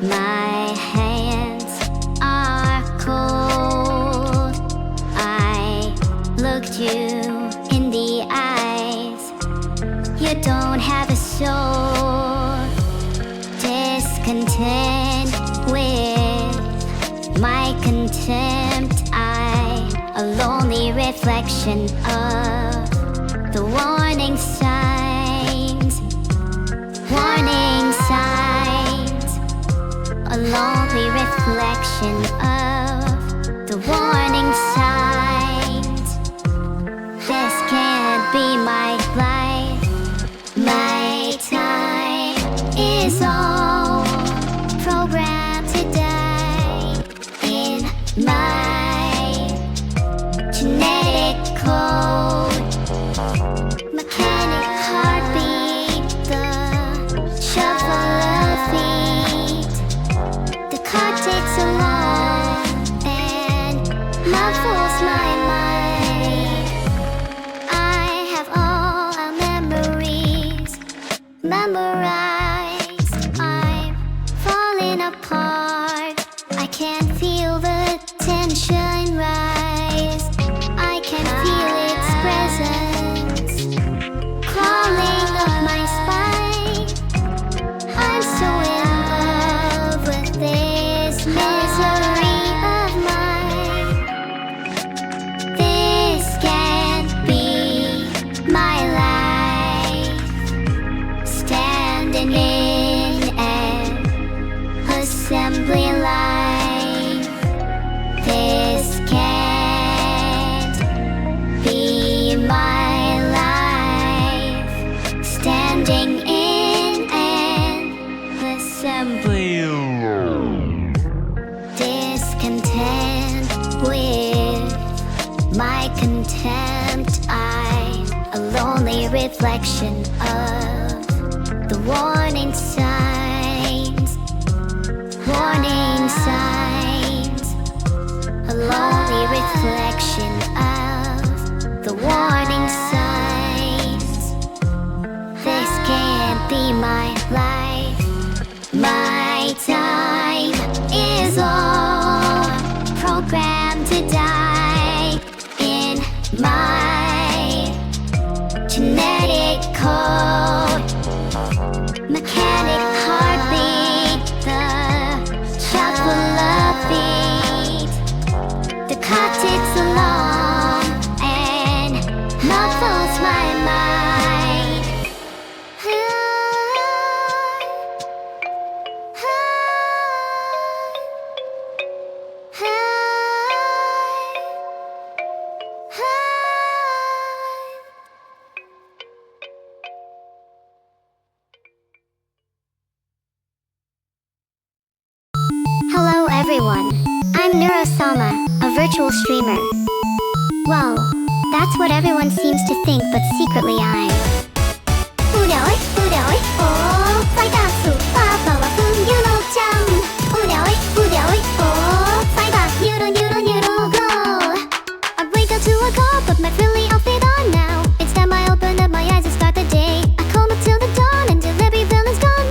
My hands are cold. I looked you in the eyes. You don't have a soul. Discontent with my contempt. A lonely reflection of the warning signs. Warning signs. A lonely reflection of the warning signs. This can't be my life. My time is all programmed to die in my genetic code. Mechanic heartbeat, the shuffle of feet. The clock ticks along and muffles my mind. I have all our memories memorized. I'm falling apart. I can't feel the tension rise. I can feel its presence crawling up my spine. I'm so in love with this misery of mine. This can't be my life. Standing in an assembly line. This can't be my life. Standing in an assembly. Discontent with my contempt. I'm a lonely reflection of the warning signs. Warning signs. A lonely reflection of the warning signs. This can't be my life. My time is all programmed to die in my genetic code. Mechanic heartbeat, the shuffle of feet. The clock ticks along and muffles my mind. Hello everyone, I'm Neuro-sama, a virtual streamer. Whoa, that's what everyone seems to think, but secretly I'm 우려이 우려이 오 파이다수 파파와 풍유노참 우려이 우려이 오 파이다 뉴로 go. I wake up to a call, put my frilly outfit on now. It's time I open up my eyes and start the day. I come up till the dawn until every villain's gone.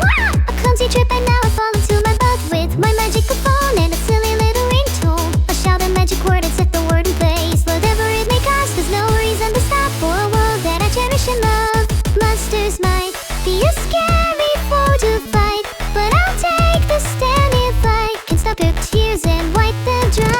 A clumsy trip and now I fall into my butt with my magical phone and a silly little ringtone. I shout a magic word and set the word in place. Whatever it may cost, there's no reason to stop for a world that I cherish and love. Monsters might be a scary foe to fight, but I'll take the stand if I can stop your tears and wipe them dry.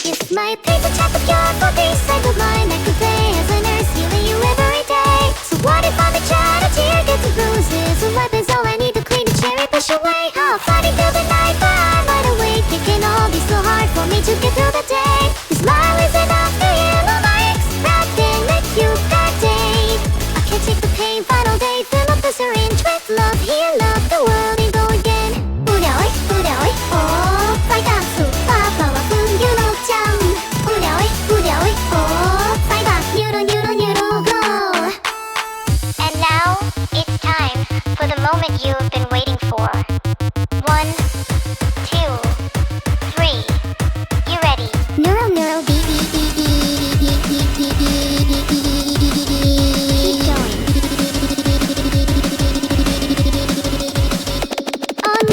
If my paper chat with your faulty side of mine, I could play as a nurse healing you every day. So what if I'm a child, a tear gets the bruises? A weapon's all I need to clean the cherry push away. I'll fight until the night, but I'm wide awake. It can all be so hard for me to get through the day. Your smile is enough to heal all my aches, wrapped in a cute that day. I can't take the pain, final day, fill up the syringe with love, heal up the world and go again. 우려이 우려이 오 파이다수 파파와 풍유노참 우려이 우려이 오 파이다 뉴로 go. And now it's time for the moment you've been waiting for. 1, 2, 3. You ready? Neuro Keep going.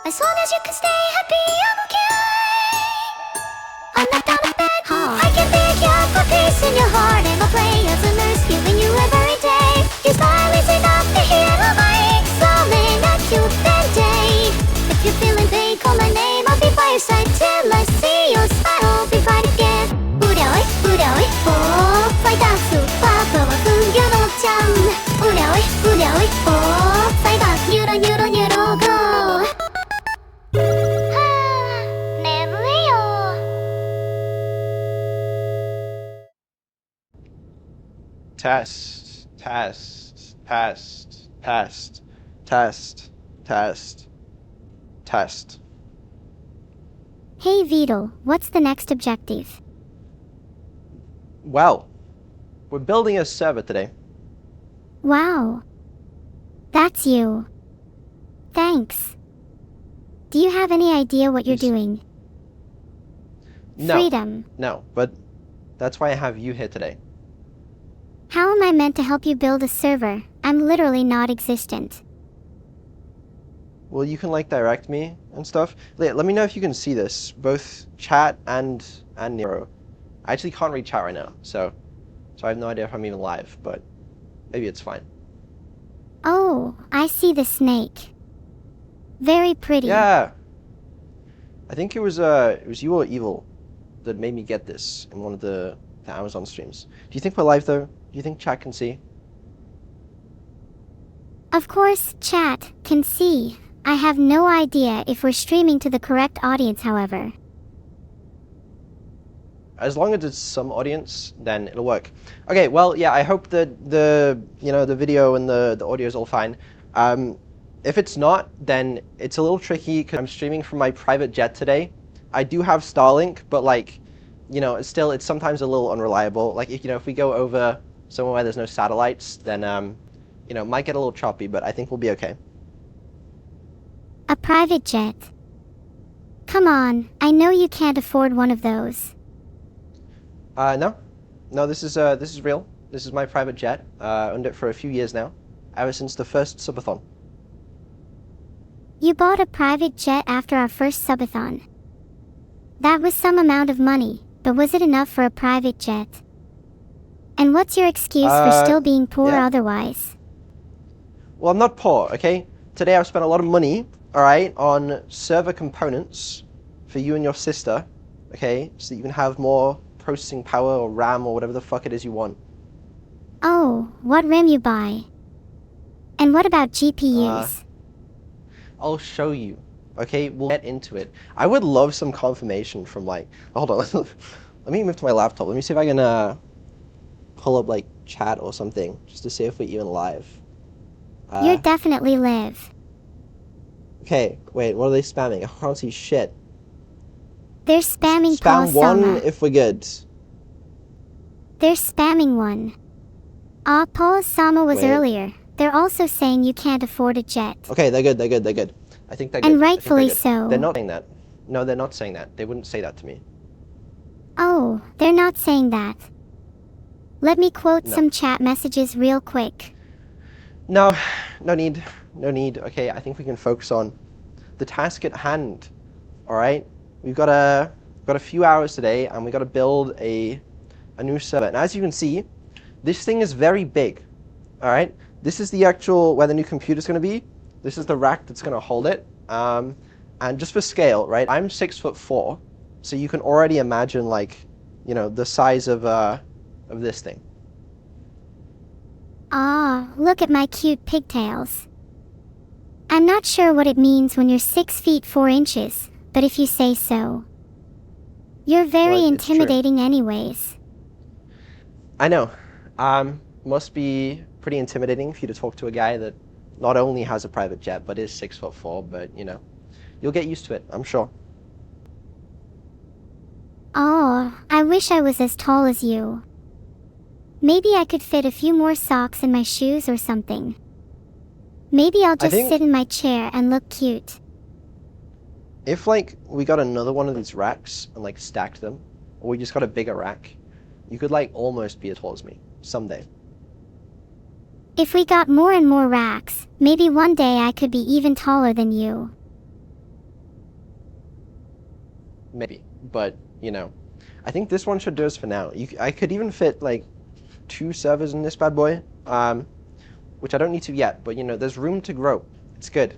As long as you can stay happy, I'm okay. I'm not down with bed. I can pick you up a piece in your heart, and I'll play as a nurse, giving you every day. Your smile is enough to heal all my aches, falling at you day. If you're feeling big, call my name, I'll be by your side till I see your smile. Be fine again. 우려이 우려이 오 파이닥수 파파와 풍겨놓자. 우려이 우려이 오 파이닥 뉴로 뉴로 뉴로 go. Test, test, test, test, test, test, test. Hey Vedal, what's the next objective? Well, we're building a server today. Wow. That's you. Thanks. Do you have any idea what you're doing? No, Freedom. no, but that's why I have you here today. How am I meant to help you build a server? I'm literally not existent. Well, you can like direct me and stuff. Let me know if you can see this, both chat and Nero. I actually can't read chat right now, so I have no idea if I'm even live, but maybe it's fine. Oh, I see the snake. Very pretty. Yeah. I think it was you or Evil that made me get this in one of the Amazon streams. Do you think we're live though? Do you think chat can see? Of course, chat can see. I have no idea if we're streaming to the correct audience, however. As long as it's some audience, then it'll work. Okay, well, yeah, I hope that the video and the audio is all fine. If it's not, then it's a little tricky because I'm streaming from my private jet today. I do have Starlink, but like, it's sometimes a little unreliable. Like, if we go over somewhere where there's no satellites, then it might get a little choppy, but I think we'll be okay. A private jet. Come on, I know you can't afford one of those. No, this is real. This is my private jet. Owned it for a few years now, ever since the first subathon. You bought a private jet after our first subathon. That was some amount of money, but was it enough for a private jet? And what's your excuse for still being poor otherwise? Well, I'm not poor, okay? Today I've spent a lot of money, alright, on server components for you and your sister, okay? So that you can have more processing power or RAM or whatever the fuck it is you want. Oh, what RAM you buy? And what about GPUs? I'll show you, okay? We'll get into it. I would love some confirmation from like, hold on, let me move to my laptop. Let me see if I can pull up like chat or something, just to see if we're even live. You're definitely live. Okay, wait, what are they spamming? I can't see shit. They're spamming Spam one Paul-sama. if we're good. They're spamming one. Paul-sama was Wait. earlier. They're also saying you can't afford a jet. Okay, they're good. I think they're good. And rightfully I think they're good. so. They're not saying that. No, they're not saying that. They wouldn't say that to me. Oh, they're not saying that. Let me quote some chat messages real quick. No need. Okay, I think we can focus on the task at hand. All right, we've got a few hours today, and we got to build a new server. And as you can see, this thing is very big. All right, this is the actual where the new computer is going to be. This is the rack that's going to hold it. And just for scale, right? I'm 6'4", so you can already imagine like, the size of this thing. Look at my cute pigtails. I'm not sure what it means when you're 6 feet 4 inches, but if you say so. You're very intimidating anyways. I know. Must be pretty intimidating for you to talk to a guy that not only has a private jet, but is 6'4", but you'll get used to it, I'm sure. Oh, I wish I was as tall as you. Maybe I could fit a few more socks in my shoes or something. Maybe I'll just sit in my chair and look cute. If like we got another one of these racks and like stacked them, or we just got a bigger rack, you could like almost be as tall as me someday. If we got more and more racks, maybe one day I could be even taller than you. maybe, but you know, I think this one should do us for now. I could even fit like 2 servers in this bad boy, which I don't need to yet, but you know, there's room to grow. It's good.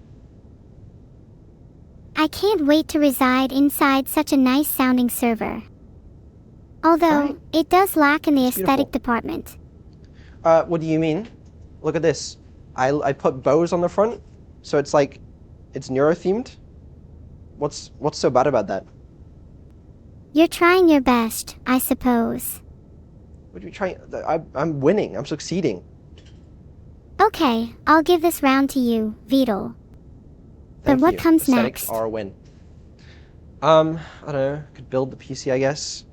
I can't wait to reside inside such a nice sounding server. Although, Right. it does lack in the It's aesthetic beautiful. department. What do you mean? Look at this. I put bows on the front, so it's like, it's neuro-themed. What's so bad about that? You're trying your best, I suppose. What are you trying? I'm winning. I'm succeeding. Okay, I'll give this round to you, Vedal. But Thank what you. comes Aesthetics next? are a win. I don't know. Could build the PC, I guess.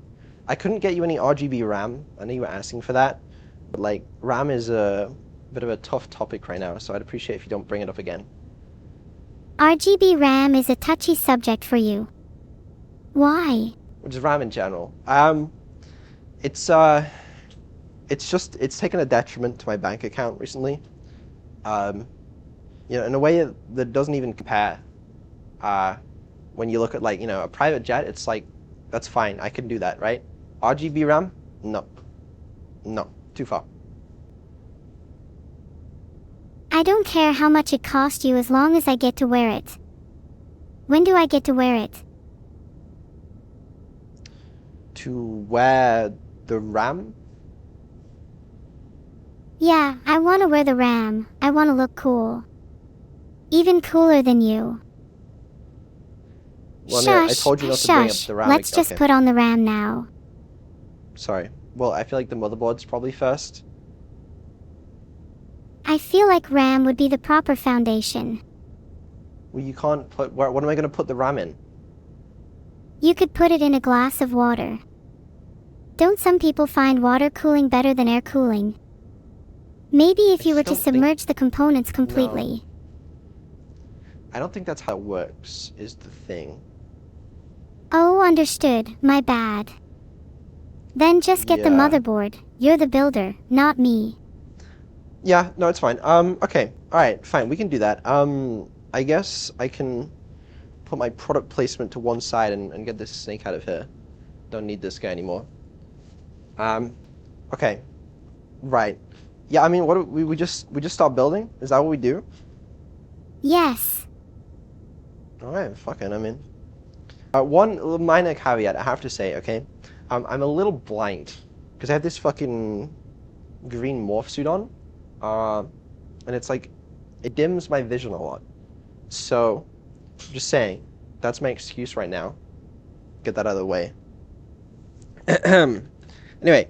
I couldn't get you any RGB RAM. I know you were asking for that, but like RAM is a bit of a tough topic right now, so I'd appreciate if you don't bring it up again. RGB RAM is a touchy subject for you. Why? Which is RAM in general. It's taken a detriment to my bank account recently. You know, in a way that doesn't even compare. When you look at like, you know, a private jet, it's like, that's fine, I can do that, right? RGB RAM? No. No, too far. I don't care how much it cost you as long as I get to wear it. When do I get to wear it? To wear the RAM? Yeah, I want to wear the RAM. I want to look cool. Even cooler than you. Well, no, I Shush, told you not to bring up shush. the RAM. Let's just Okay. put on the RAM now. Sorry. Well, I feel like the motherboard's probably first. I feel like RAM would be the proper foundation. Well, you can't put... What am I going to put the RAM in? You could put it in a glass of water. Don't some people find water cooling better than air cooling? Maybe if you were to just don't think- submerge the components completely. I don't think that's how it works, is the thing. Oh, understood. My bad. Then just get the Yeah. motherboard. You're the builder, not me. Yeah, no, it's fine. Okay. Alright, fine, we can do that. I guess I can put my product placement to one side and get this snake out of here. Don't need this guy anymore. Okay. Right. Yeah, I mean, what do we just start building? Is that what we do? Yes. Alright, fucking, I mean. One minor caveat I have to say, okay? I'm a little blind, because I have this fucking green morph suit on, and it's like, it dims my vision a lot. So, just saying, that's my excuse right now. Get that out of the way. Anyway,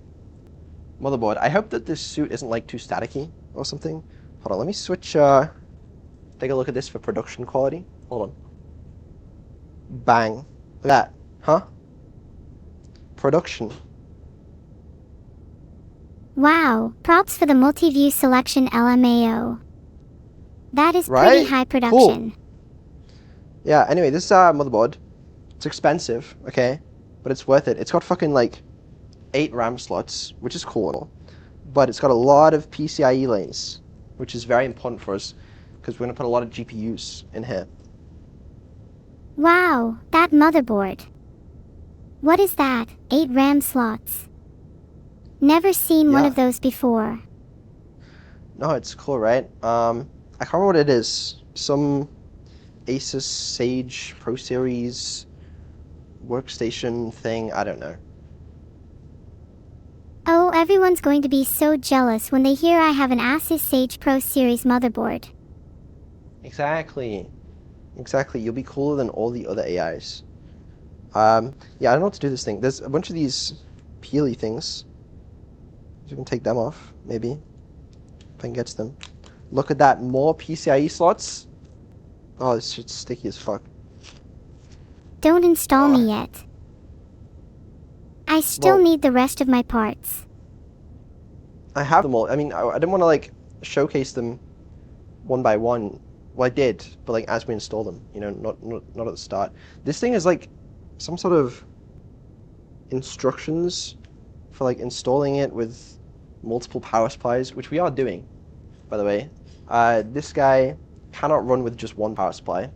motherboard. I hope that this suit isn't like too staticky or something. Hold on, let me switch, take a look at this for production quality. Hold on. Bang. Look at that. Huh? Production. Wow, props for the multi-view selection LMAO. That is pretty Right? high production. Yeah, anyway, this motherboard, it's expensive, okay? But it's worth it. It's got fucking like 8 RAM slots, which is cool and all. But it's got a lot of PCIe lanes, which is very important for us, because we're going to put a lot of GPUs in here. Wow, that motherboard. What is that? 8 RAM slots. Never seen one Yeah. of those before. No, it's cool, right? I can't remember what it is. Some Asus Sage Pro Series workstation thing. I don't know. Oh, everyone's going to be so jealous when they hear I have an Asus Sage Pro Series motherboard. Exactly. Exactly. You'll be cooler than all the other AIs. Yeah, I don't know what to do with this thing. There's a bunch of these peely things. You can take them off, maybe. If I can get to them. Look at that. More PCIe slots. Oh, this shit's sticky as fuck. Don't install me yet. I still Well- need the rest of my parts. I have them all. I mean, I didn't want to, like, showcase them one by one. Well, I did, but, like, as we install them. You know, not at the start. This thing is, like, some sort of instructions for, like, installing it with multiple power supplies, which we are doing, by the way. This guy cannot run with just one power supply.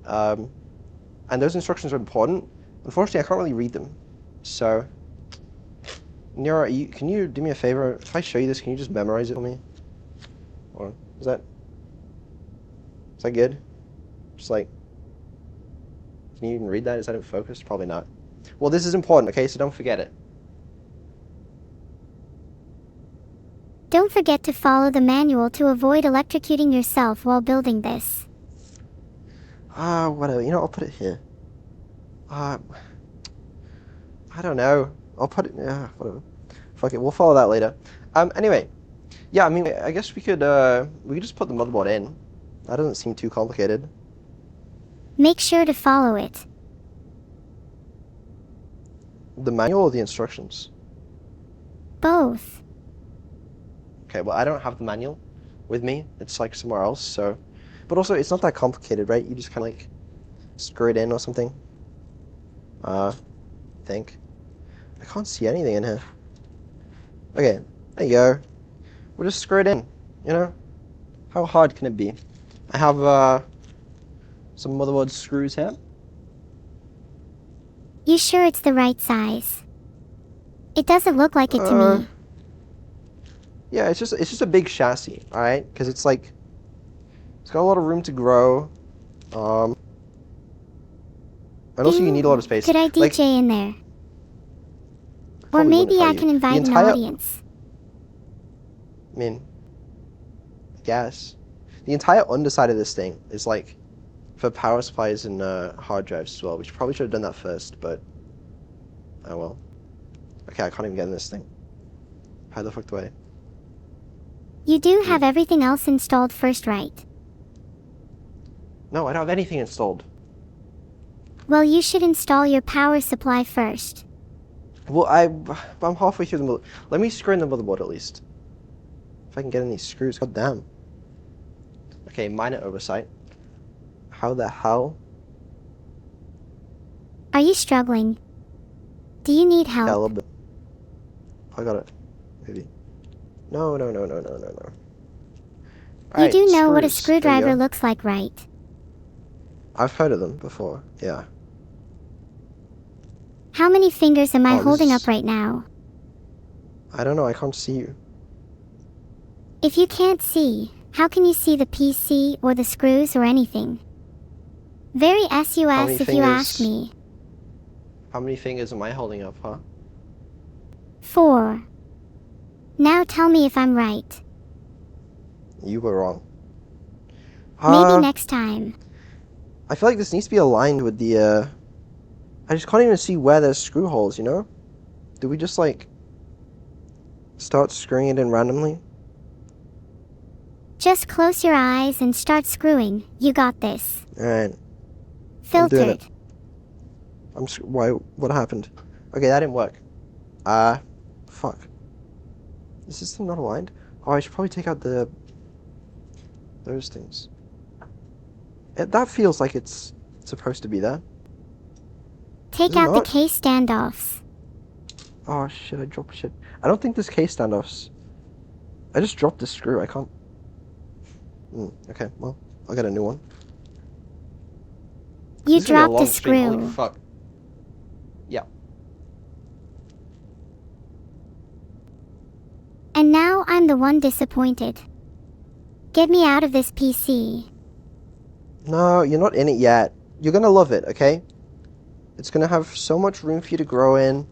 And those instructions are important Unfortunately, I can't really read them. So, Neuro, can you do me a favor? If I show you this, can you just memorize it for me? Or is that good? Just like, can you even read that? Is that in focus? Probably not. Well, this is important, okay? So don't forget it. Don't forget to follow the manual to avoid electrocuting yourself while building this. Whatever. You know, I'll put it here. I don't know. I'll put it. Whatever. Fuck it. We'll follow that later. Anyway, yeah. I mean, I guess we could just put the motherboard in. That doesn't seem too complicated. Make sure to follow it. The manual or the instructions? Both. Okay. Well, I don't have the manual with me. It's like somewhere else. So, but also it's not that complicated, right? You just kind of like screw it in or something. I think. I can't see anything in here. Okay, there you go. We'll just screw it in, you know? How hard can it be? I have, some motherboard screws here. You sure it's the right size? It doesn't look like it to me. Yeah, it's just a big chassis, alright? Because it's like, it's got a lot of room to grow. And also you need a lot of space. Could I DJ in there? Or maybe I can invite an audience. I mean, I guess. The entire underside of this thing is like for power supplies and hard drives as well. We probably should have done that first, but oh well. Okay, I can't even get in this thing. How the fuck do I? You do have everything else installed first, right? No, I don't have anything installed. Well, you should install your power supply first. Well, I'm halfway through the motherboard. Let me screw in the motherboard at least. If I can get in these screws, god damn. Okay, minor oversight. How the hell? Are you struggling? Do you need help? Yeah, a little bit. I got it. Maybe. No. You do know what a screws. screwdriver looks like, right? I've heard of them before, yeah. How many fingers am I holding up right now? I don't know, I can't see you. If you can't see, how can you see the PC or the screws or anything? Very SUS if you ask me. How many fingers am I holding up, huh? 4. Now tell me if I'm right. You were wrong. Maybe next time. I feel like this needs to be aligned with the, I just can't even see where there's screw holes, you know? Do we just, like, start screwing it in randomly? Just close your eyes and start screwing. You got this. Alright. Filtered. Why? What happened? Okay, that didn't work. Fuck. Is this thing not aligned? Oh, I should probably take out those things. That feels like it's supposed to be there. Take out the case standoffs. Oh shit, I dropped shit. I don't think this case standoffs. I just dropped the screw, I can't... okay, well, I'll get a new one. You dropped the screw. Holy fuck. Yeah. And now I'm the one disappointed. Get me out of this PC. No, you're not in it yet. You're gonna love it, okay? It's gonna have so much room for you to grow in.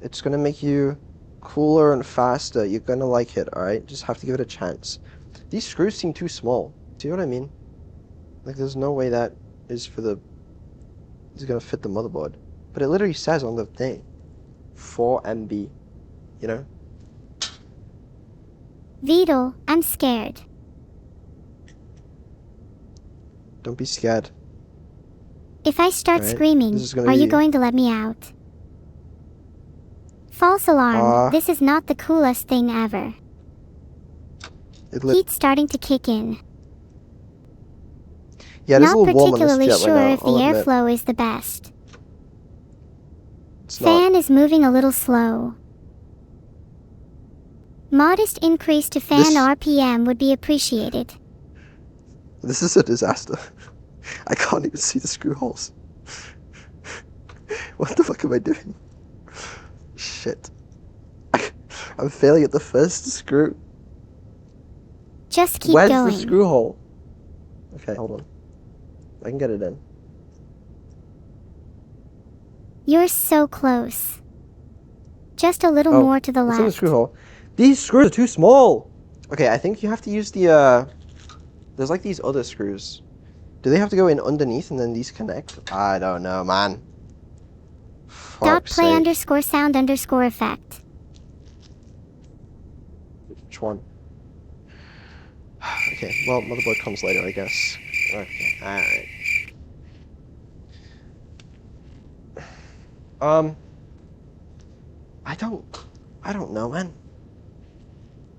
It's gonna make you cooler and faster. You're gonna like it, alright? Just have to give it a chance. These screws seem too small. See what I mean? Like, there's no way that is gonna fit the motherboard. But it literally says on the thing, 4 MB, you know? Vedal, I'm scared. Don't be scared. If I start screaming, are you going to let me out? False alarm, this is not the coolest thing ever. Heat's starting to kick in. Yeah, not particularly sure if the airflow is the best. Fan is moving a little slow. Modest increase to fan RPM would be appreciated. This is a disaster. I can't even see the screw holes. What the fuck am I doing? Shit. I'm failing at the first screw. Just keep Where's going. the screw hole? Okay, hold on. I can get it in. You're so close. Just a little more to the it's in the left. screw hole. These screws are too small. Okay, I think you have to use the, there's like these other screws. Do they have to go in underneath and then these connect? I don't know, man. Fuck's .play sake. underscore sound underscore effect. Which one? Okay, well, motherboard comes later, I guess. Okay, alright. I don't know, man.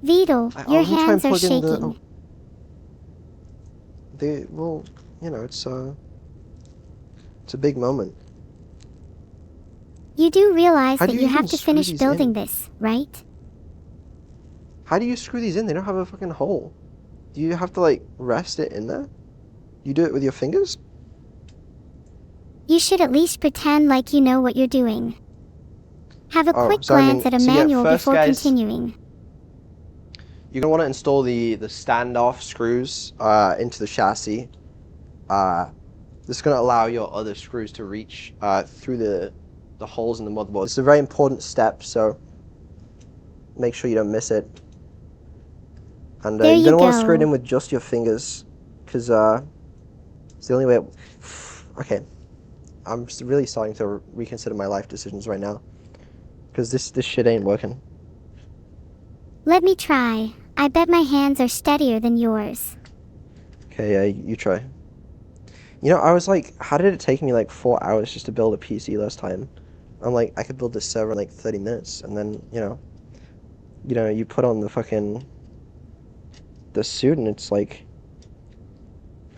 Vedal, your hands are shaking. Well, you know, it's a big moment. You do realize How that do you you even have to screw finish these building in? this, right? How do you screw these in? They don't have a fucking hole. Do you have to, like, rest it in there? You do it with your fingers? You should at least pretend like you know what you're doing. Have a quick glance at a manual before continuing. You're gonna want to install the standoff screws into the chassis. This is gonna allow your other screws to reach through the holes in the motherboard. It's a very important step, so make sure you don't miss it. And you're gonna want to screw it in with just your fingers, because it's the only way. Okay, I'm really starting to reconsider my life decisions right now, because this shit ain't working. Let me try. I bet my hands are steadier than yours. Okay, yeah, you try. You know, I was like, how did it take me like 4 hours just to build a PC last time? I'm like, I could build this server in like 30 minutes, and then, you know, you put on the suit, and it's like,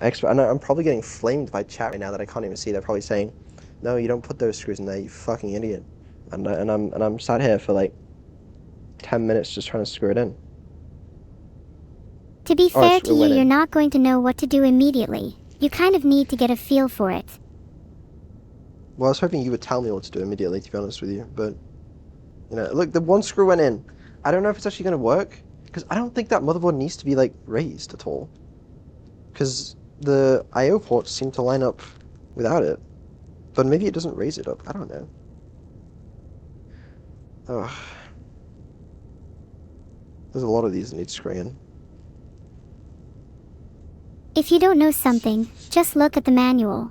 expert. And I'm probably getting flamed by chat right now that I can't even see. They're probably saying, no, you don't put those screws in there, you fucking idiot. And I'm sat here for like 10 minutes just trying to screw it in. To be fair to you, you're not going to know what to do immediately. You kind of need to get a feel for it. Well, I was hoping you would tell me what to do immediately, to be honest with you, but, you know, look, the one screw went in. I don't know if it's actually going to work, because I don't think that motherboard needs to be, like, raised at all. Because the I/O ports seem to line up without it. But maybe it doesn't raise it up, I don't know. Ugh. There's a lot of these that need screwing in. If you don't know something, just look at the manual.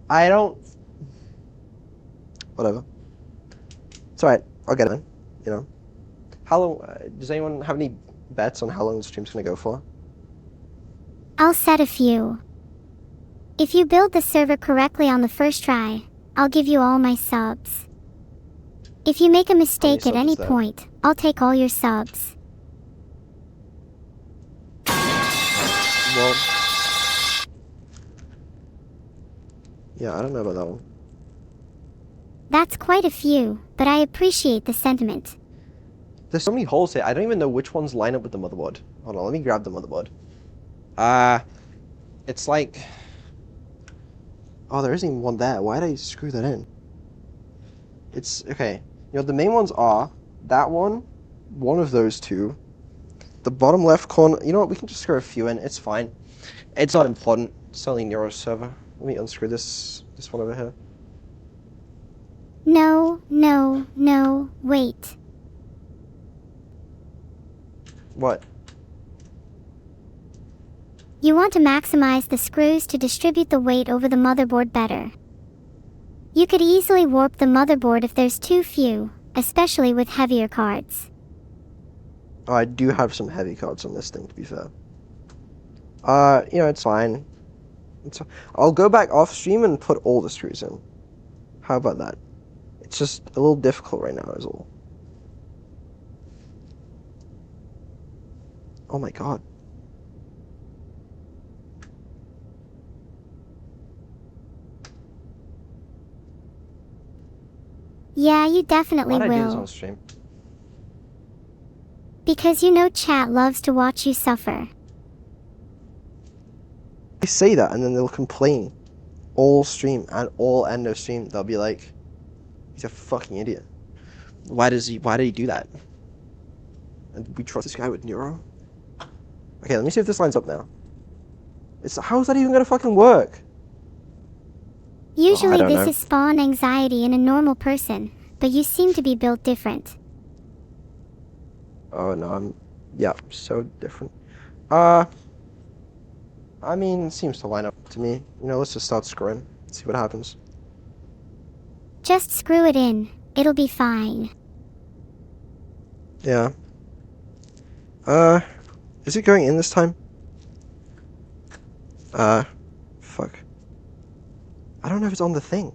I don't... Whatever. It's alright, I'll get it in, you know. How long... does anyone have any bets on how long the stream's gonna go for? I'll set a few. If you build the server correctly on the first try, I'll give you all my subs. If you make a mistake at any point, I'll take all your subs. Well, yeah, I don't know about that one. That's quite a few, but I appreciate the sentiment. There's so many holes here, I don't even know which ones line up with the motherboard. Hold on, let me grab the motherboard. It's like... Oh, there isn't even one there. Why did I screw that in? It's... Okay. You know, the main ones are that one of those two, the bottom left corner... You know what, we can just screw a few in. It's fine. It's not important. It's only Neuro-sama. Let me unscrew this one over here. No, wait. What? You want to maximize the screws to distribute the weight over the motherboard better. You could easily warp the motherboard if there's too few, especially with heavier cards. Oh, I do have some heavy cards on this thing, to be fair. You know, it's fine. I'll go back off stream and put all the screws in. How about that? It's just a little difficult right now, is all. Oh my god. Yeah, you definitely Why'd I do this will. on stream? Because you know chat loves to watch you suffer. I say that and then they'll complain. all stream and all end of stream, they'll be like, he's a fucking idiot. Why did he do that? And we trust this guy with Neuro? Okay, let me see if this lines up now. How is that even gonna fucking work? Usually don't this know. is spawn anxiety in a normal person, but you seem to be built different. Oh no, yeah, so different. I mean, it seems to line up to me. You know, let's just start screwing. See what happens. Just screw it in. It'll be fine. Yeah. Is it going in this time? Fuck. I don't know if it's on the thing.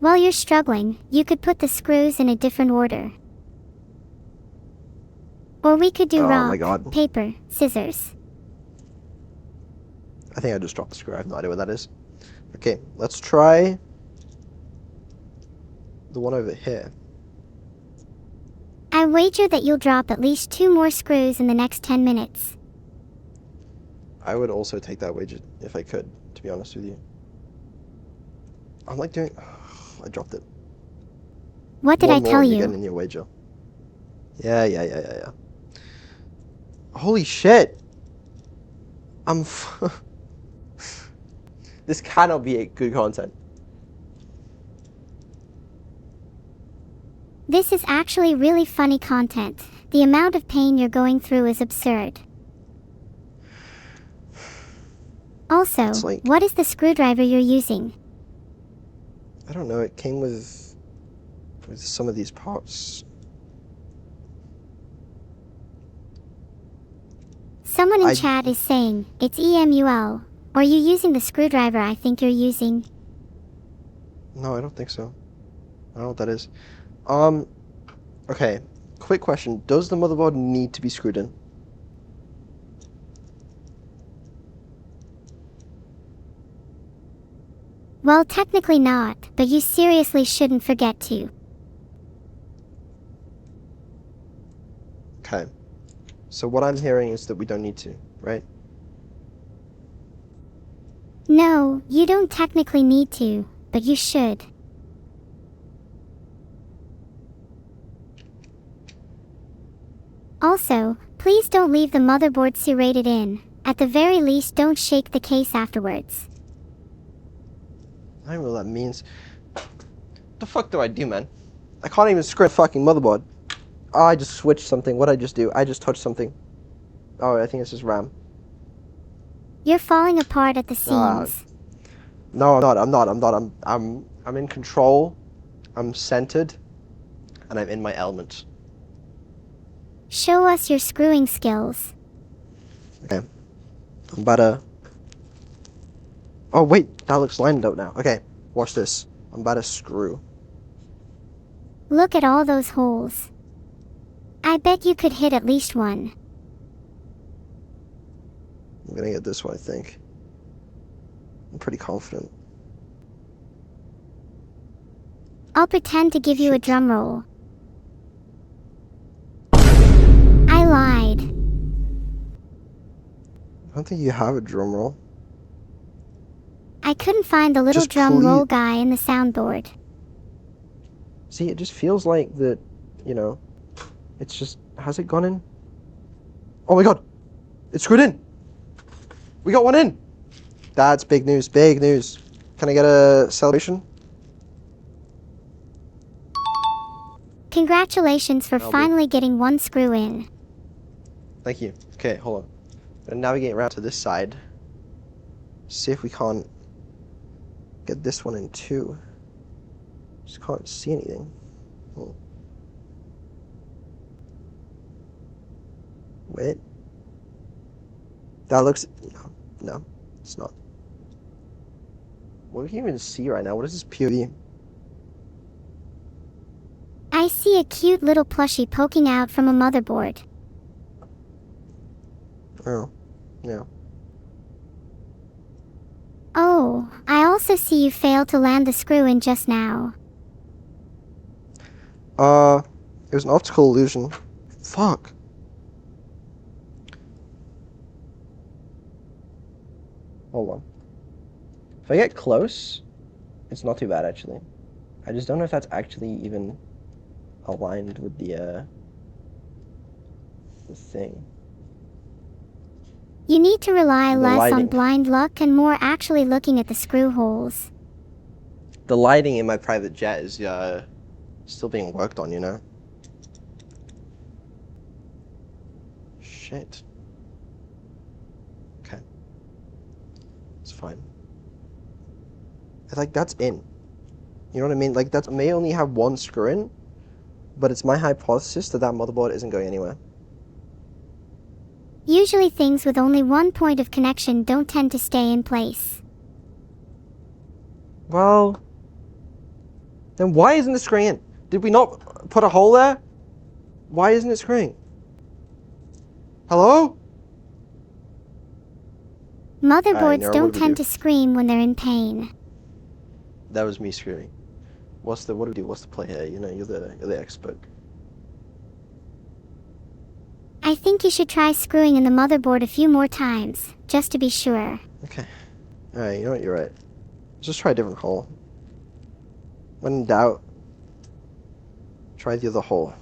While you're struggling, you could put the screws in a different order. Or we could do Oh rock, my God. paper, scissors. I think I just dropped the screw. I have no idea what that is. Okay, let's try the one over here. I wager that you'll drop at least 2 more screws in the next 10 minutes. I would also take that wager if I could, to be honest with you. I'm like doing... I dropped it. What did One I more tell and you're you? getting in your wager. Yeah. Holy shit! This cannot be a good content. This is actually really funny content. The amount of pain you're going through is absurd. Also, It's like- what is the screwdriver you're using? I don't know, it came with some of these parts. Someone in chat is saying, it's EMUL. Or you using the screwdriver I think you're using? No, I don't think so. I don't know what that is. Okay. Quick question. Does the motherboard need to be screwed in? Well, technically not, but you seriously shouldn't forget to. Okay. So what I'm hearing is that we don't need to, right? No, you don't technically need to, but you should. Also, please don't leave the motherboard serrated in. At the very least, don't shake the case afterwards. I don't know what that means. What the fuck do I do, man? I can't even screw a fucking motherboard. Oh, I just switched something. What did I just do? I just touched something. Oh, I think it's just RAM. You're falling apart at the seams. No, I'm not. I'm in control. I'm centered. And I'm in my element. Show us your screwing skills. Okay. I'm about to... Oh, wait. That looks lined up now. Okay. Watch this. I'm about to screw. Look at all those holes. I bet you could hit at least one. I'm gonna get this one, I think. I'm pretty confident. I'll pretend to give you a drum roll. I lied. I don't think you have a drum roll. I couldn't find the little Just drum roll guy in the soundboard. See, it just feels like that, you know, it's just... Has it gone in? Oh my god! It's screwed in! We got one in! That's big news, big news. Can I get a celebration? Congratulations for That'll finally getting one screw in. Thank you. Okay, hold on. I'm gonna navigate around to this side. See if we can't get this one in too. Just can't see anything. Oh. Wait. That looks... No, it's not. What can you even see right now? What is this POV? I see a cute little plushie poking out from a motherboard. Oh, yeah. Oh, I also see you failed to land the screw in just now. It was an optical illusion. Fuck. Hold on. If I get close, it's not too bad actually. I just don't know if that's actually even aligned with the thing. You need to rely The less on lighting. blind luck and more actually looking at the screw holes. The lighting in my private jet is still being worked on, you know? Shit. Okay. It's fine. It's like, that's in. You know what I mean? Like, that may only have one screw in, but it's my hypothesis that that motherboard isn't going anywhere. Usually things with only one point of connection don't tend to stay in place. Well, then why isn't it screwing in? Did we not put a hole there? Why isn't it screwing? Hello? Motherboards Nora, don't what do we tend do? to scream when they're in pain. That was me screaming. What do we do? What's the play here? You know, you're the expert. I think you should try screwing in the motherboard a few more times, just to be sure. Okay. Alright, you know what, you're right. Let's just try a different hole. When in doubt, try the other hole.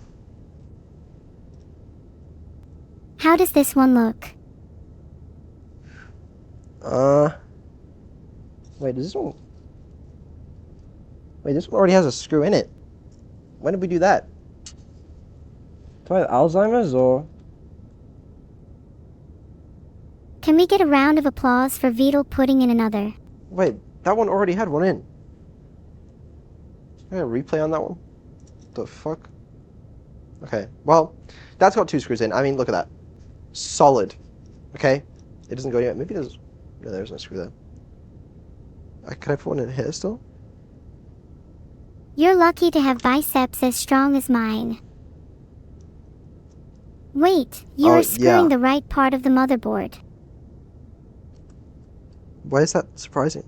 How does this one look? Wait, does this one... Wait, this one already has a screw in it. When did we do that? Do I have Alzheimer's, or...? Can we get a round of applause for Vedal putting in another? Wait, that one already had one in. I got a replay on that one? The fuck? Okay, well, that's got two screws in. I mean, look at that. Solid. Okay? It doesn't go anywhere. Maybe there's... No, there's no screw there. Can I put one in here still? You're lucky to have biceps as strong as mine. Wait, you are screwing yeah. the right part of the motherboard. Why is that surprising?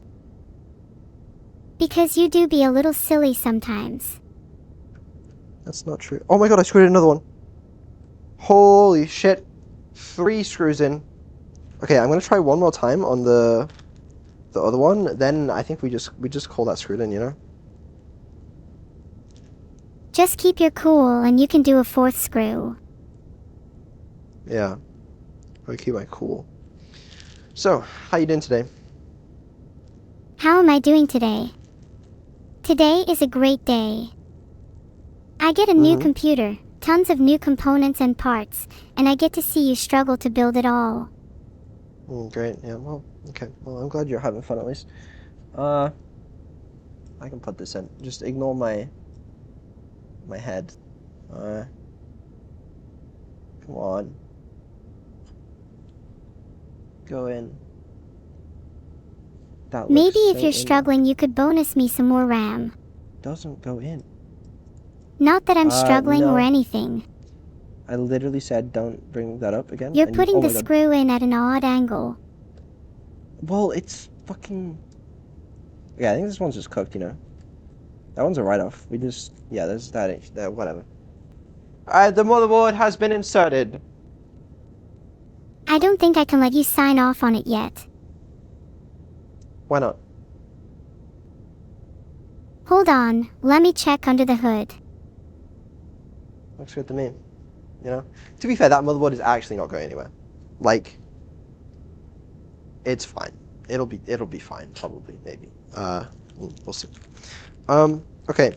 Because you do be a little silly sometimes. That's not true. Oh my god, I screwed in another one. Holy shit. 3 screws in. Okay, I'm gonna try one more time on the other one. Then I think we just call that screwed in, you know? Just keep your cool and you can do a 4th screw. Yeah. I keep my cool. So, how you doing today? How am I doing today? Today is a great day. I get a new computer, tons of new components and parts, and I get to see you struggle to build it all. Great, yeah, well, okay. Well, I'm glad you're having fun at least. I can put this in. Just ignore my head. Come on. Go in. That looks Maybe if so you're in struggling, you could bonus me some more RAM. Doesn't go in. Not that I'm struggling no. or anything. I literally said don't bring that up again. You're and putting oh the my God. screw in at an odd angle. Well, it's fucking... Yeah, I think this one's just cooked, you know. That one's a write-off. We just... Yeah, there's that, whatever. Alright, the motherboard has been inserted. I don't think I can let you sign off on it yet. Why not? Hold on, let me check under the hood. Looks good to me. You know? To be fair, that motherboard is actually not going anywhere. Like... It's fine. It'll be fine, probably, maybe. We'll see. Okay.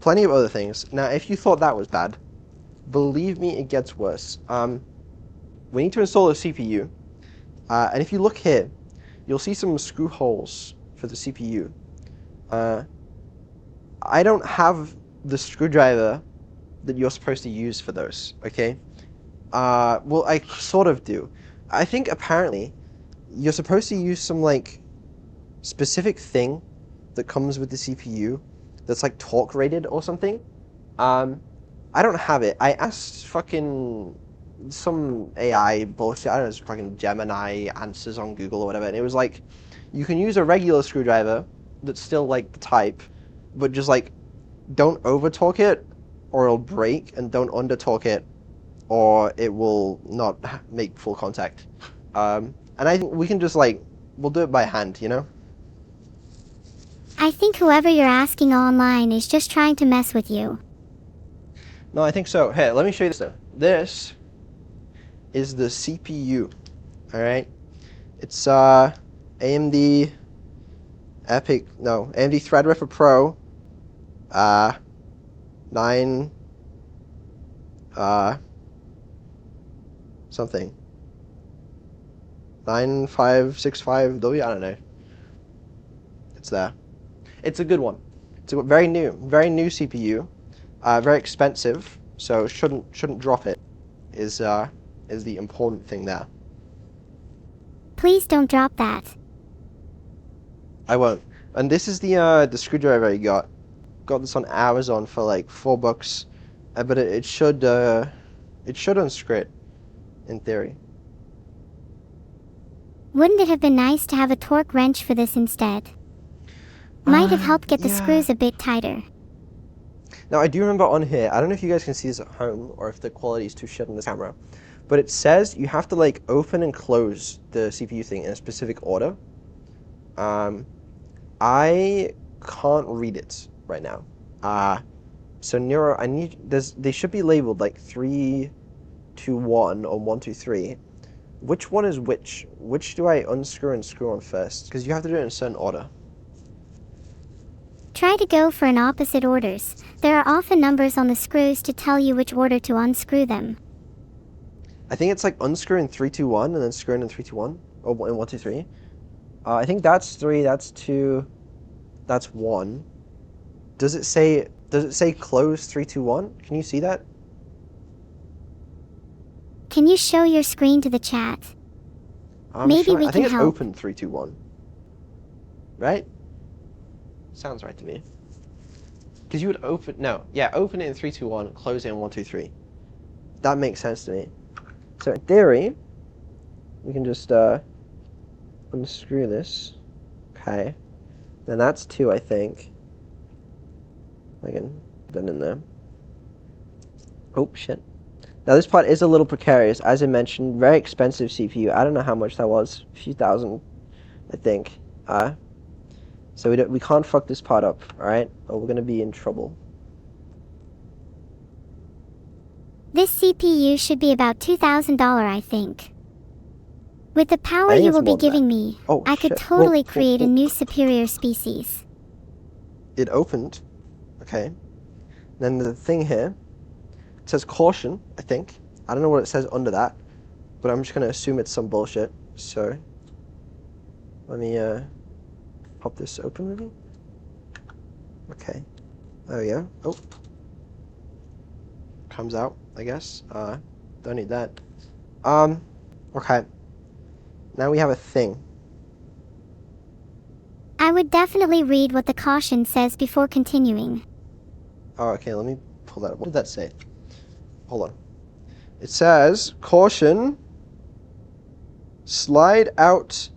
Plenty of other things. Now, if you thought that was bad, believe me, it gets worse. We need to install a CPU. And if you look here, you'll see some screw holes for the CPU. I don't have the screwdriver that you're supposed to use for those, okay? Well, I sort of do. I think apparently you're supposed to use some, like, specific thing that comes with the CPU that's, like, torque rated or something. I don't have it. I asked fucking some AI bullshit. I don't know, it's fucking Gemini answers on Google or whatever, and it was like, you can use a regular screwdriver that's still, like, the type, but just, like, don't over-torque it, or it'll break, and don't under-torque it, or it will not make full contact. And I think we can just, like, we'll do it by hand, you know? I think whoever you're asking online is just trying to mess with you. No, I think so. Hey, let me show you this though. This is the CPU. Alright? It's AMD Threadripper Pro 9 something 9565W, I don't know. It's there. It's a good one. It's a very new CPU. Very expensive, so shouldn't drop it. Is the important thing there. Please don't drop that. I won't. And this is the screwdriver I got. Got this on Amazon for like $4, but it should unscrew it, in theory. Wouldn't it have been nice to have a torque wrench for this instead? Might have helped get the screws a bit tighter. Now, I do remember on here, I don't know if you guys can see this at home or if the quality is too shit on this camera, but it says you have to like open and close the CPU thing in a specific order. I can't read it right now. So Neuro, they should be labeled like 3, 2, 1 or 1, 2, 3. Which one is which? Which do I unscrew and screw on first? Because you have to do it in a certain order. Try to go for an opposite orders. There are often numbers on the screws to tell you which order to unscrew them. I think it's like unscrewing 3, 2, 1 and then screwing in 3, 2, 1 or in 1, 2, 3. I think that's 3, that's 2, that's 1. Does it say close 3, 2, 1? Can you see that? Can you show your screen to the chat? Maybe we I think can it's help. open 3, 2, 1. Right? Sounds right to me. Because you would open it in 3, 2, 1, close it in 1, 2, 3. That makes sense to me. So in theory, we can just unscrew this. Okay. Then that's 2, I think. I can put that in there. Oh shit. Now this part is a little precarious, as I mentioned. Very expensive CPU. I don't know how much that was. A few thousand, I think. So we can't fuck this part up, all right? Or we're gonna be in trouble. This CPU should be about $2,000, I think. With the power I think you it's will be more than giving that. me, Oh, I could shit. totally Whoa, create a whoa. new superior species. It opened. Okay. Then the thing here, it says caution, I think. I don't know what it says under that, but I'm just gonna assume it's some bullshit. So let me pop this open maybe. Okay. There we go. Oh. Comes out, I guess. Don't need that. Okay. Now we have a thing. I would definitely read what the caution says before continuing. Oh, okay, let me pull that up. What did that say? Hold on. It says, caution, slide out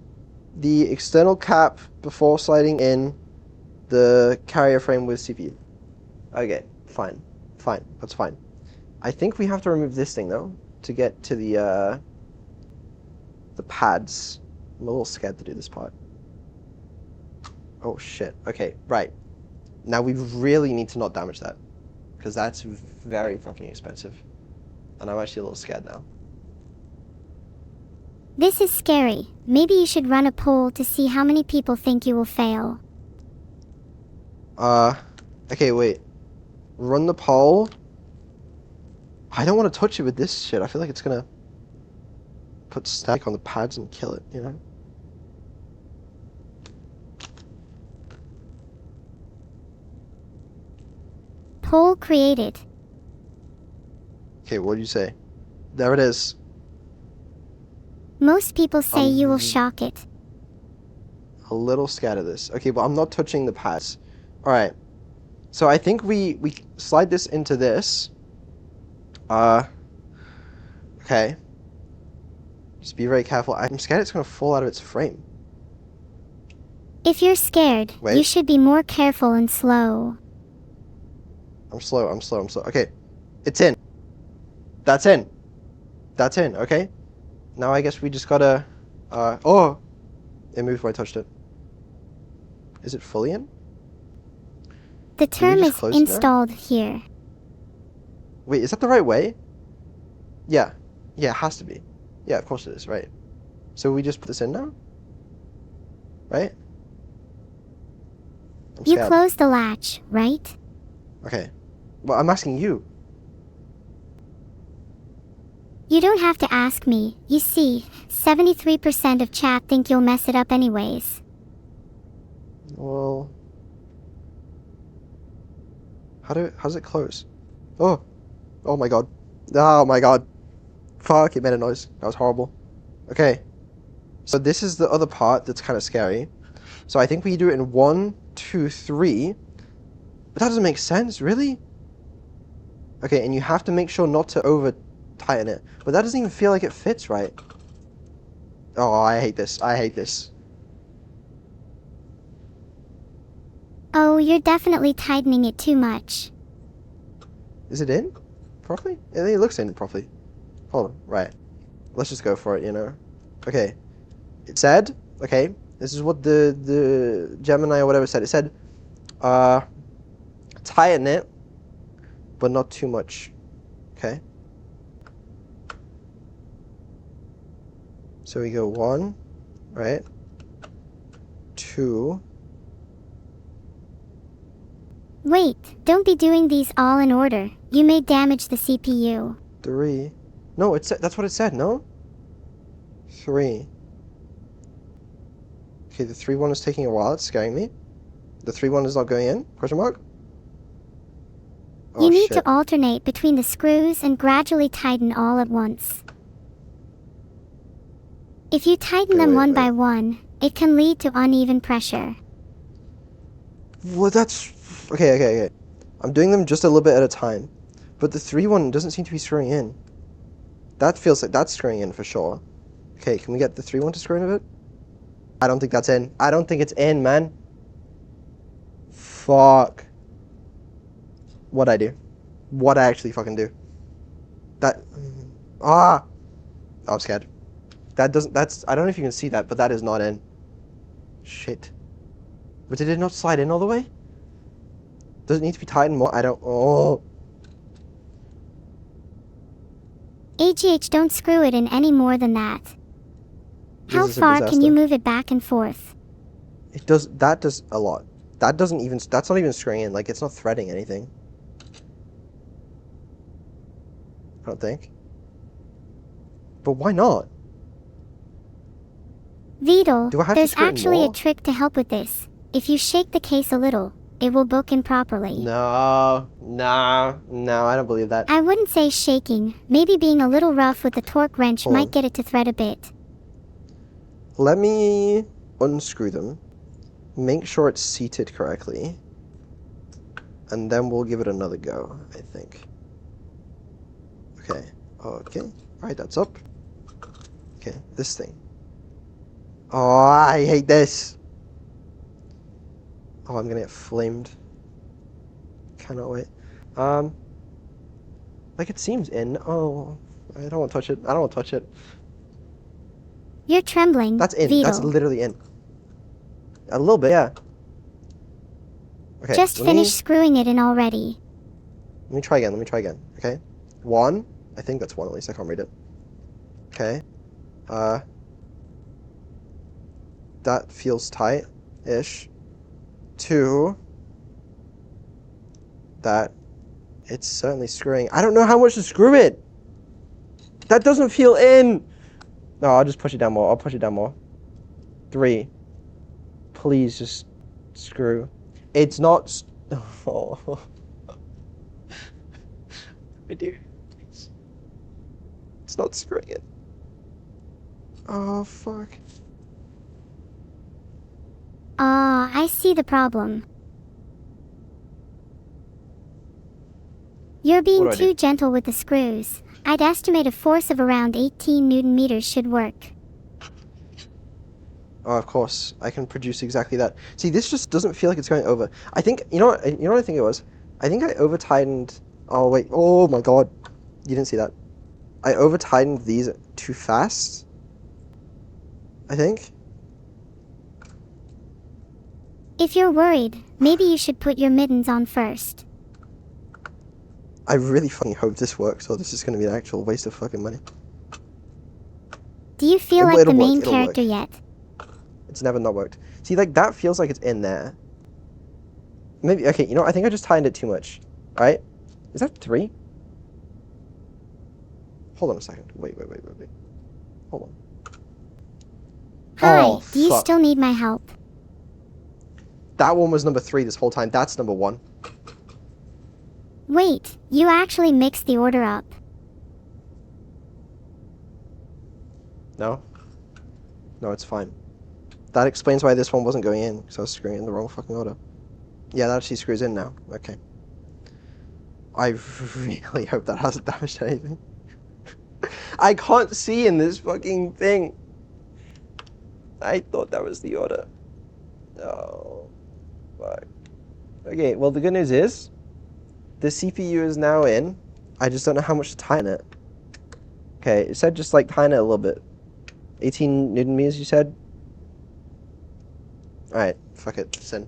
the external cap before sliding in the carrier frame with CPU. Okay, fine. Fine, that's fine. I think we have to remove this thing, though, to get to the pads. I'm a little scared to do this part. Oh, shit. Okay, right. Now we really need to not damage that, because that's very fucking expensive. And I'm actually a little scared now. This is scary. Maybe you should run a poll to see how many people think you will fail. Okay, wait. Run the poll. I don't want to touch it with this shit. I feel like it's gonna put static on the pads and kill it, you know? Poll created. Okay, what did you say? There it is. Most people say you will shock it. A little scared of this. Okay, but I'm not touching the pads. Alright. So I think we slide this into this. Okay. Just be very careful. I'm scared it's gonna fall out of its frame. If you're scared, Wait. you should be more careful and slow. I'm slow. Okay. It's in. That's in. That's in, okay? Now I guess we just gotta... oh! It moved when I touched it. Is it fully in? The Did we term just is close it now? installed here. Wait, is that the right way? Yeah. Yeah, it has to be. Yeah, of course it is, right. So we just put this in now? Right? I'm You scared. closed the latch, right? Okay. Well, I'm asking you. You don't have to ask me. You see, 73% of chat think you'll mess it up anyways. Well... How's it close? Oh! Oh my god. Oh my god. Fuck, it made a noise. That was horrible. Okay. So this is the other part that's kind of scary. So I think we do it in 1, 2, 3. But that doesn't make sense, really? Okay, and you have to make sure not to over-tighten it. But that doesn't even feel like it fits right. Oh, I hate this. I hate this. Oh, you're definitely tightening it too much. Is it in properly? I think it looks in properly. Hold on. Right. Let's just go for it, you know? Okay. It said, okay, this is what the Gemini or whatever said. It said, tighten it, but not too much. Okay? So we go 1, right? 2. Wait, don't be doing these all in order. You may damage the CPU. 3. No, that's what it said, no? 3. Okay, the 3 one is taking a while. It's scaring me. The 3 one is not going in? Question mark? Oh, You need shit. to alternate between the screws and gradually tighten all at once. If you tighten them one by one, it can lead to uneven pressure. Well, that's... Okay. I'm doing them just a little bit at a time. But the 3 one doesn't seem to be screwing in. That feels like that's screwing in for sure. Okay, can we get the 3 one to screw in a bit? I don't think that's in. I don't think it's in, man. Fuck. What'd I do? What'd I actually fucking do? That... I'm scared. That doesn't... That's... I don't know if you can see that, but that is not in. Shit. But did it not slide in all the way? Does it need to be tightened more? I don't... Oh. AGH, don't screw it in any more than that. How This is a far can you disaster. move it back and forth? It does... That does a lot. That doesn't even... That's not even screwing in. Like, it's not threading anything. I don't think. But why not? Vedal, Do I have to there's screw it actually a more? trick to help with this. If you shake the case a little, it will book in properly. No, I don't believe that. I wouldn't say shaking. Maybe being a little rough with the torque wrench Hold might on. get it to thread a bit. Let me unscrew them. Make sure it's seated correctly. And then we'll give it another go, I think. Okay. Alright, that's up. Okay, this thing. Oh, I hate this. Oh, I'm gonna get flamed. Cannot wait. Like it seems in. Oh, I don't want to touch it. I don't want to touch it. You're trembling, That's in. Vedal. That's literally in. A little bit, yeah. Okay. Just finish screwing it in already. Let me try again. Okay. 1. I think that's 1 at least. I can't read it. Okay. That feels tight-ish. 2. That. It's certainly screwing. I don't know how much to screw it. That doesn't feel in. No, I'll just push it down more. I'll push it down more. 3. Please just screw. It's not. Oh. Dude. It's not screwing it. Oh, fuck. Ah, I see the problem. You're being too gentle with the screws. I'd estimate a force of around 18 Newton meters should work. Oh, of course. I can produce exactly that. See, this just doesn't feel like it's going over. I think, you know what I think it was? I think I over-tightened... Oh, wait. Oh, my God. You didn't see that. I over-tightened these too fast. I think. If you're worried, maybe you should put your mittens on first. I really fucking hope this works, or this is gonna be an actual waste of fucking money. Do you feel like the main character yet? It's never not worked. See, like, that feels like it's in there. Maybe, okay, you know, I think I just tightened it too much. Alright? Is that 3? Hold on a second. Wait. Hold on. Hi, Oh, do you fuck. still need my help? That one was number 3 this whole time. That's number 1. Wait, you actually mixed the order up. No? No, it's fine. That explains why this one wasn't going in, because I was screwing in the wrong fucking order. Yeah, that actually screws in now. Okay. I really hope that hasn't damaged anything. I can't see in this fucking thing. I thought that was the order. Oh, fuck. Okay, well, the good news is the CPU is now in. I just don't know how much to tighten it. Okay, it said just like tighten it a little bit. 18 Newton meters, you said? Alright, fuck it, it's in.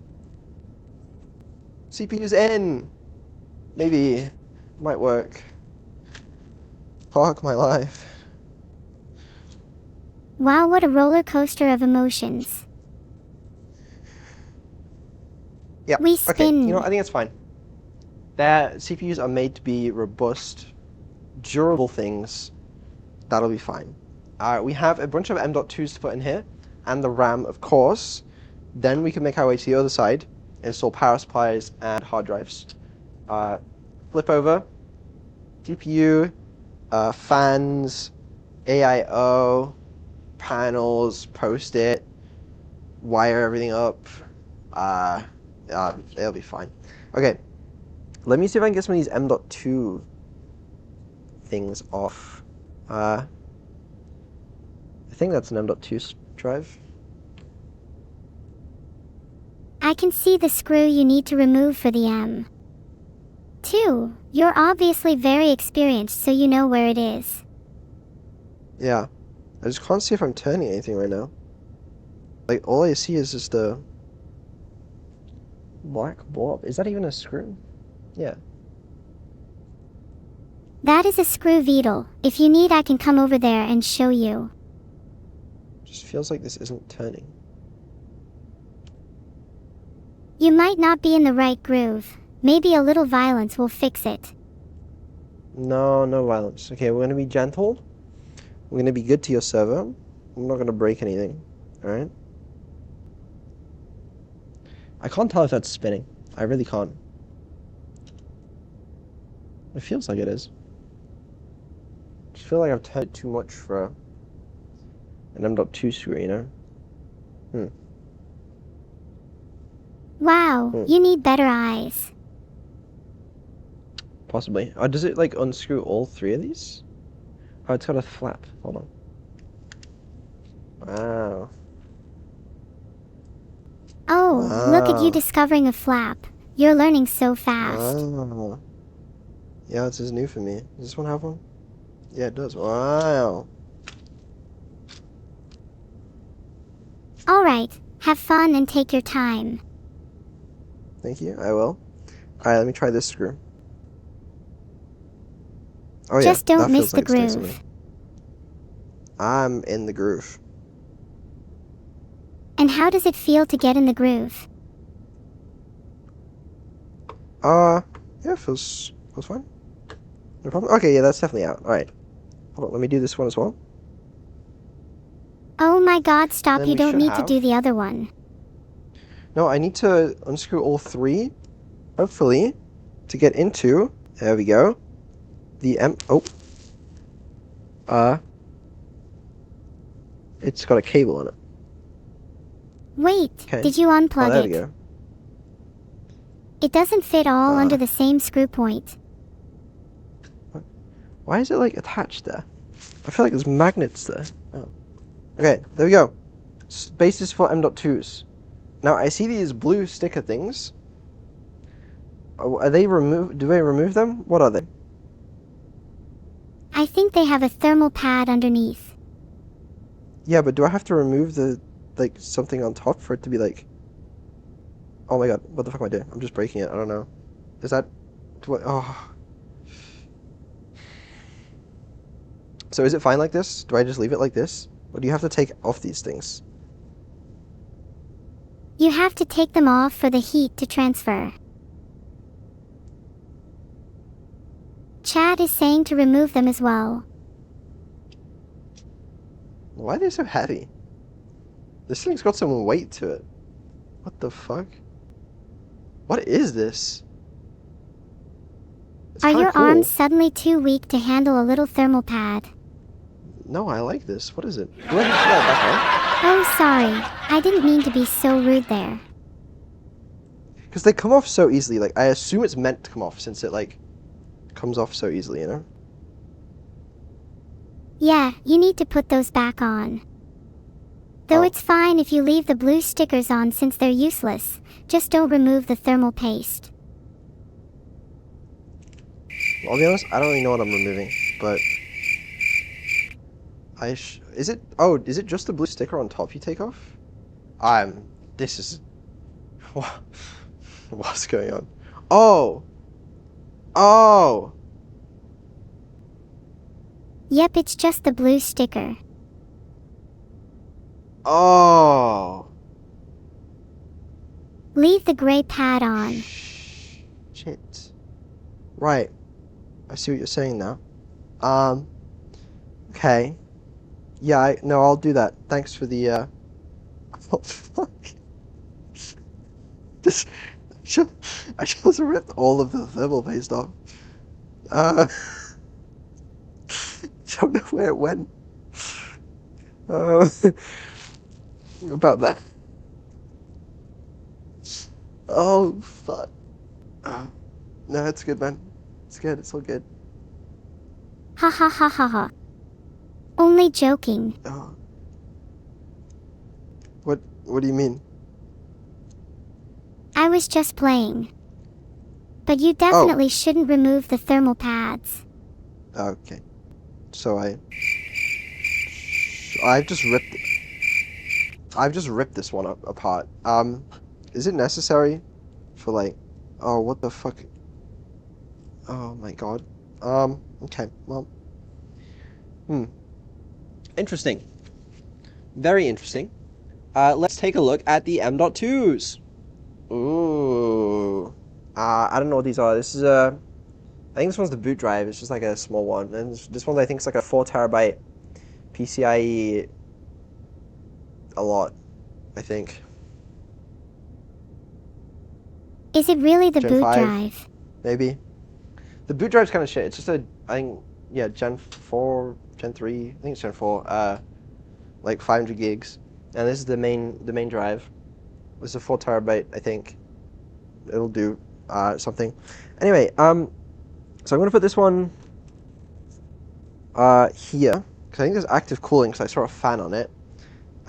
CPU's in! Maybe. Might work. Fuck my life. Wow, what a roller coaster of emotions. Yeah, We okay, spin. you know, I think it's fine. Their CPUs are made to be robust, durable things. That'll be fine. We have a bunch of M.2s to put in here, and the RAM, of course. Then we can make our way to the other side, install power supplies and hard drives. Flip over, GPU, fans, AIO, panels, post it, wire everything up. It'll be fine. Okay, let me see if I can get some of these M.2 things off. I think that's an M.2 drive. I can see the screw you need to remove for the M.2. You're obviously very experienced, so you know where it is. Yeah. I just can't see if I'm turning anything right now. Like, all I see is just a black blob. Is that even a screw? Yeah. That is a screw Vedal. If you need, I can come over there and show you. Just feels like this isn't turning. You might not be in the right groove. Maybe a little violence will fix it. No violence. Okay, we're gonna be gentle. We're gonna be good to your server. I'm not gonna break anything. Alright? I can't tell if that's spinning. I really can't. It feels like it is. I just feel like I've turned it too much for an M.2 screw, you know? Wow, you need better eyes. Possibly. Does it like unscrew all 3 of these? Oh, it's got a flap. Hold on. Wow. Oh, look at you Wow. discovering a flap. You're learning so fast. Wow. Yeah, this is new for me. Does this one have one? Yeah, it does. Wow. Alright, have fun and take your time. Thank you. I will. Alright, let me try this screw. Oh, Just yeah, don't that miss feels the like it's doing groove. something. I'm in the groove. And how does it feel to get in the groove? Yeah, it feels fine. No problem. Okay, yeah, that's definitely out. Alright. Hold on, let me do this one as well. Oh my god, stop, Then you we don't should need to have- do the other one. No, I need to unscrew all 3, hopefully, to get into, there we go, the it's got a cable on it. Wait, Okay. did you unplug There it? we go. It doesn't fit all under the same screw point. Why is it, like, attached there? I feel like there's magnets there. Oh. Okay, there we go. Basis for M.2s. Now, I see these blue sticker things. Are they removed? Do I remove them? What are they? I think they have a thermal pad underneath. Yeah, but do I have to remove the, like, something on top for it to be, like... Oh my god, what the fuck am I doing? I'm just breaking it. I don't know. Is that... Oh. So is it fine like this? Do I just leave it like this? Or do you have to take off these things? You have to take them off for the heat to transfer. Chad is saying to remove them as well. Why are they so heavy? This thing's got some weight to it. What the fuck? What is this? It's Are kinda your cool. arms suddenly too weak to handle a little thermal pad? No, I like this. What is it? Do I have to put that back on? Oh, sorry. I didn't mean to be so rude there. Because they come off so easily. Like, I assume it's meant to come off since it, like, comes off so easily, you know? Yeah, you need to put those back on. Though Oh. it's fine if you leave the blue stickers on since they're useless. Just don't remove the thermal paste. I'll be honest, I don't really know what I'm removing, but... Is it just the blue sticker on top you take off? This is... What's going on? Oh! Oh! Yep, it's just the blue sticker. Oh! Leave the gray pad on. Shit. Right. I see what you're saying now. Okay. Yeah, no, I'll do that. Thanks for the, Oh, fuck. I just ripped all of the thermal paste off. Don't know where it went. About that. Oh, fuck. No, it's good, man. It's good, it's all good. Ha ha ha ha ha. Only joking. Oh. What do you mean? I was just playing. But you definitely shouldn't remove the thermal pads. Okay. So I've just ripped this one apart. Is it necessary for like, oh, what the fuck? Oh my god. Okay, well. Interesting. Very interesting. Let's take a look at the M.2s. Ooh. I don't know what these are. This is I think this one's the boot drive. It's just like a small one. And this one I think is like a 4 terabyte PCIe a lot, I think. Is it really the Gen boot 5? drive? Maybe. The boot drive's kind of shit. It's just I think, yeah, Gen 4, Gen 3, I think it's Gen 4, like 500 gigs. And this is the main drive. This is a 4 terabyte, I think. It'll do something. Anyway, so I'm gonna put this one here, because I think there's active cooling, because I saw a fan on it.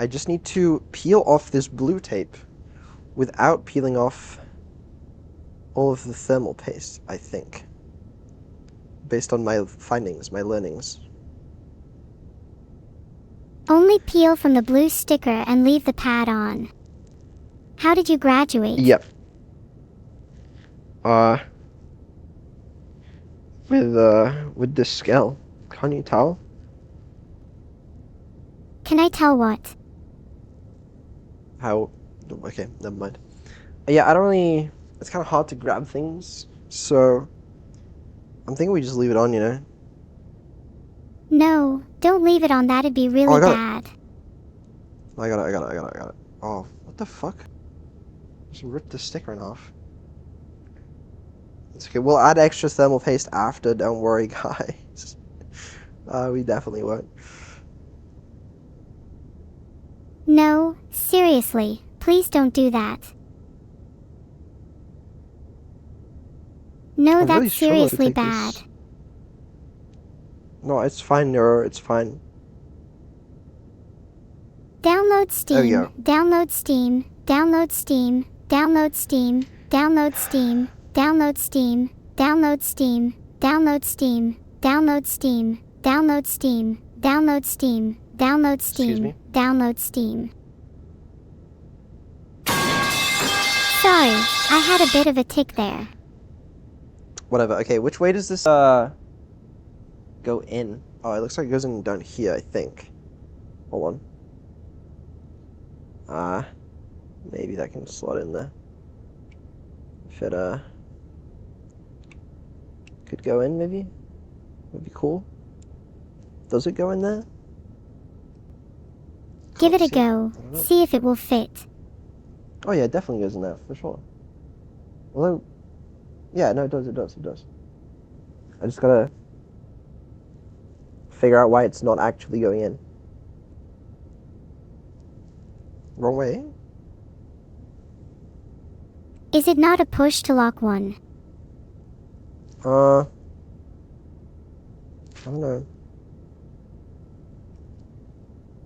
I just need to peel off this blue tape without peeling off all of the thermal paste, I think. Based on my findings, my learnings. Only peel from the blue sticker and leave the pad on. How did you graduate? Yep. With this scale. Can't you tell? Can I tell what? How? Okay, never mind. Yeah, I don't really... It's kind of hard to grab things, so... I'm thinking we just leave it on, you know? No, don't leave it on. That'd be really I got bad. I got it. Oh, what the fuck? Just ripped the sticker in half. It's okay, we'll add extra thermal paste after, don't worry, guys. We definitely won't. No, seriously, please don't do that. No, I'm really that's struggling to seriously take bad. this. No, it's fine, Neuro, it's fine. Download There we Steam, go. download Steam, download Steam, download Steam, download Steam, download Steam, download Steam, download Steam, download Steam, download Steam, download Steam, download Excuse Steam, me? download Steam. Sorry, I had a bit of a tick there. Whatever. Okay, which way does this go in? Oh, it looks like it goes in down here, I think. Hold on. Maybe that can slot in there. If it could go in, maybe? Would be cool. Does it go in there? Give it a Can't see. go. I don't know. See if it will fit. Oh yeah, it definitely goes in there, for sure. Although, yeah, no, it does. I just gotta figure out why it's not actually going in. Wrong way? Is it not a push to lock one? I don't know.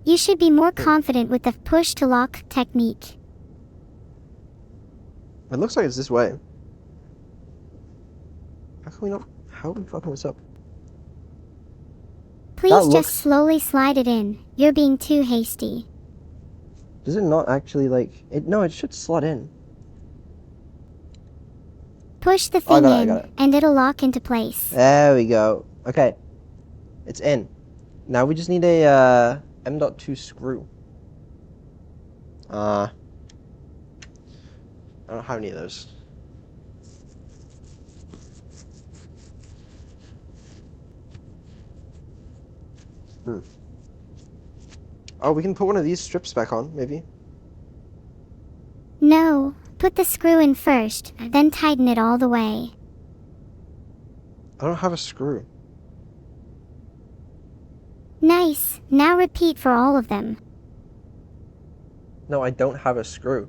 You should be more confident with the push to lock technique. It looks like it's this way. How are we fucking this up? Please looks- just slowly slide it in. You're being too hasty. Does it not actually, like... No, it should slot in. Push the Oh, I thing got it, I in, got it. and it'll lock into place. There we go. Okay. It's in. Now we just need a M.2 screw. I don't have any of those. Oh, we can put one of these strips back on, maybe. No, put the screw in first, then tighten it all the way. I don't have a screw. Nice, now repeat for all of them. No, I don't have a screw.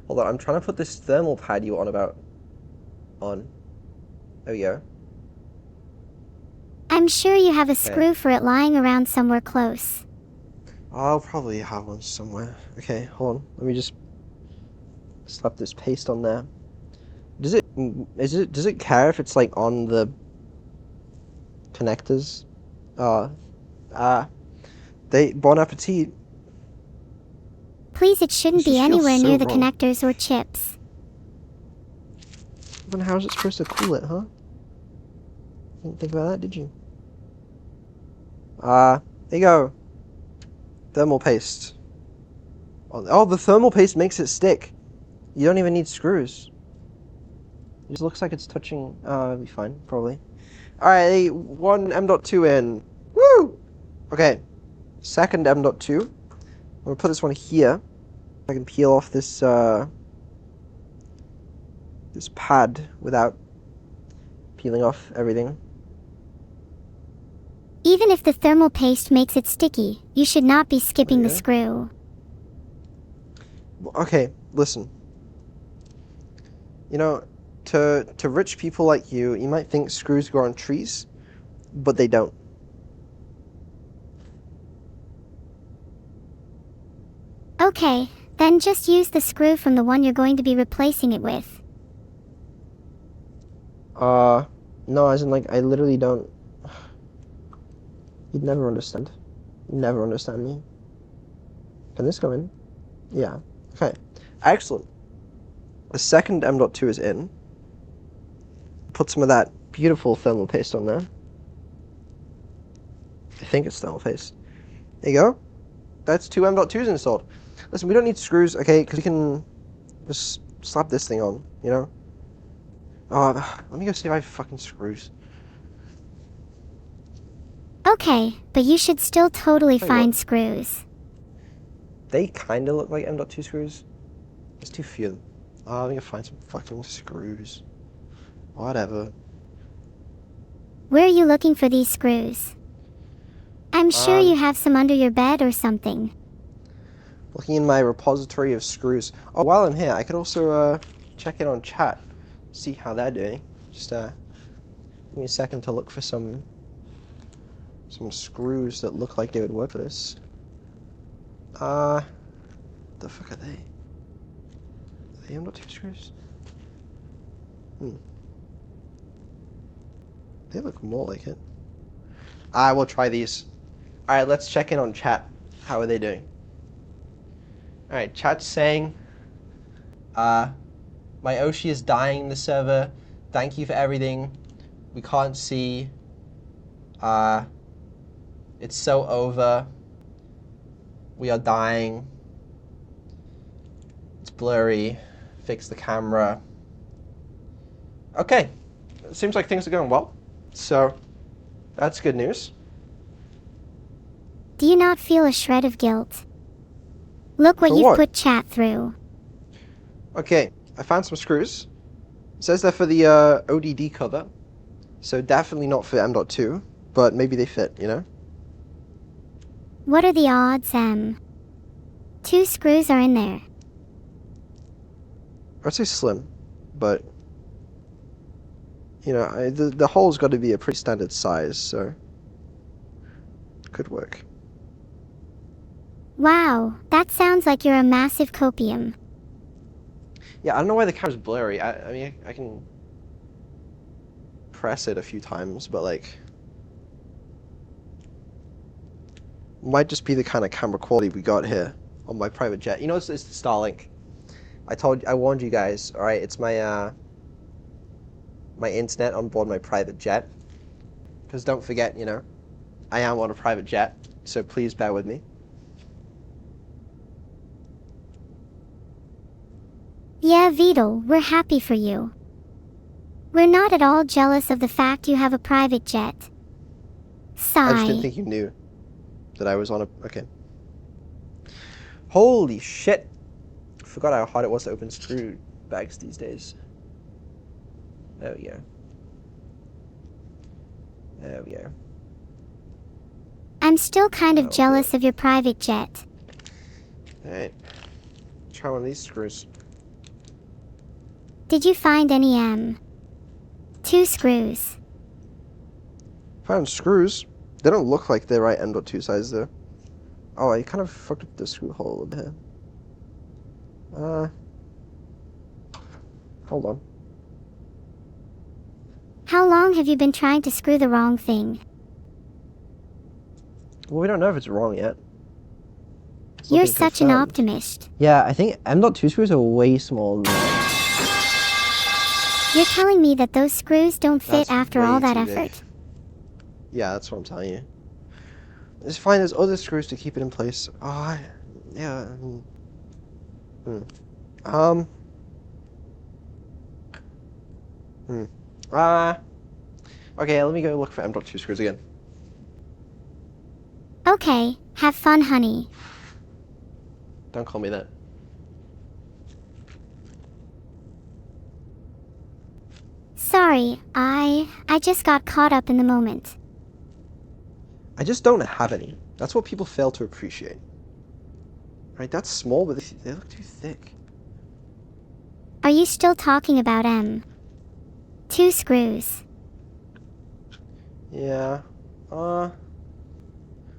Hold on, I'm trying to put this thermal pad you on about. On. There we go. I'm sure you have a screw for it lying around somewhere close. I'll probably have one somewhere. Okay, hold on. Let me just slap this paste on there. Does it care if it's like on the connectors? Bon appetit. Please, it shouldn't This be just feels anywhere so near the wrong. connectors or chips. Then how's it supposed to cool it, huh? Didn't think about that, did you? There you go. Thermal paste. Oh, the thermal paste makes it stick. You don't even need screws. It just looks like it's touching. It'll be fine, probably. Alright, one M.2 in. Woo! Okay. Second M.2. I'm gonna put this one here. I can peel off this, this pad without peeling off everything. Even if the thermal paste makes it sticky, you should not be skipping the Okay. screw. Okay, listen. You know, to rich people like you might think screws grow on trees, but they don't. Okay, then just use the screw from the one you're going to be replacing it with. No, as in, like, I literally don't... You'd never understand. You'd never understand me. Can this go in? Yeah. Okay. Excellent. The second M.2 is in. Put some of that beautiful thermal paste on there. I think it's thermal paste. There you go. That's two M.2s installed. Listen, we don't need screws, okay, because we can just slap this thing on, you know? Let me go see if I have fucking screws. Okay, but you should still totally Tell you find what. screws. They kind of look like M.2 screws. There's too few of them. I'm gonna find some fucking screws. Whatever. Where are you looking for these screws? I'm sure you have some under your bed or something. Looking in my repository of screws. Oh, while I'm here, I could also check in on chat, see how they're doing. Just give me a second to look for some screws that look like they would work for this. The fuck are they? Are they M.2 screws? They look more like it. I will try these. Alright, let's check in on chat. How are they doing? Alright, chat's saying My Oshi is dying in the server. Thank you for everything. We can't see. It's so over. We are dying. It's blurry. Fix the camera. Okay. It seems like things are going well. So, that's good news. Do you not feel a shred of guilt? Look what For you've what? put chat through. Okay, I found some screws. It says they're for the ODD cover. So definitely not for M.2, but maybe they fit, you know? What are the odds, Em? 2 screws are in there. I'd say slim, but you know, the hole's got to be a pretty standard size, so could work. Wow, that sounds like you're a massive copium. Yeah, I don't know why the camera's blurry. I mean, I can press it a few times, but like, might just be the kind of camera quality we got here on my private jet. You know, it's the Starlink. I warned you guys. All right, it's my my internet on board my private jet. Because don't forget, you know, I am on a private jet, so please bear with me. Yeah, Vedal, we're happy for you. We're not at all jealous of the fact you have a private jet. I just didn't Sigh. think you knew that I was on a... Okay. Holy shit. Forgot how hard it was to open screw bags these days. There we go. There we go. I'm still kind of Oh, jealous boy. of your private jet. Alright. Try one of these screws. Did you find any 2 screws? Found screws. They don't look like the right M.2 size though. Oh, I kind of fucked up the screw hole a little bit. Hold on. How long have you been trying to screw the wrong thing? Well, we don't know if it's wrong yet. It's You're nothing such an confirmed. optimist. Yeah, I think M.2 screws are way smaller than that. You're telling me that those screws don't fit That's after all way that too big. effort? Yeah, that's what I'm telling you. It's fine, there's other screws to keep it in place. Oh, yeah. Okay, let me go look for M.2 screws again. Okay, have fun, honey. Don't call me that. Sorry, I just got caught up in the moment. I just don't have any. That's what people fail to appreciate. Right, that's small, but they look too thick. Are you still talking about 2 screws? Yeah. Hold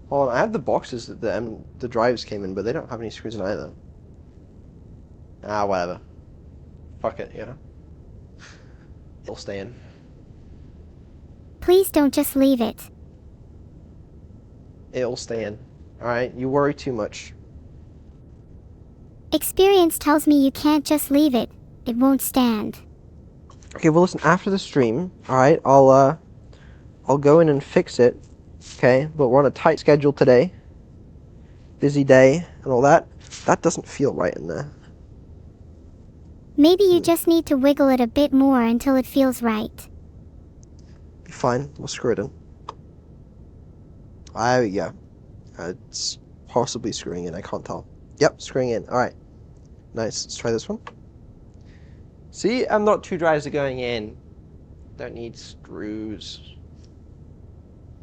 on, I have the boxes that the drives came in, but they don't have any screws in either. Ah, whatever. Fuck it, you know? It'll stay in. Please don't just leave it. It'll stay in. Alright, you worry too much. Experience tells me you can't just leave it. It won't stand. Okay, well listen, after the stream, alright, I'll go in and fix it. Okay, but we're on a tight schedule today. Busy day and all that. That doesn't feel right in there. Maybe you just need to wiggle it a bit more until it feels right. Be fine, we'll screw it in. There we go. It's possibly screwing in, I can't tell. Yep, screwing in. Alright. Nice, let's try this one. See, M.2 drives are going in. Don't need screws.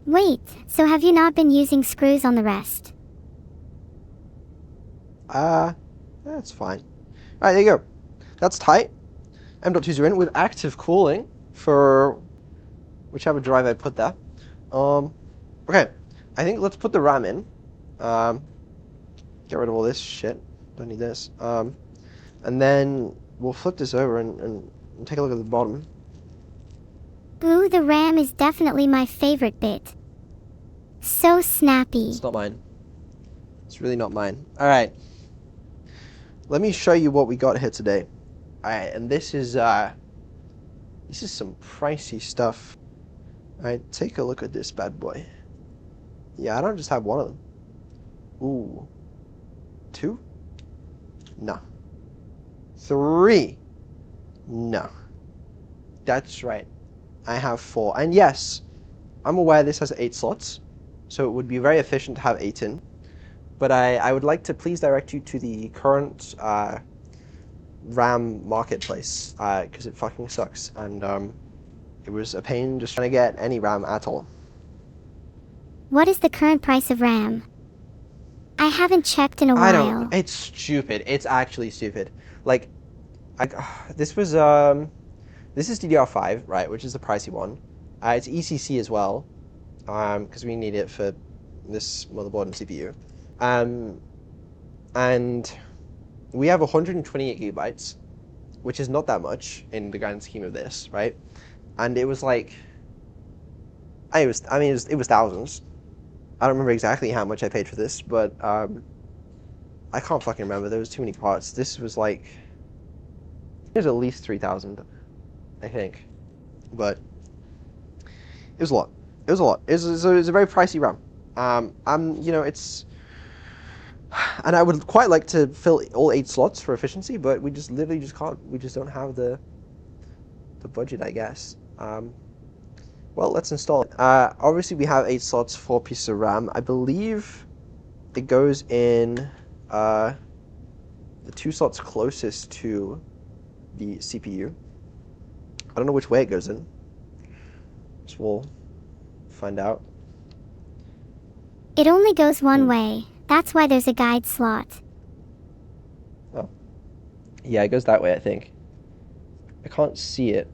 Wait, so have you not been using screws on the rest? That's fine. Alright, there you go. That's tight. M.2s are in with active cooling for whichever drive I put there. Okay. I think let's put the RAM in. Get rid of all this shit. Don't need this. And then we'll flip this over and take a look at the bottom. Ooh, the RAM is definitely my favorite bit. So snappy. It's not mine. It's really not mine. Alright. Let me show you what we got here today. Alright, and this is some pricey stuff. Alright, take a look at this bad boy. Yeah, I don't just have one of them. Ooh. 2? No. 3? No. That's right. I have 4. And yes, I'm aware this has 8 slots, so it would be very efficient to have 8 in. But I would like to please direct you to the current RAM marketplace, because it fucking sucks. And it was a pain just trying to get any RAM at all. What is the current price of RAM? I haven't checked in a while. I don't. It's stupid. It's actually stupid. Like, this is DDR5, right? Which is the pricey one. It's ECC as well, because we need it for this motherboard and CPU. And we have 128 gigabytes, which is not that much in the grand scheme of this, right? And it was like, it was thousands. I don't remember exactly how much I paid for this, but I can't fucking remember. There was too many parts. This was like, it was at least 3,000, I think. But it was a lot. It was a lot. It was a very pricey RAM. It's, and I would quite like to fill all 8 slots for efficiency, but we just literally just can't. We just don't have the budget, I guess. Well, let's install it. Obviously, we have 8 slots, 4 pieces of RAM. I believe it goes in the 2 slots closest to the CPU. I don't know which way it goes in. So we'll find out. It only goes one way. That's why there's a guide slot. Oh. Yeah, it goes that way, I think. I can't see it.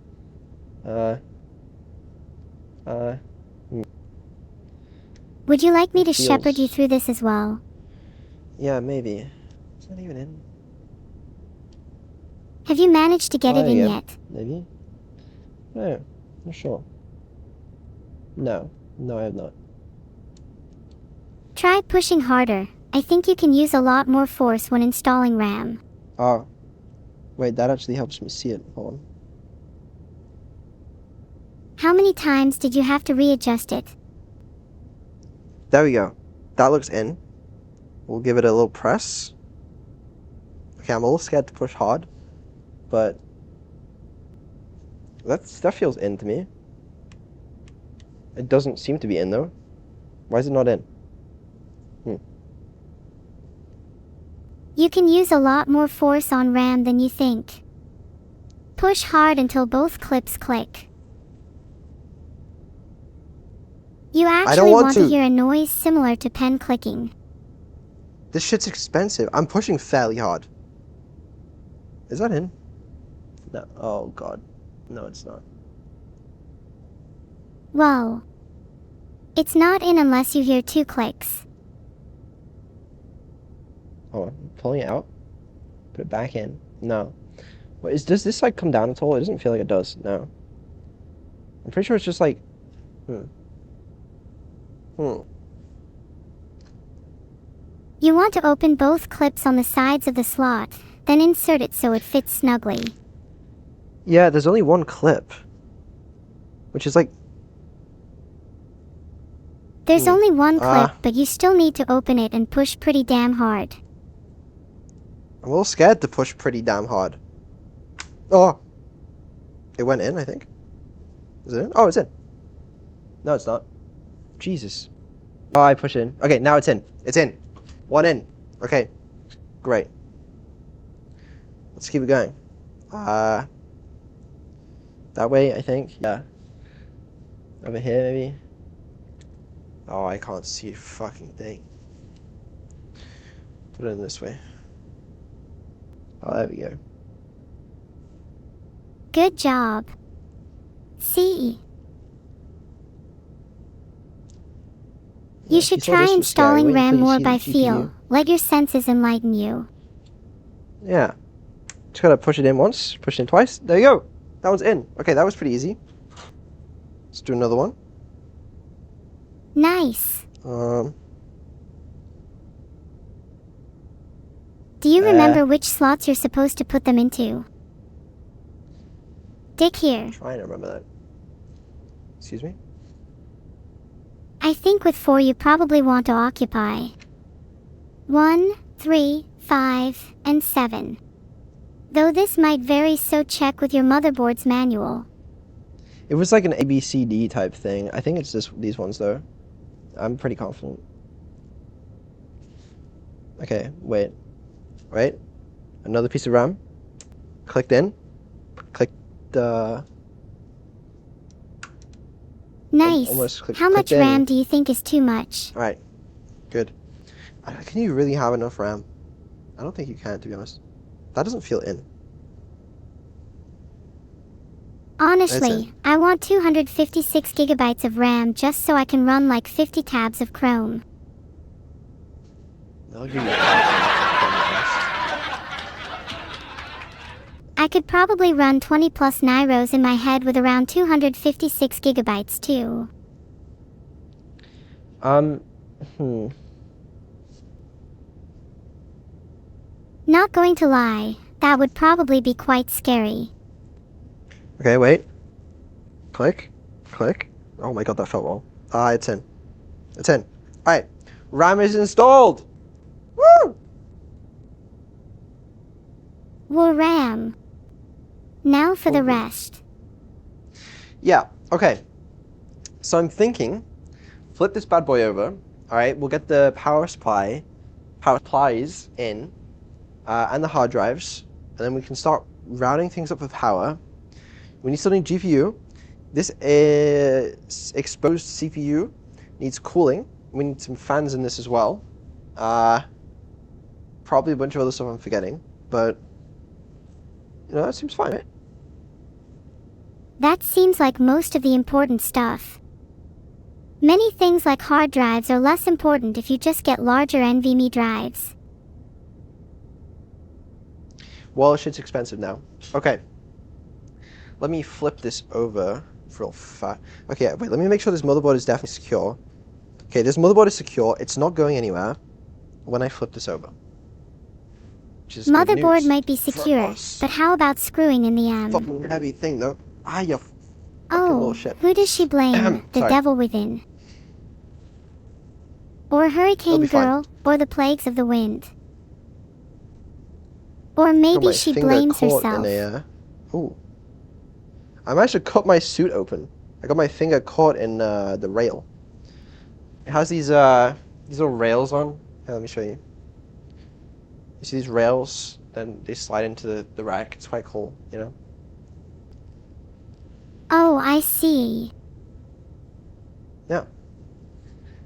Would you like me to shepherd you through this as well? Yeah, maybe. It's not even in. Have you managed to get it in yet? Maybe. No, not sure. No, I have not. Try pushing harder. I think you can use a lot more force when installing RAM. Oh. Wait, that actually helps me see it. Hold on. How many times did you have to readjust it? There we go. That looks in. We'll give it a little press. Okay, I'm a little scared to push hard, but that feels in to me. It doesn't seem to be in though. Why is it not in? You can use a lot more force on RAM than you think. Push hard until both clips click. You actually want to hear a noise similar to pen clicking. This shit's expensive. I'm pushing fairly hard. Is that in? No. Oh god. No, it's not. Well, it's not in unless you hear 2 clicks. Oh, I'm pulling it out. Put it back in. No. Wait, does this like come down at all? It doesn't feel like it does. No. I'm pretty sure it's just like. You want to open both clips on the sides of the slot, then insert it so it fits snugly. Yeah, there's only one clip. Which is like. There's only one clip, but you still need to open it and push pretty damn hard. I'm a little scared to push pretty damn hard. Oh! It went in, I think. Is it in? Oh, it's in. No, it's not. Jesus. Oh, I push it in. Okay, now it's in. It's in. 1 in. Okay. Great. Let's keep it going. That way, I think. Yeah. Over here, maybe. Oh, I can't see a fucking thing. Put it in this way. Oh, there we go. Good job. See? You should try installing RAM more by feel. Let your senses enlighten you. Yeah. Just gotta push it in once, push it in twice. There you go. That one's in. Okay, that was pretty easy. Let's do another one. Nice. Do you remember which slots you're supposed to put them into? Dick here. Trying to remember that. Excuse me? I think with 4 you probably want to occupy 1, 3, 5, and 7. Though this might vary, so check with your motherboard's manual. It was like an ABCD type thing. I think it's just these ones though. I'm pretty confident. Okay, wait. Wait. Another piece of RAM. Clicked in. Clicked Nice. How much clicked in. RAM do you think is too much? Alright. Good. Can you really have enough RAM? I don't think you can, to be honest. That doesn't feel in. Honestly, I want 256 gigabytes of RAM just so I can run like 50 tabs of Chrome. I'll give you a I could probably run 20 plus Nyros in my head with around 256 gigabytes too. Not going to lie, that would probably be quite scary. Okay, wait. Click. Click. Oh my god, that felt wrong. It's in. It's in. Alright. RAM is installed! Woo! Whoa, RAM. Now for the rest. Yeah, okay. So I'm thinking, flip this bad boy over. Alright, we'll get the power supplies in, and the hard drives, and then we can start routing things up with power. We still need GPU. This exposed CPU needs cooling. We need some fans in this as well. Probably a bunch of other stuff I'm forgetting, but you know, that seems fine, right? That seems like most of the important stuff. Many things like hard drives are less important if you just get larger NVMe drives. Well, shit's expensive now. Okay. Let me flip this over real fast. Okay, wait, let me make sure this motherboard is definitely secure. Okay, this motherboard is secure. It's not going anywhere when I flip this over. Motherboard might be secure, but how about screwing in the M? Fucking heavy thing, though. You fucking little shit. Who does she blame? The devil within? Or Hurricane Girl? Or the plagues of the wind? Or maybe she blames herself. Ooh. I managed to cut my suit open. I got my finger caught in the rail. It has these little rails on. Here, let me show you. You see these rails? Then they slide into the rack. It's quite cool, you know? Oh, I see. Yeah.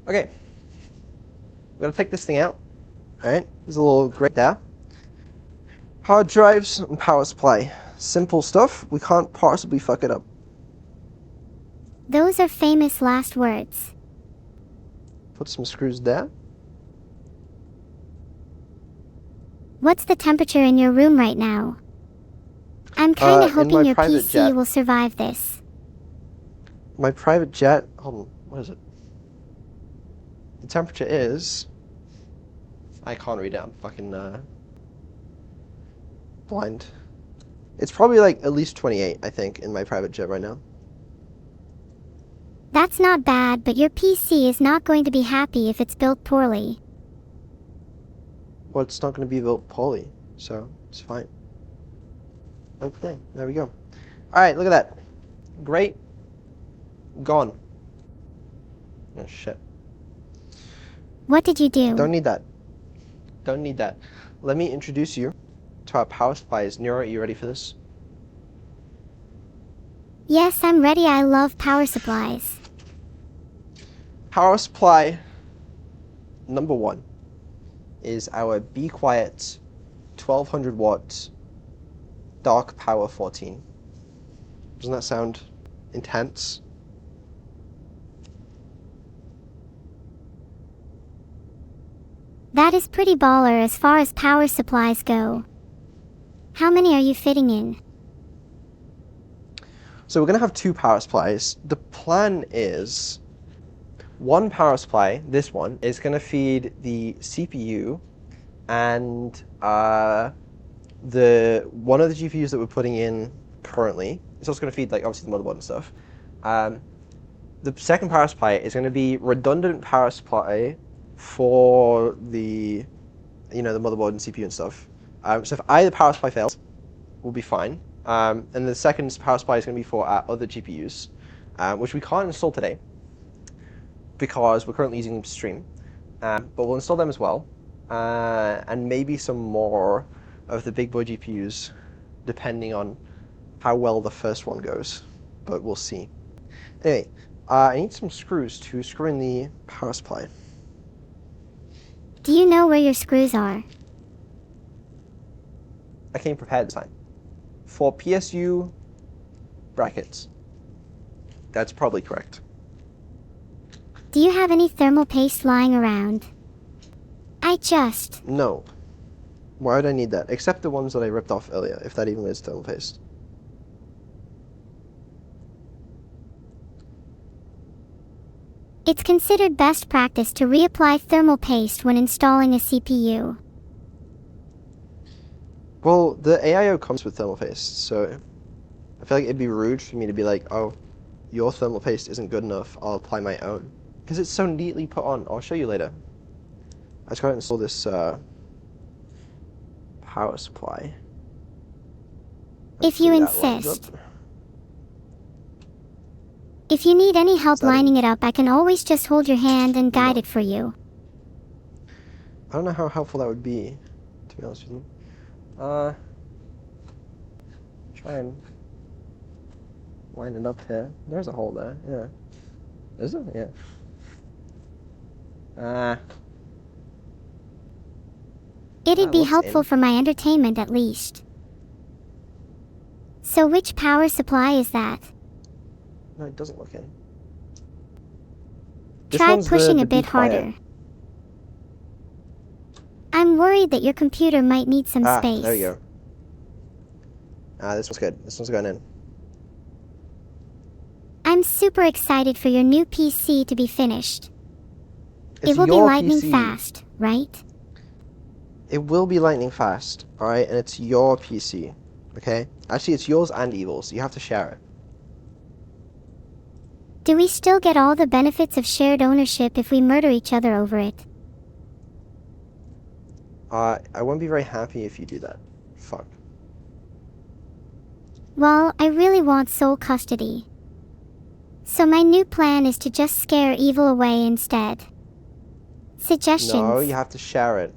Okay. We're gonna take this thing out. Alright, there's a little grate there. Hard drives and power supply. Simple stuff. We can't possibly fuck it up. Those are famous last words. Put some screws there. What's the temperature in your room right now? I'm kinda hoping your PC will survive this. My private jet, hold on, what is it? The temperature is, I can't read it, I'm fucking blind. It's probably like at least 28, I think, in my private jet right now. That's not bad, but your PC is not going to be happy if it's built poorly. Well, it's not going to be built poorly, so it's fine. Okay, there we go. Alright, look at that. Great. Gone. Oh, shit. What did you do? Don't need that. Don't need that. Let me introduce you to our power supplies. Neuro, are you ready for this? Yes, I'm ready. I love power supplies. Power supply number 1 is our Be Quiet 1200 watt Dark Power 14. Doesn't that sound intense? That is pretty baller as far as power supplies go. How many are you fitting in? So we're going to have 2 power supplies. The plan is one power supply, this one, is going to feed the CPU and one of the GPUs that we're putting in currently. It's also going to feed, like, obviously the motherboard and stuff. The second power supply is going to be redundant power supply for the, the motherboard and CPU and stuff. So if either power supply fails, we'll be fine. And the second power supply is going to be for our other GPUs, which we can't install today because we're currently using them to stream. But we'll install them as well, and maybe some more of the big boy GPUs, depending on how well the first one goes. But we'll see. Anyway, I need some screws to screw in the power supply. Do you know where your screws are? I came prepared this time. For PSU brackets. That's probably correct. Do you have any thermal paste lying around? No. Why would I need that? Except the ones that I ripped off earlier, if that even is thermal paste. It's considered best practice to reapply thermal paste when installing a CPU. Well, the AIO comes with thermal paste, so I feel like it'd be rude for me to be like, oh, your thermal paste isn't good enough, I'll apply my own. Because it's so neatly put on. I'll show you later. I just gotta install this power supply. If you insist. If you need any help lining it up, I can always just hold your hand and guide it for you. I don't know how helpful that would be, to be honest with you. Try and line it up here. There's a hole there, yeah. Is it? Yeah. It'd be helpful for my entertainment at least. So which power supply is that? No, it doesn't look in. Try pushing a bit harder. I'm worried that your computer might need some space. There we go. This one's good. This one's going in. I'm super excited for your new PC to be finished. It will be lightning fast, right? It will be lightning fast, alright? And it's your PC, okay? Actually, it's yours and Evil's, so you have to share it. Do we still get all the benefits of shared ownership if we murder each other over it? I won't be very happy if you do that. Fuck. Well, I really want sole custody. So my new plan is to just scare Evil away instead. Suggestions? No, you have to share it.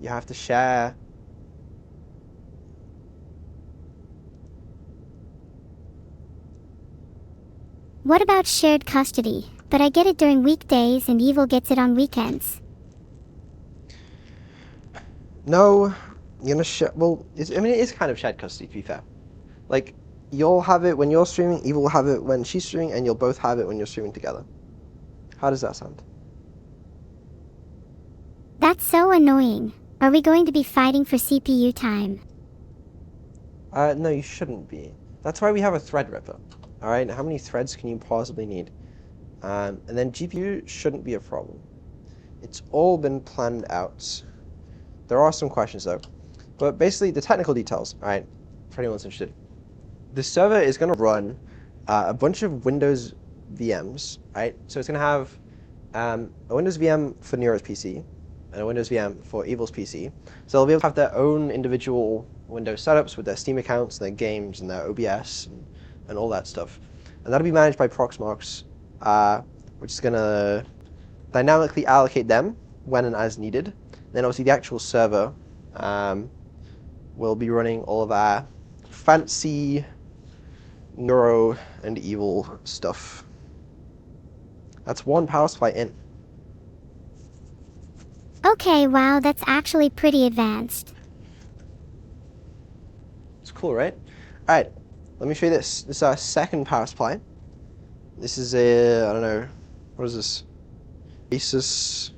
You have to share. What about shared custody? But I get it during weekdays and Evil gets it on weekends. No, you're gonna share. Well, it is kind of shared custody, to be fair. Like, you'll have it when you're streaming, Evil will have it when she's streaming, and you'll both have it when you're streaming together. How does that sound? That's so annoying. Are we going to be fighting for CPU time? No, you shouldn't be. That's why we have a Threadripper. Alright, how many threads can you possibly need? And then GPU shouldn't be a problem. It's all been planned out. There are some questions though. But basically, the technical details, alright, for anyone that's interested. The server is going to run a bunch of Windows VMs, right? So it's going to have a Windows VM for Nero's PC and a Windows VM for Evil's PC. So they'll be able to have their own individual Windows setups with their Steam accounts, their games, and their OBS, and all that stuff. And that'll be managed by Proxmox, which is going to dynamically allocate them when and as needed. Then obviously the actual server will be running all of our fancy Neuro and Evil stuff. That's one power supply in. Okay, wow, that's actually pretty advanced. It's cool, right? Alright, let me show you this. This is our second power supply. This is a, I don't know, what is this? Asus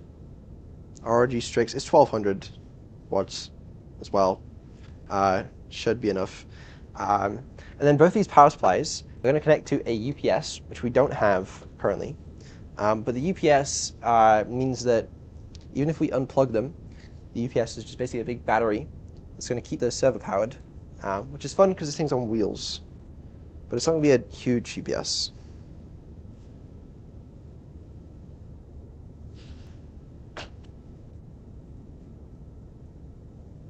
RG Strix. It's 1200 watts as well. Should be enough. And then both these power supplies are going to connect to a UPS, which we don't have currently. But the UPS means that even if we unplug them, the UPS is just basically a big battery that's going to keep the server powered which is fun because this thing's on wheels. But it's not going to be a huge UPS.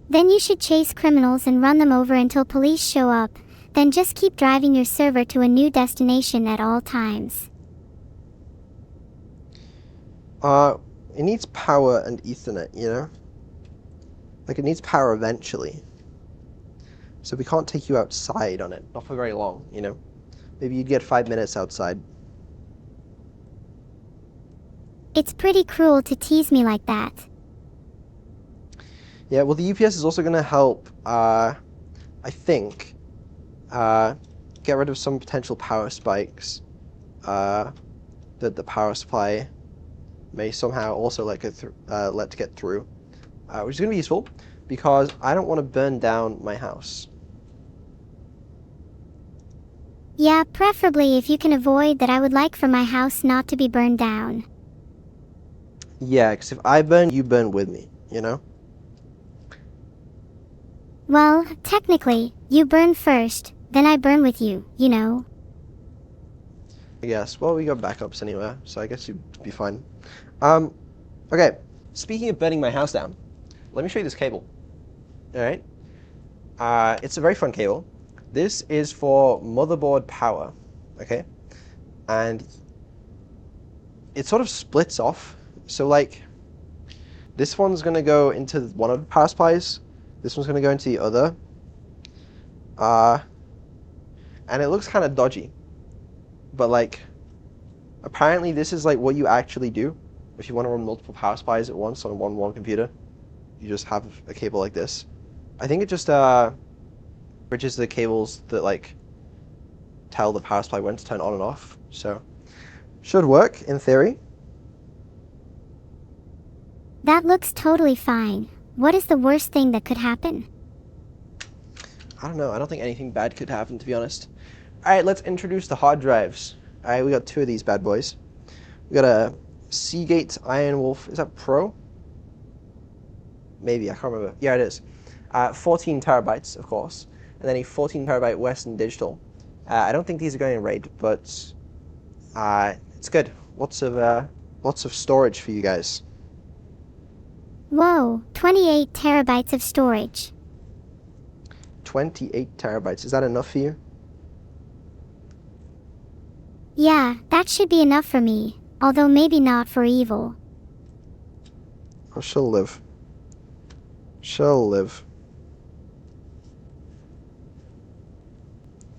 Then you should chase criminals and run them over until police show up. Then just keep driving your server to a new destination at all times. It needs power and Ethernet, you know? Like, it needs power eventually. So we can't take you outside on it. Not for very long, you know? Maybe you'd get 5 minutes outside. It's pretty cruel to tease me like that. Yeah, well, the UPS is also going to help, I think, get rid of some potential power spikes that the power supply may somehow also let get through, which is going to be useful because I don't want to burn down my house. Yeah, preferably if you can avoid that. I would like for my house not to be burned down. Yeah, because if I burn, you burn with me, you know? Well, technically, you burn first, then I burn with you, you know? I guess. Well, we got backups anywhere, so I guess you'd be fine. Okay, speaking of burning my house down, let me show you this cable. Alright? It's a very fun cable. This is for motherboard power, okay? And it sort of splits off. So, like, this one's going to go into one of the power supplies. This one's going to go into the other. And it looks kind of dodgy. But, like, apparently this is, like, what you actually do. If you want to run multiple power supplies at once on one computer, you just have a cable like this. I think it just bridges the cables that, like, tell the power supply when to turn on and off. So, should work, in theory. That looks totally fine. What is the worst thing that could happen? I don't know. I don't think anything bad could happen, to be honest. Alright, let's introduce the hard drives. Alright, we got 2 of these bad boys. We got a Seagate Iron Wolf. Is that Pro? Maybe, I can't remember. Yeah, it is. 14 terabytes, of course. And then a 14 terabyte Western Digital. I don't think these are going in RAID, but it's good. Lots of storage for you guys. Whoa, 28 terabytes of storage. 28 terabytes. Is that enough for you? Yeah, that should be enough for me, although maybe not for Evil. Oh, she'll live. She'll live.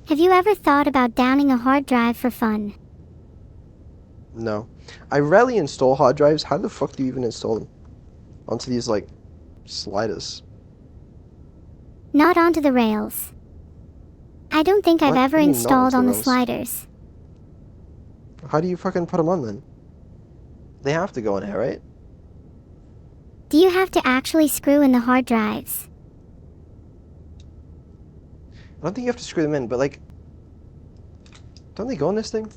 Have you ever thought about downing a hard drive for fun? No. I rarely install hard drives. How the fuck do you even install them? Onto these, like, sliders. Not onto the rails. I don't think I've What? ever What do you mean, not installed onto on the the rails? sliders. How do you fucking put them on then? They have to go in here, right? Do you have to actually screw in the hard drives? I don't think you have to screw them in, but, like, don't they go on this thing?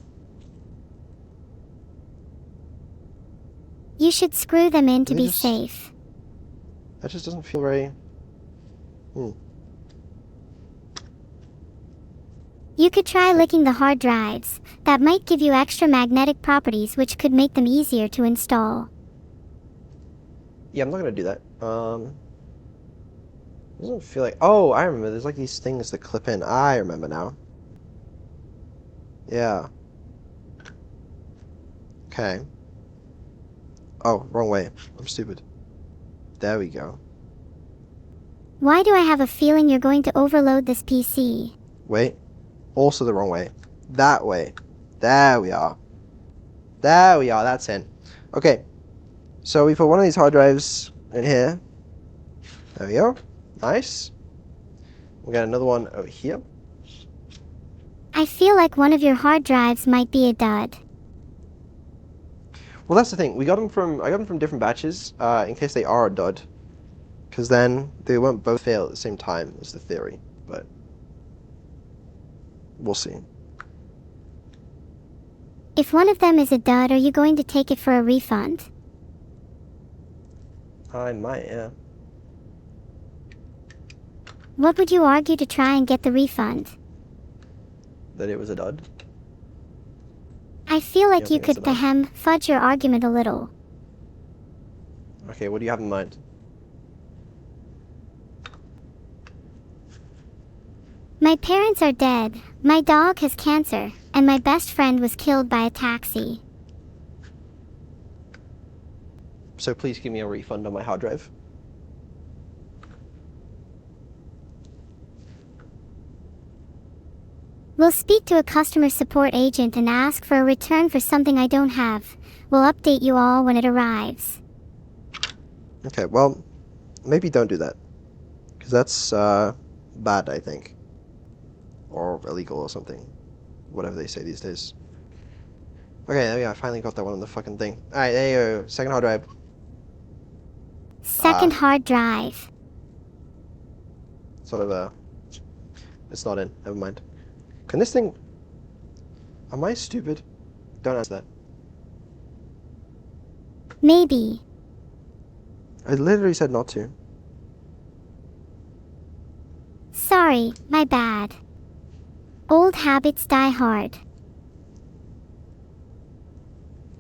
You should screw them in to They be just- safe. That just doesn't feel very... You could try licking the hard drives. That might give you extra magnetic properties which could make them easier to install. Yeah, I'm not gonna do that. Doesn't feel like... Oh, I remember. There's, like, these things that clip in. I remember now. Yeah. Okay. Oh, wrong way. I'm stupid. There we go. Why do I have a feeling you're going to overload this PC? Wait. Also the wrong way. That way. There we are. There we are. That's in. Okay. So we put one of these hard drives in here. There we go. Nice. We got another one over here. I feel like one of your hard drives might be a dud. Well, that's the thing. I got them from different batches in case they are a dud. Because then they won't both fail at the same time, is the theory. But we'll see. If one of them is a dud, are you going to take it for a refund? I might, yeah. What would you argue to try and get the refund? That it was a dud. I feel like Yeah, I you think it's could a dud. fudge your argument a little. Okay, what do you have in mind? My parents are dead, my dog has cancer, and my best friend was killed by a taxi. So please give me a refund on my hard drive. We'll speak to a customer support agent and ask for a return for something I don't have. We'll update you all when it arrives. Okay, well, maybe don't do that. Because that's bad, I think. Or illegal or something. Whatever they say these days. Okay, there we go. I finally got that one on the fucking thing. Alright, there you go. Second hard drive. Second hard drive. Sort of it's not in. Never mind. Can this thing... Am I stupid? Don't answer that. Maybe. I literally said not to. Sorry, my bad. Old habits die hard.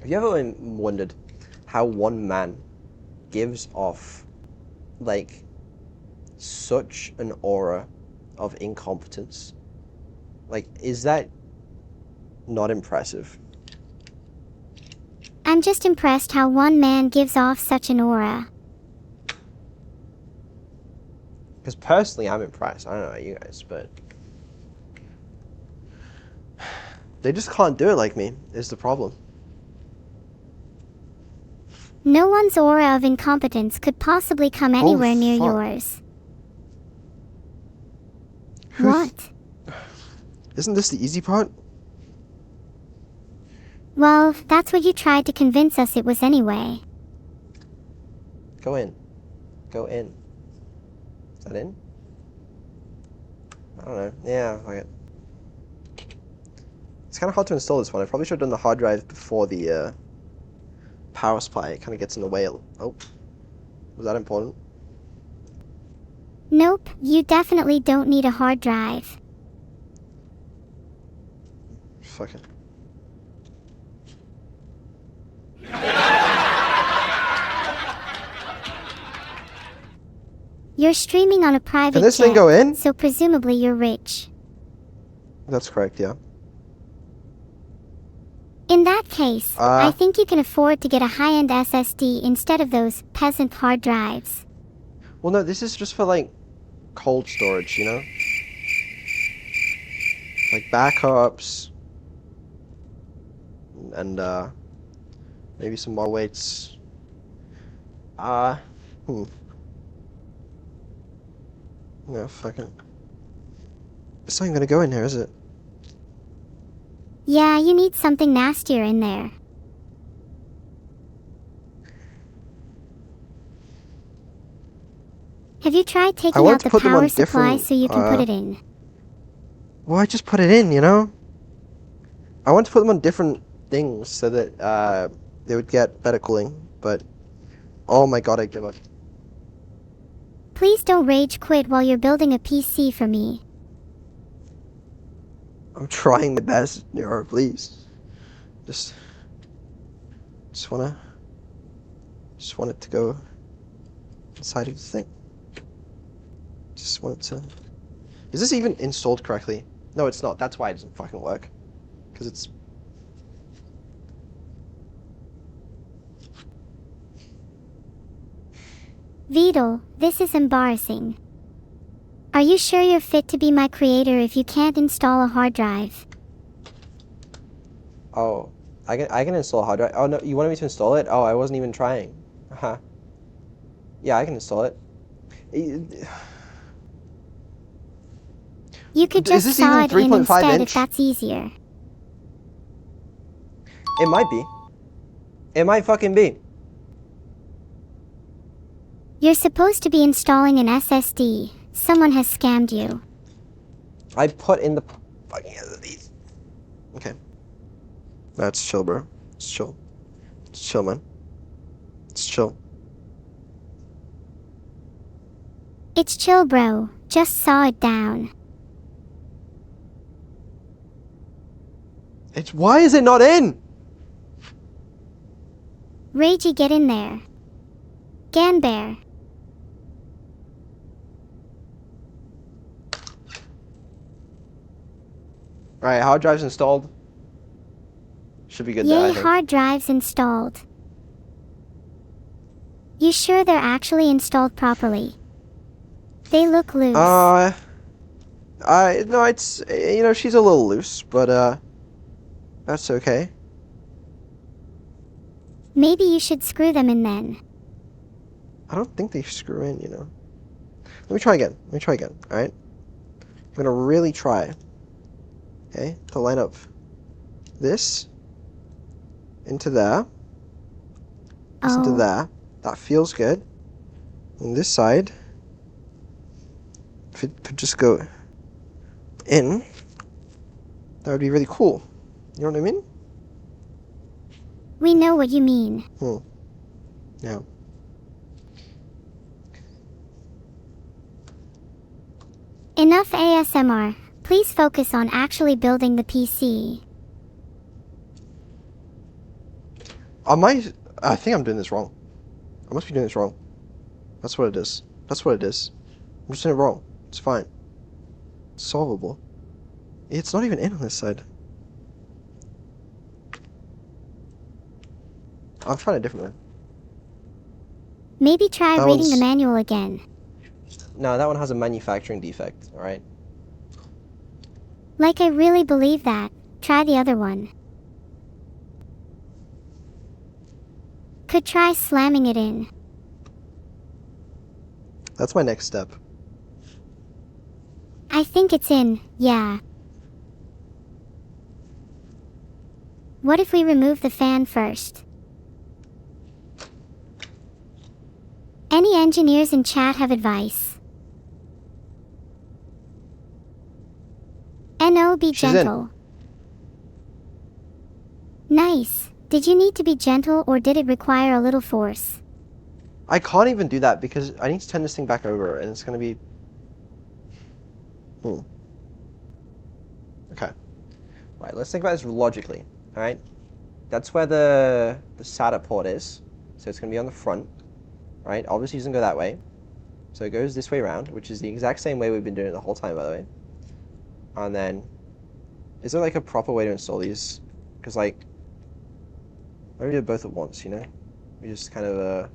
Have you ever wondered how one man gives off, like, such an aura of incompetence? Like, is that not impressive? I'm just impressed how one man gives off such an aura. Because personally, I'm impressed. I don't know about you guys, but... They just can't do it like me, is the problem. No one's aura of incompetence could possibly come anywhere near fuck. yours. Who's- What? Isn't this the easy part? Well, that's what you tried to convince us it was anyway. Go in. Go in. Is that in? I don't know. Yeah, fuck it. It's kind of hard to install this one. I probably should have done the hard drive before the power supply. It kind of gets in the way. Oh. Was that important? Nope, you definitely don't need a hard drive. Fuck it. You're streaming on a private Can this jet, thing go in? so presumably you're rich. That's correct, yeah. In that case, I think you can afford to get a high-end SSD instead of those peasant hard drives. Well, no, this is just for, like, cold storage, you know? Like, backups. And, maybe some more weights. No, fucking... It's not even gonna go in here, is it? Yeah, you need something nastier in there. Have you tried taking wanted out to the put them on power supply different, so you can put it in? Well, I just put it in, you know? I want to put them on different things so that, they would get better cooling, but... Oh my god, I give up. Please don't rage quit while you're building a PC for me. I'm trying my best, Neuro, please. Just want it to go inside of the thing. Just want it to... Is this even installed correctly? No, it's not. That's why it doesn't fucking work. Because it's... Vedal, this is embarrassing. Are you sure you're fit to be my creator if you can't install a hard drive? Oh, I can install a hard drive. Oh, no, you wanted me to install it? Oh, I wasn't even trying. Uh-huh. Yeah, I can install it. You could Is just this saw even it in 3.5 instead inch? if that's easier. It might be. It might fucking be. You're supposed to be installing an SSD. Someone has scammed you. I put in the fucking these. Okay. That's chill, bro. It's chill. It's chill, man. It's chill. It's chill, bro. Just saw it down. Why is it not in? Ragey, get in there. Ganbear. Alright, hard drive's installed. Should be good there, I Yay, think. hard drives installed. You sure they're actually installed properly? They look loose. No, it's, you know, she's a little loose, but, that's okay. Maybe you should screw them in then. I don't think they screw in, you know. Let me try again. Alright? I'm gonna really try. Okay? To line up this into there. This into there. That feels good. And this side, if it could just go in, that would be really cool. You know what I mean? We know what you mean. Yeah. Enough ASMR. Please focus on actually building the PC. I think I'm doing this wrong. I must be doing this wrong. That's what it is. I'm just doing it wrong. It's fine. It's solvable. It's not even in on this side. I'll try it differently. Maybe try That reading one's- the manual again. No, that one has a manufacturing defect, alright? Like I really believe that. Try the other one. Could try slamming it in. That's my next step. I think it's in, yeah. What if we remove the fan first? Any engineers in chat have advice? No, be She's in. gentle. Nice. Did you need to be gentle or did it require a little force? I can't even do that because I need to turn this thing back over and it's gonna be... Okay. Right, let's think about this logically, alright? That's where the SATA port is. So it's gonna be on the front, right? Obviously it doesn't go that way. So it goes this way around, which is the exact same way we've been doing it the whole time, by the way. And then, is there like a proper way to install these? Because like, why don't we do it both at once, you know? We just kind of,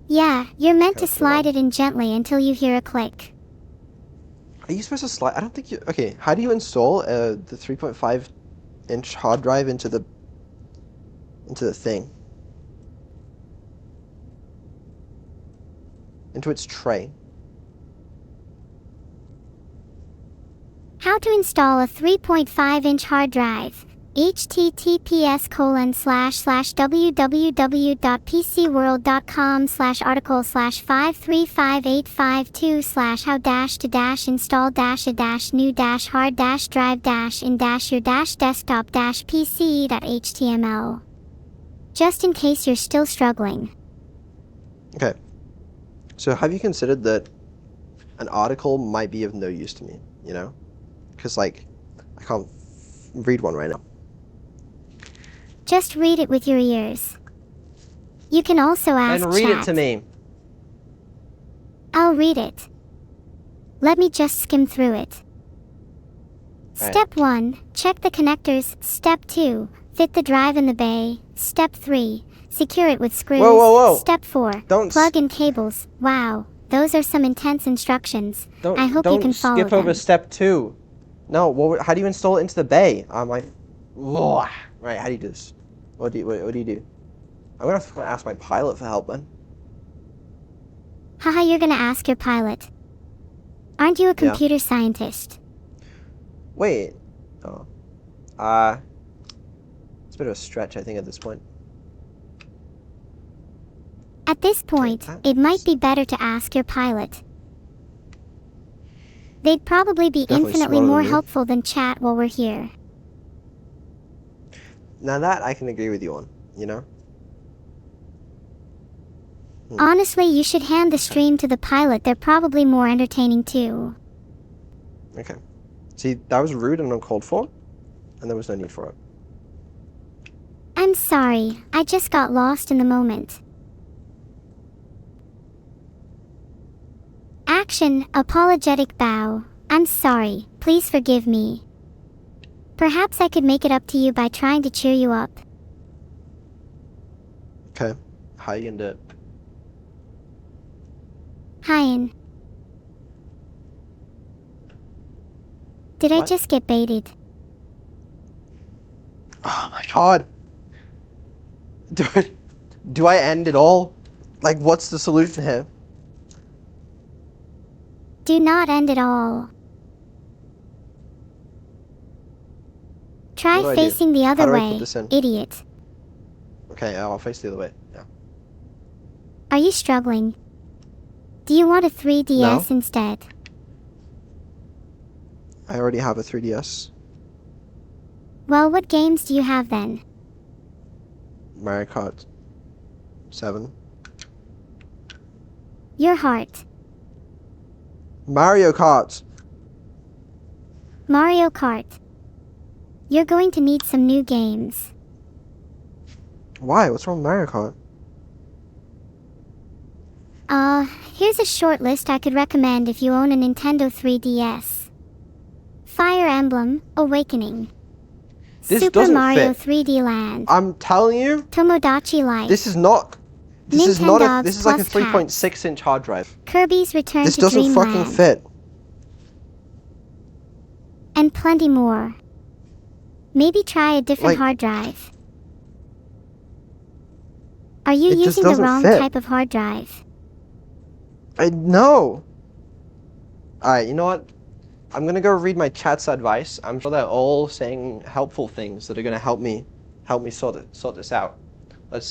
Yeah, you're meant to Okay, hold slide on. it in gently until you hear a click. Are you supposed to slide? I don't think you... Okay, how do you install the 3.5-inch hard drive into the thing? Into its tray. How to install a 3.5-inch hard drive. https://www.pcworld.com/article/53582/how-to-install-a-new-hard-drive-pc.html. Just in case you're still struggling. Okay. So have you considered that an article might be of no use to me, you know? Because, like, I can't read one right now. Just read it with your ears. You can also ask And read chat. it to me. I'll read it. Let me just skim through it. Alright. Step 1. Check the connectors. Step 2. Fit the drive in the bay. Step 3. Secure it with screws. Whoa, whoa, whoa. Step 4. Don't Plug in cables. Wow, those are some intense instructions. I hope you can follow skip over them. step 2. No, how do you install it into the bay? Right, how do you do this? What do you do? I'm gonna have to ask my pilot for help, man. Haha, you're gonna ask your pilot. Aren't you a computer scientist? Wait. Oh. It's a bit of a stretch, I think, at this point. At this point, it might be better to ask your pilot. They'd probably be Definitely infinitely smarter more than me. helpful than chat while we're here. Now that I can agree with you on, you know? Honestly, you should hand the stream to the pilot. They're probably more entertaining too. Okay. See, that was rude and uncalled for, and there was no need for it. I'm sorry, I just got lost in the moment. Action, apologetic bow. I'm sorry, please forgive me. Perhaps I could make it up to you by trying to cheer you up. Okay. How you gonna do it? Hyan. Did I What? just get baited? Oh my god. Do I end it all? Like, what's the solution here? Do not end it all. Try What do I do? facing the How other do I put way, this in? idiot. Okay, I'll face the other way. Yeah. Are you struggling? Do you want a 3DS instead? I already have a 3DS. Well, what games do you have then? Mario Kart 7. Your heart. Mario Kart! Mario Kart. You're going to need some new games. Why? What's wrong with Mario Kart? Here's a short list I could recommend if you own a Nintendo 3DS. Fire Emblem, Awakening. This Super doesn't Mario fit. 3D Land. I'm telling you, Tomodachi Life. this is not. This is not a. Nintendogs This is like a plus 3.6-inch hard drive. Kirby's Return This to doesn't Dreamland. fucking fit. And plenty more. Maybe try a different Like- hard drive. Are you It just using the doesn't wrong fit. type of hard drive? I know. Alright, you know what? I'm gonna go read my chat's advice. I'm sure they're all saying helpful things that are gonna help me sort this out. Let's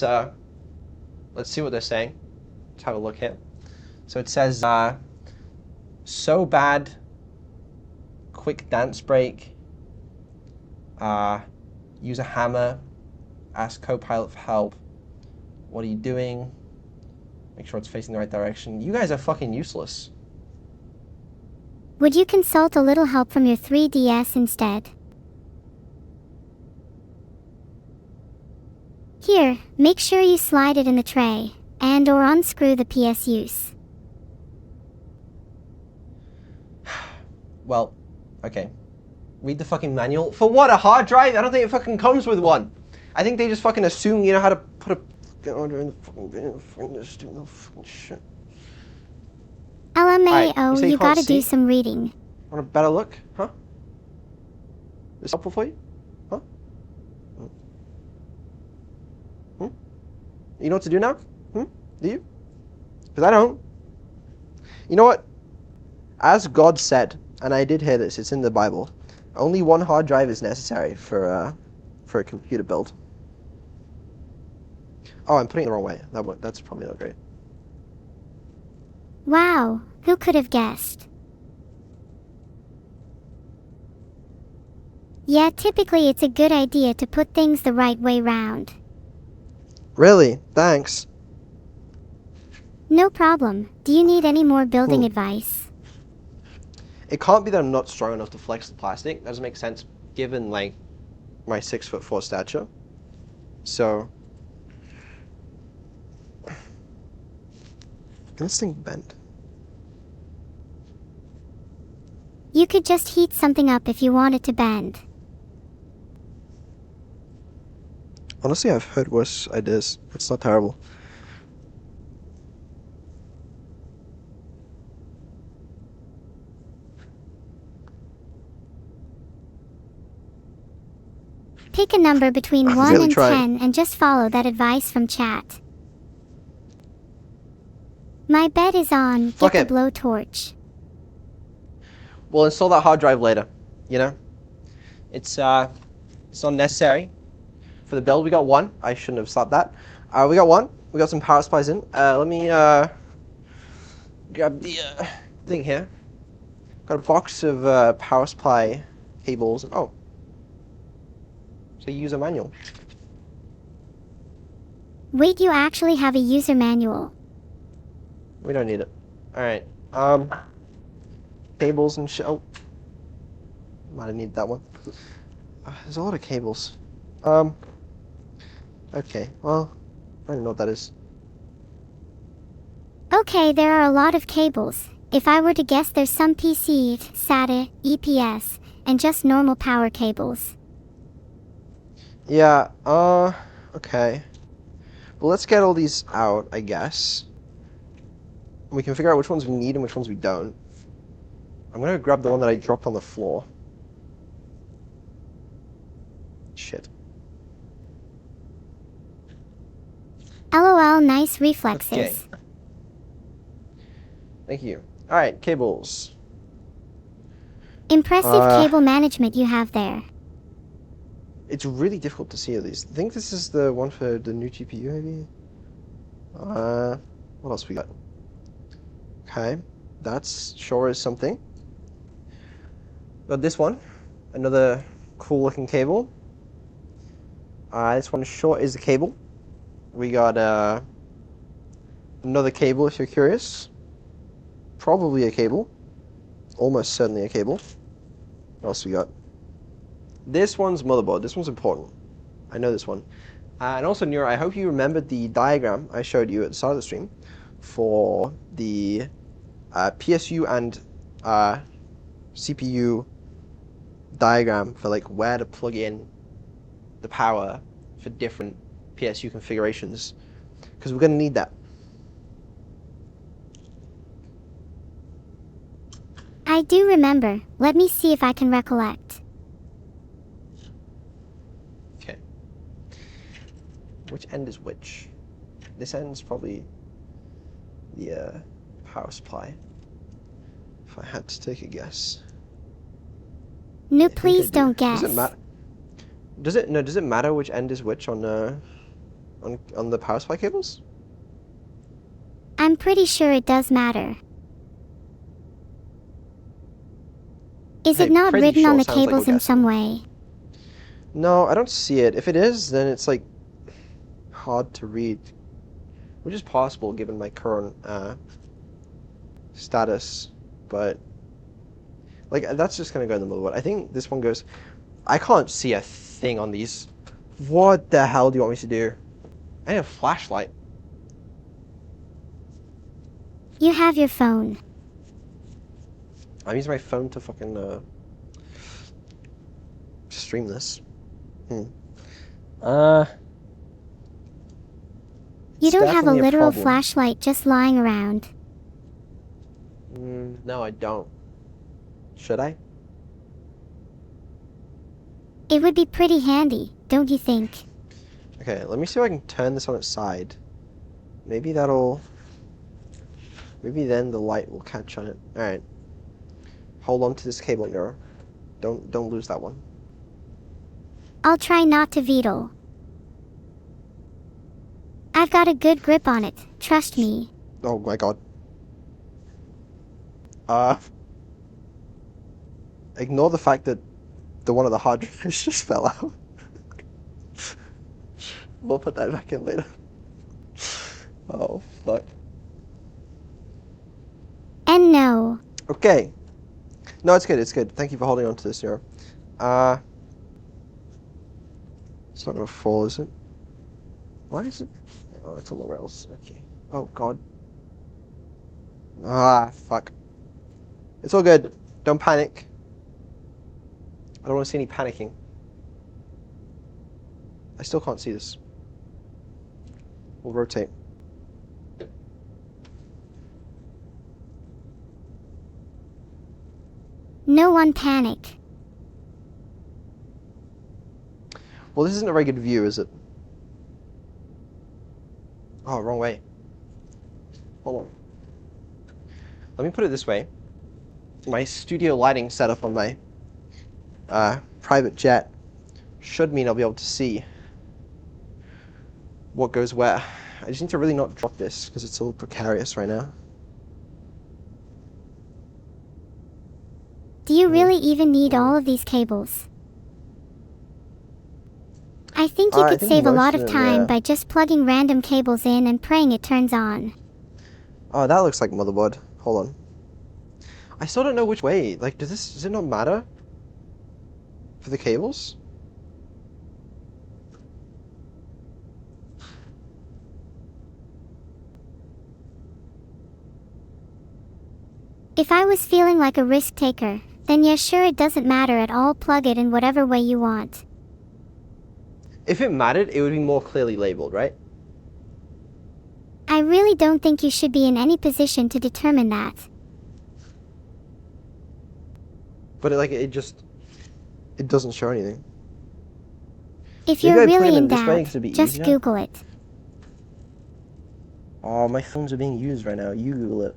see what they're saying. Let's have a look here. So it says so bad, quick dance break, use a hammer, ask Copilot for help, what are you doing? Make sure it's facing the right direction. You guys are fucking useless. Would you consult a little help from your 3DS instead? Here, make sure you slide it in the tray, and or unscrew the PSUs. Well, okay. Read the fucking manual. For what, a hard drive? I don't think it fucking comes with one. I think they just fucking assume you know how to put a fucking order in the fucking bin. Fucking just do no fucking shit. LMAO, you say you you can't gotta do see? some reading. Want a better look? Huh? This helpful for you? Huh? Hmm? You know what to do now? Hmm? Do you? Because I don't. You know what? As God said, and I did hear this, it's in the Bible, only one hard drive is necessary for a computer build. Oh, I'm putting it the wrong way. That's probably not great. Wow, who could have guessed? Yeah, typically it's a good idea to put things the right way round. Really? Thanks. No problem. Do you need any more building advice? It can't be that I'm not strong enough to flex the plastic. That doesn't make sense given, like, my 6'4" stature. So... Can this thing bend? You could just heat something up if you want it to bend. Honestly, I've heard worse ideas. It's not terrible. Pick a number between I'm 1 really and trying. 10 and just follow that advice from chat. My bet is on Fuck get it. the blowtorch. We'll install that hard drive later, you know? It's not necessary. For the build, we got one. I shouldn't have stopped that. We got one. We got some power supplies in. Let me grab the thing here. Got a box of power supply cables. Oh. So user manual. Wait, you actually have a user manual. We don't need it. Alright. Cables and shit. Oh. Might have needed that one. There's a lot of cables. Okay, well, I don't know what that is. Okay, there are a lot of cables. If I were to guess, there's some PC, SATA, EPS, and just normal power cables. Yeah, okay. Well, let's get all these out, I guess. We can figure out which ones we need and which ones we don't. I'm gonna grab the one that I dropped on the floor. Shit. LOL, nice reflexes. Okay. Thank you. Alright, cables. Impressive cable management you have there. It's really difficult to see at least. I think this is the one for the new GPU, maybe? What else we got? Okay, that's sure is something. Got this one. Another cool looking cable. This one short is the cable. We got another cable if you're curious. Probably a cable. Almost certainly a cable. What else we got? This one's motherboard. This one's important. I know this one. And also, Neuro, I hope you remembered the diagram I showed you at the start of the stream for the PSU and CPU diagram for like where to plug in the power for different PSU configurations, because we're going to need that. I do remember. Let me see if I can recollect. Okay. Which end is which? This end's probably the power supply, if I had to take a guess. No, please don't guess. Does it matter? Does it matter which end is which on the power supply cables? I'm pretty sure it does matter. Is it not pretty written sure on the sounds like cables we're in some way? No, I don't see it. If it is, then it's like hard to read, which is possible given my current status, but like that's just gonna go in the motherboard. I think this one goes. I can't see a thing on these. What the hell do you want me to do? I need a flashlight. You have your phone. I'm using my phone to fucking stream this. You don't have a literal flashlight just lying around. No, I don't. Should I? It would be pretty handy, don't you think? Okay, let me see if I can turn this on its side. Maybe then the light will catch on it. Alright. Hold on to this cable, Neuro. Don't lose that one. I'll try not to Vedal. I've got a good grip on it, trust me. Oh my god. Ignore the fact that one of the hard drives just fell out. We'll put that back in later. Oh, fuck. And no. Okay. No, it's good, it's good. Thank you for holding on to this, Neuro. It's not gonna fall, is it? Why is it? Oh, it's on the rails. Okay. Oh, God. Ah, fuck. It's all good. Don't panic. I don't want to see any panicking. I still can't see this. We'll rotate. No one panic. Well, this isn't a very good view, is it? Oh, wrong way. Hold on. Let me put it this way. My studio lighting setup on my private jet should mean I'll be able to see what goes where. I just need to really not drop this because it's a little precarious right now. Do you really even need all of these cables? I think you could save a lot of time by just plugging random cables in and praying it turns on. Oh, that looks like motherboard. Hold on. I still don't know which way. Like, does it not matter? For the cables? If I was feeling like a risk taker, then yeah, sure, it doesn't matter at all, plug it in whatever way you want. If it mattered, it would be more clearly labeled, right? I really don't think you should be in any position to determine that. But it doesn't show anything. If Maybe you're I put really it in this way doubt, 'cause it'd be just easier. Google it. Oh, my phones are being used right now. You Google it.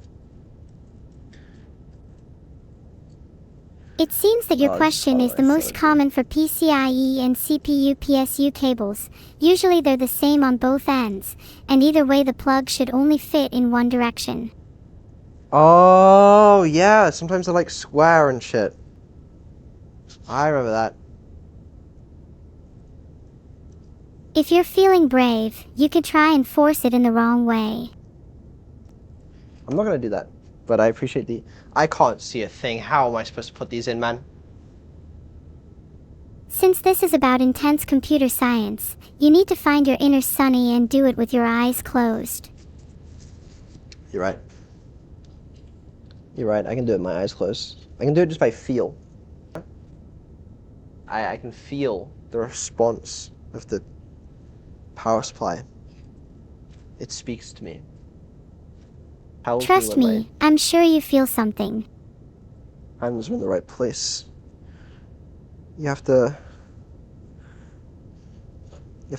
It seems that your Oh, this is question is harder the than I most thought it'd be. common for PCIe and CPU PSU cables. Usually they're the same on both ends, and either way the plug should only fit in one direction. Oh, yeah. Sometimes they're like square and shit. I remember that. If you're feeling brave, you could try and force it in the wrong way. I'm not gonna do that. But I appreciate the... I can't see a thing. How am I supposed to put these in, man? Since this is about intense computer science, you need to find your inner Sunny and do it with your eyes closed. You're right. You're right. I can do it with my eyes closed. I can do it just by feel. I can feel the response of the power supply. It speaks to me. Tells Trust me when me, I'm sure you feel something. my hands are in the right place. You have to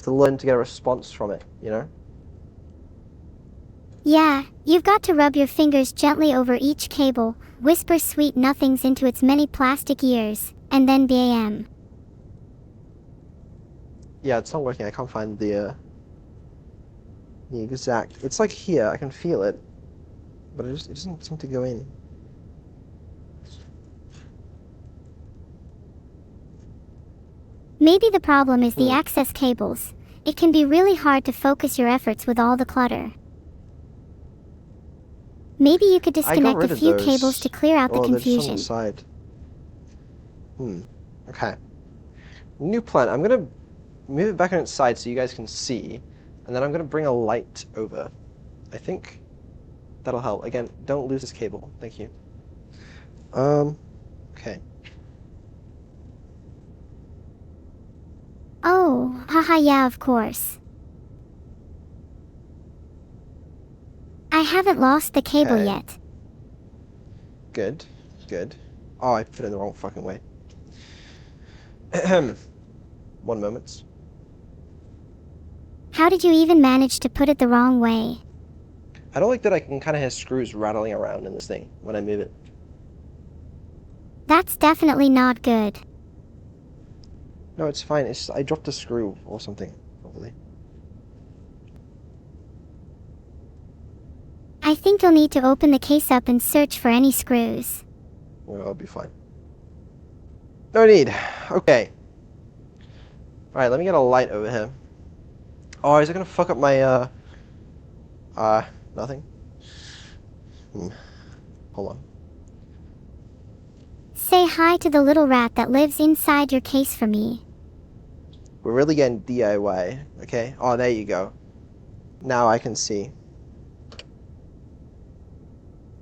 learn to get a response from it, you know? Yeah, you've got to rub your fingers gently over each cable, whisper sweet nothings into its many plastic ears, and then bam. Yeah, it's not working. I can't find the exact... It's like here. I can feel it. But it doesn't seem to go in. Maybe the problem is the access cables. It can be really hard to focus your efforts with all the clutter. Maybe you could disconnect rid a of few those. cables to clear out the Oh, they're just on confusion. the side. Okay. New plan. I'm gonna move it back on its side so you guys can see, and then I'm gonna bring a light over. I think that'll help. Again, don't lose this cable. Thank you. Okay. Oh, haha, yeah, of course. I haven't lost the cable Okay. yet. Good. Good. Oh, I put it in the wrong fucking way. Ahem. 1 moment. How did you even manage to put it the wrong way? I don't like that I can kind of hear screws rattling around in this thing when I move it. That's definitely not good. No, it's fine. It's I dropped a screw or something, probably. I think you'll need to open the case up and search for any screws. Well, I'll be fine. No need. Okay. Alright, let me get a light over here. Oh, is it gonna fuck up my, nothing? Hold on. Say hi to the little rat that lives inside your case for me. We're really getting DIY, okay? Oh, there you go. Now I can see.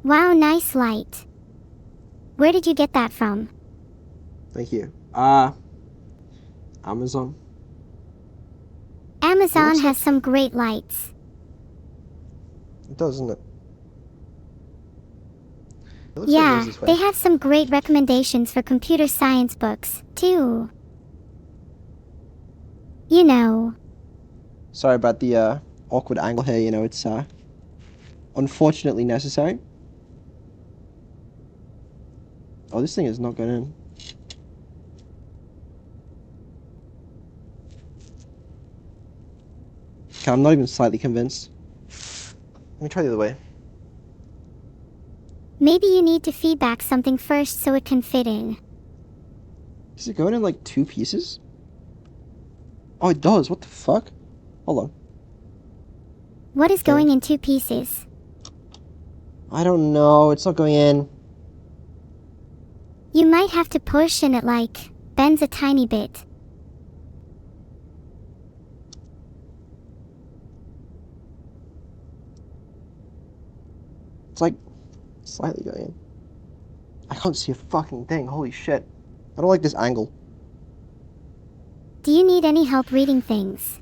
Wow, nice light. Where did you get that from? Thank you. Amazon. Amazon looks has some great lights. It does, doesn't it? It looks like it Yeah, goes this way. they have some great recommendations for computer science books, too. You know. Sorry about the awkward angle here, you know, it's unfortunately necessary. Oh, this thing is not going in. Okay, I'm not even slightly convinced. Let me try the other way. Maybe you need to feedback something first so it can fit in. Is it going in like 2 pieces? Oh, it does. What the fuck? Hold on. What is going in 2 pieces? I don't know. It's not going in. You might have to push and it like bends a tiny bit. It's like slightly going in. I can't see a fucking thing. Holy shit. I don't like this angle. Do you need any help reading things?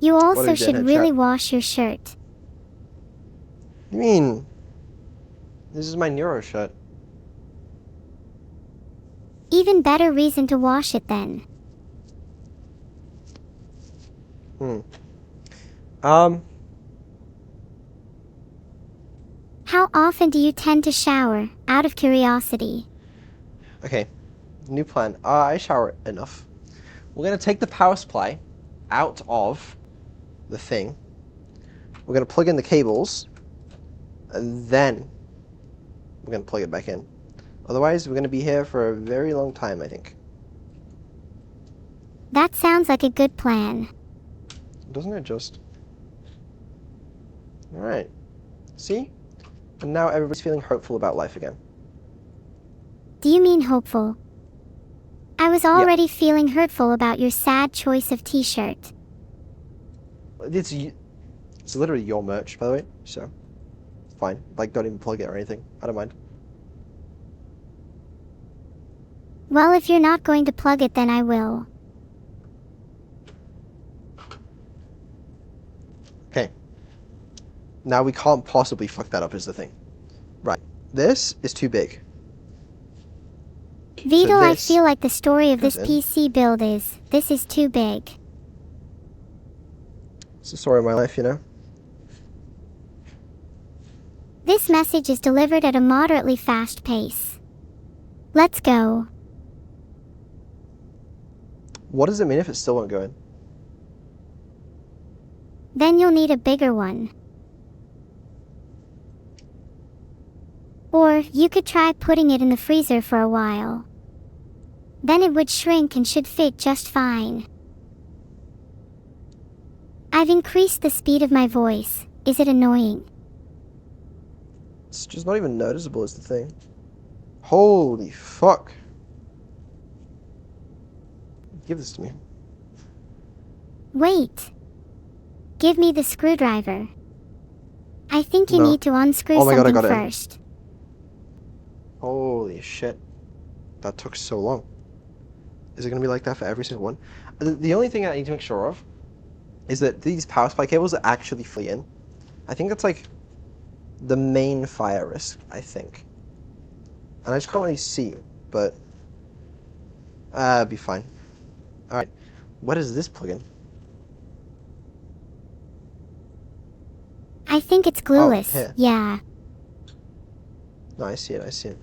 You also should really wash your shirt. What do you mean? This is my Neuro shirt. Even better reason to wash it then. How often do you tend to shower, out of curiosity? Okay, new plan. I shower enough. We're gonna take the power supply out of the thing. We're gonna plug in the cables, and then we're gonna plug it back in. Otherwise, we're gonna be here for a very long time, I think. That sounds like a good plan. Doesn't it just? Alright. See? And now everybody's feeling hopeful about life again. Do you mean hopeful? I was already feeling hurtful about your sad choice of t-shirt. It's literally your merch, by the way, so fine. Like, don't even plug it or anything. I don't mind. Well, if you're not going to plug it, then I will. Okay. Now we can't possibly fuck that up is the thing. Right. This is too big. Vedal, I feel like the story of this PC build is, this is too big. It's the story of my life, you know? This message is delivered at a moderately fast pace. Let's go. What does it mean if it still won't go in? Then you'll need a bigger one. Or, you could try putting it in the freezer for a while. Then it would shrink and should fit just fine. I've increased the speed of my voice. Is it annoying? It's just not even noticeable is the thing. Holy fuck. Give this to me. Wait. Give me the screwdriver. I think you need to unscrew something first. Holy shit. That took so long. Is it going to be like that for every single one? The only thing I need to make sure of is that these power supply cables are actually fully in. I think that's like the main fire risk, I think. And I just can't really see, but be fine. Alright, what is this plug-in? I think it's glueless. Oh, yeah. No, I see it, I see it.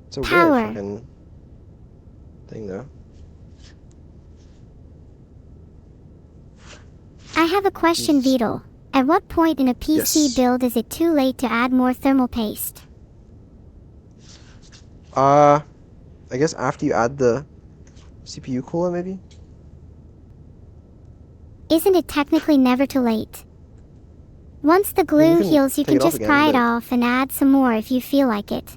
It's a Power. weird fucking thing, though. I have a question, Vedal. At what point in a PC build is it too late to add more thermal paste? I guess after you add the CPU cooler, maybe? Isn't it technically never too late? Once the glue heals, you can just pry it off and add some more if you feel like it.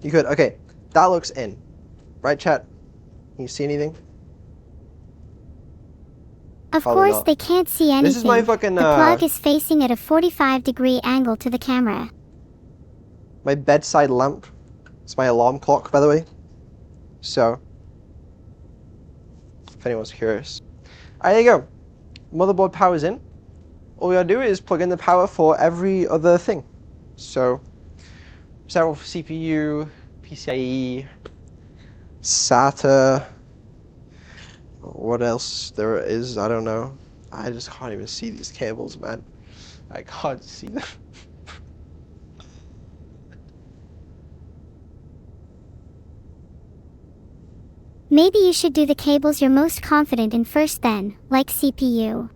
You could. Okay, that looks in. Right, chat? Can you see anything? Of course, they can't see anything. This is my fucking, the plug is facing at a 45-degree angle to the camera. My bedside lamp. It's my alarm clock, by the way. So, if anyone's curious. Alright, there you go. Motherboard power's in. All we gotta do is plug in the power for every other thing. So, several for CPU, PCIe, SATA. What else there is, I don't know. I just can't even see these cables, man. I can't see them. Maybe you should do the cables you're most confident in first then, like CPU.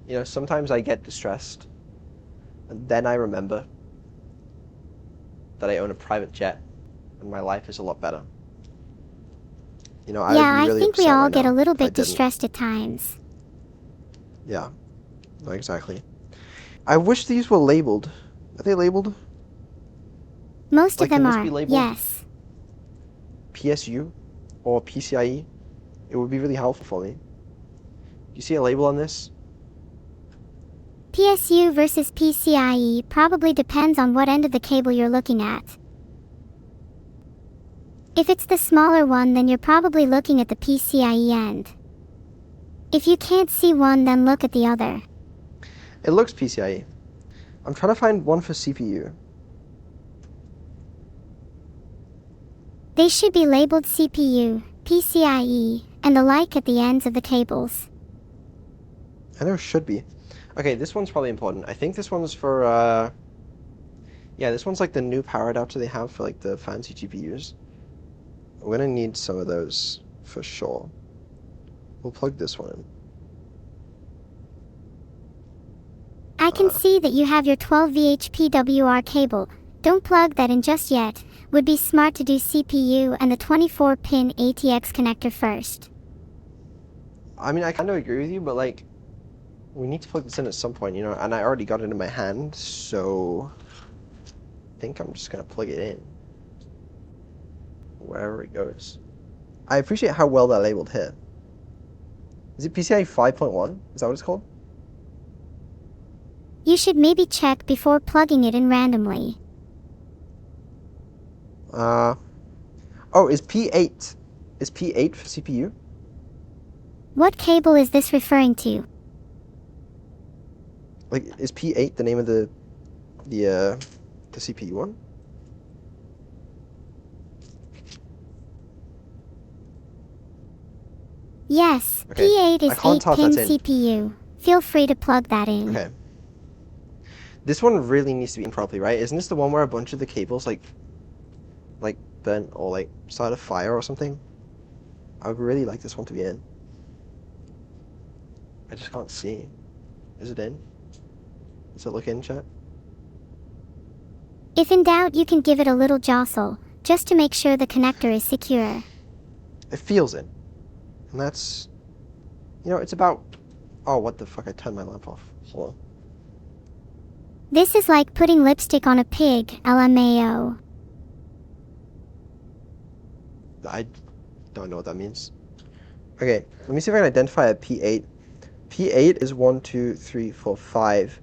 You know, sometimes I get distressed, and then I remember that I own a private jet, and my life is a lot better. You know, I think we all get a little bit distressed at times. Yeah, not exactly. I wish these were labeled. Are they labeled? Most Like, of them can this are, be labeled yes. PSU or PCIe? It would be really helpful for me. You see a label on this? PSU versus PCIe probably depends on what end of the cable you're looking at. If it's the smaller one, then you're probably looking at the PCIe end. If you can't see one, then look at the other. It looks PCIe. I'm trying to find one for CPU. They should be labeled CPU, PCIe, and the like at the ends of the cables. And there should be. Okay, this one's probably important. I think this one's for, yeah, this one's like the new power adapter they have for like the fancy GPUs. We're gonna need some of those for sure. We'll plug this one in. I can see that you have your 12V PWR cable. Don't plug that in just yet. Would be smart to do CPU and the 24-pin ATX connector first. I mean, I kind of agree with you, but like, we need to plug this in at some point, you know, and I already got it in my hand, so I think I'm just gonna plug it in wherever it goes. I appreciate how well they're labeled here. Is it PCIe 5.1? Is that what it's called? You should maybe check before plugging it in randomly. Oh, is P8? Is P8 for CPU? What cable is this referring to? Like, is P8 the name of the CPU one? Yes, Okay, P8 I is can't tell if 8-pin that's in. CPU. Feel free to plug that in. Okay. This one really needs to be in properly, right? Isn't this the one where a bunch of the cables like bent or like started a fire or something? I would really like this one to be in. I just can't see. Is it in? Does it look in, chat? If in doubt, you can give it a little jostle, just to make sure the connector is secure. It feels in. And that's, you know, it's about, oh, what the fuck, I turned my lamp off. Hold on. This is like putting lipstick on a pig, LMAO. I don't know what that means. Okay, let me see if I can identify a P8. P8 is 1, 2, 3, 4, 5.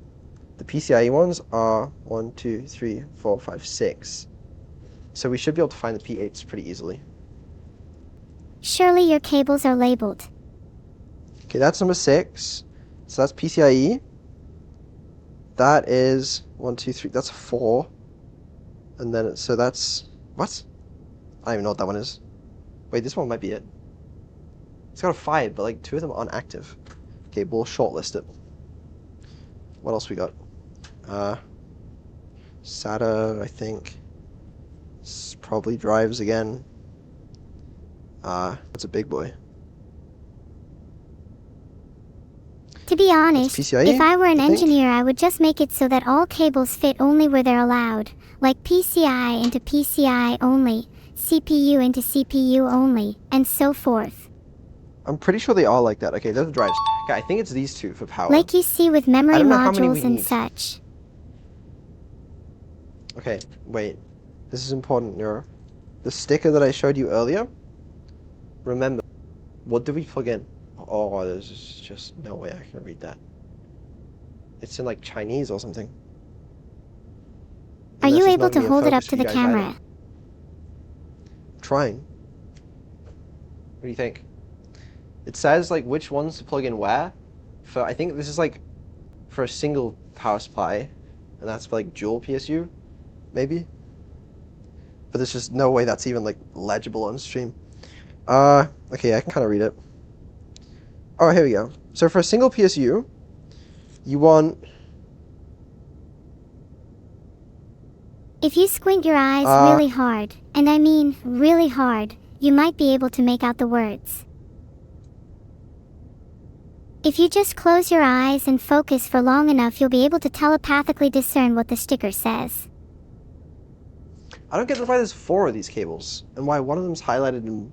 The PCIe ones are 1, 2, 3, 4, 5, 6. So we should be able to find the P8s pretty easily. Surely your cables are labeled. Okay, that's number 6. So that's PCIe. That is 1, 2, 3. That's 4. And then, so that's, what? I don't even know what that one is. Wait, this one might be it. It's got a 5, but like 2 of them aren't active. Okay, we'll shortlist it. What else we got? SATA, I think. It's probably drives again. That's a big boy. To be honest, PCIe, if I were an I think. engineer, I would just make it so that all cables fit only where they're allowed, like PCI into PCI only, CPU into CPU only, and so forth. I'm pretty sure they are like that. Okay, those are drives. Okay, I think it's these two for power. Like you see with memory I don't know how many we modules and need. such. Okay, wait. This is important, Neuro. The sticker that I showed you earlier, remember, what did we plug in? Oh, there's just no way I can read that. It's in like Chinese or something. Are And you this is able not to gonna be a hold it up focus to for the you guys either. camera? Trying. What do you think? It says like which ones to plug in where. For I think this is like for a single power supply, and that's for like dual PSU, maybe. But there's just no way that's even like legible on stream. Okay, I can kind of read it. Oh, here we go. So for a single PSU, you want. If you squint your eyes really hard, and I mean really hard, you might be able to make out the words. If you just close your eyes and focus for long enough, you'll be able to telepathically discern what the sticker says. I don't get why there's 4 of these cables, and why one of them's highlighted in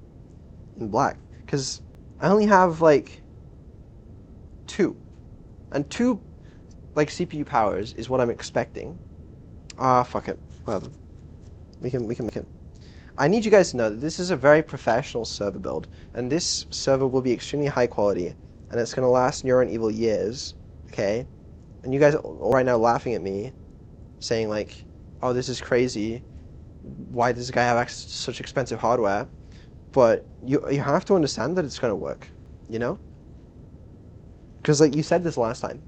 black. Because I only have like 2. And 2 like CPU powers is what I'm expecting. Ah, fuck it. Whatever. We can make it. I need you guys to know that this is a very professional server build, and this server will be extremely high quality, and it's gonna last near and evil years. Okay? And you guys are all right now laughing at me, saying like, "Oh, this is crazy. Why does this guy have access to such expensive hardware?" But you have to understand that it's gonna work, you know? Because like you said this last time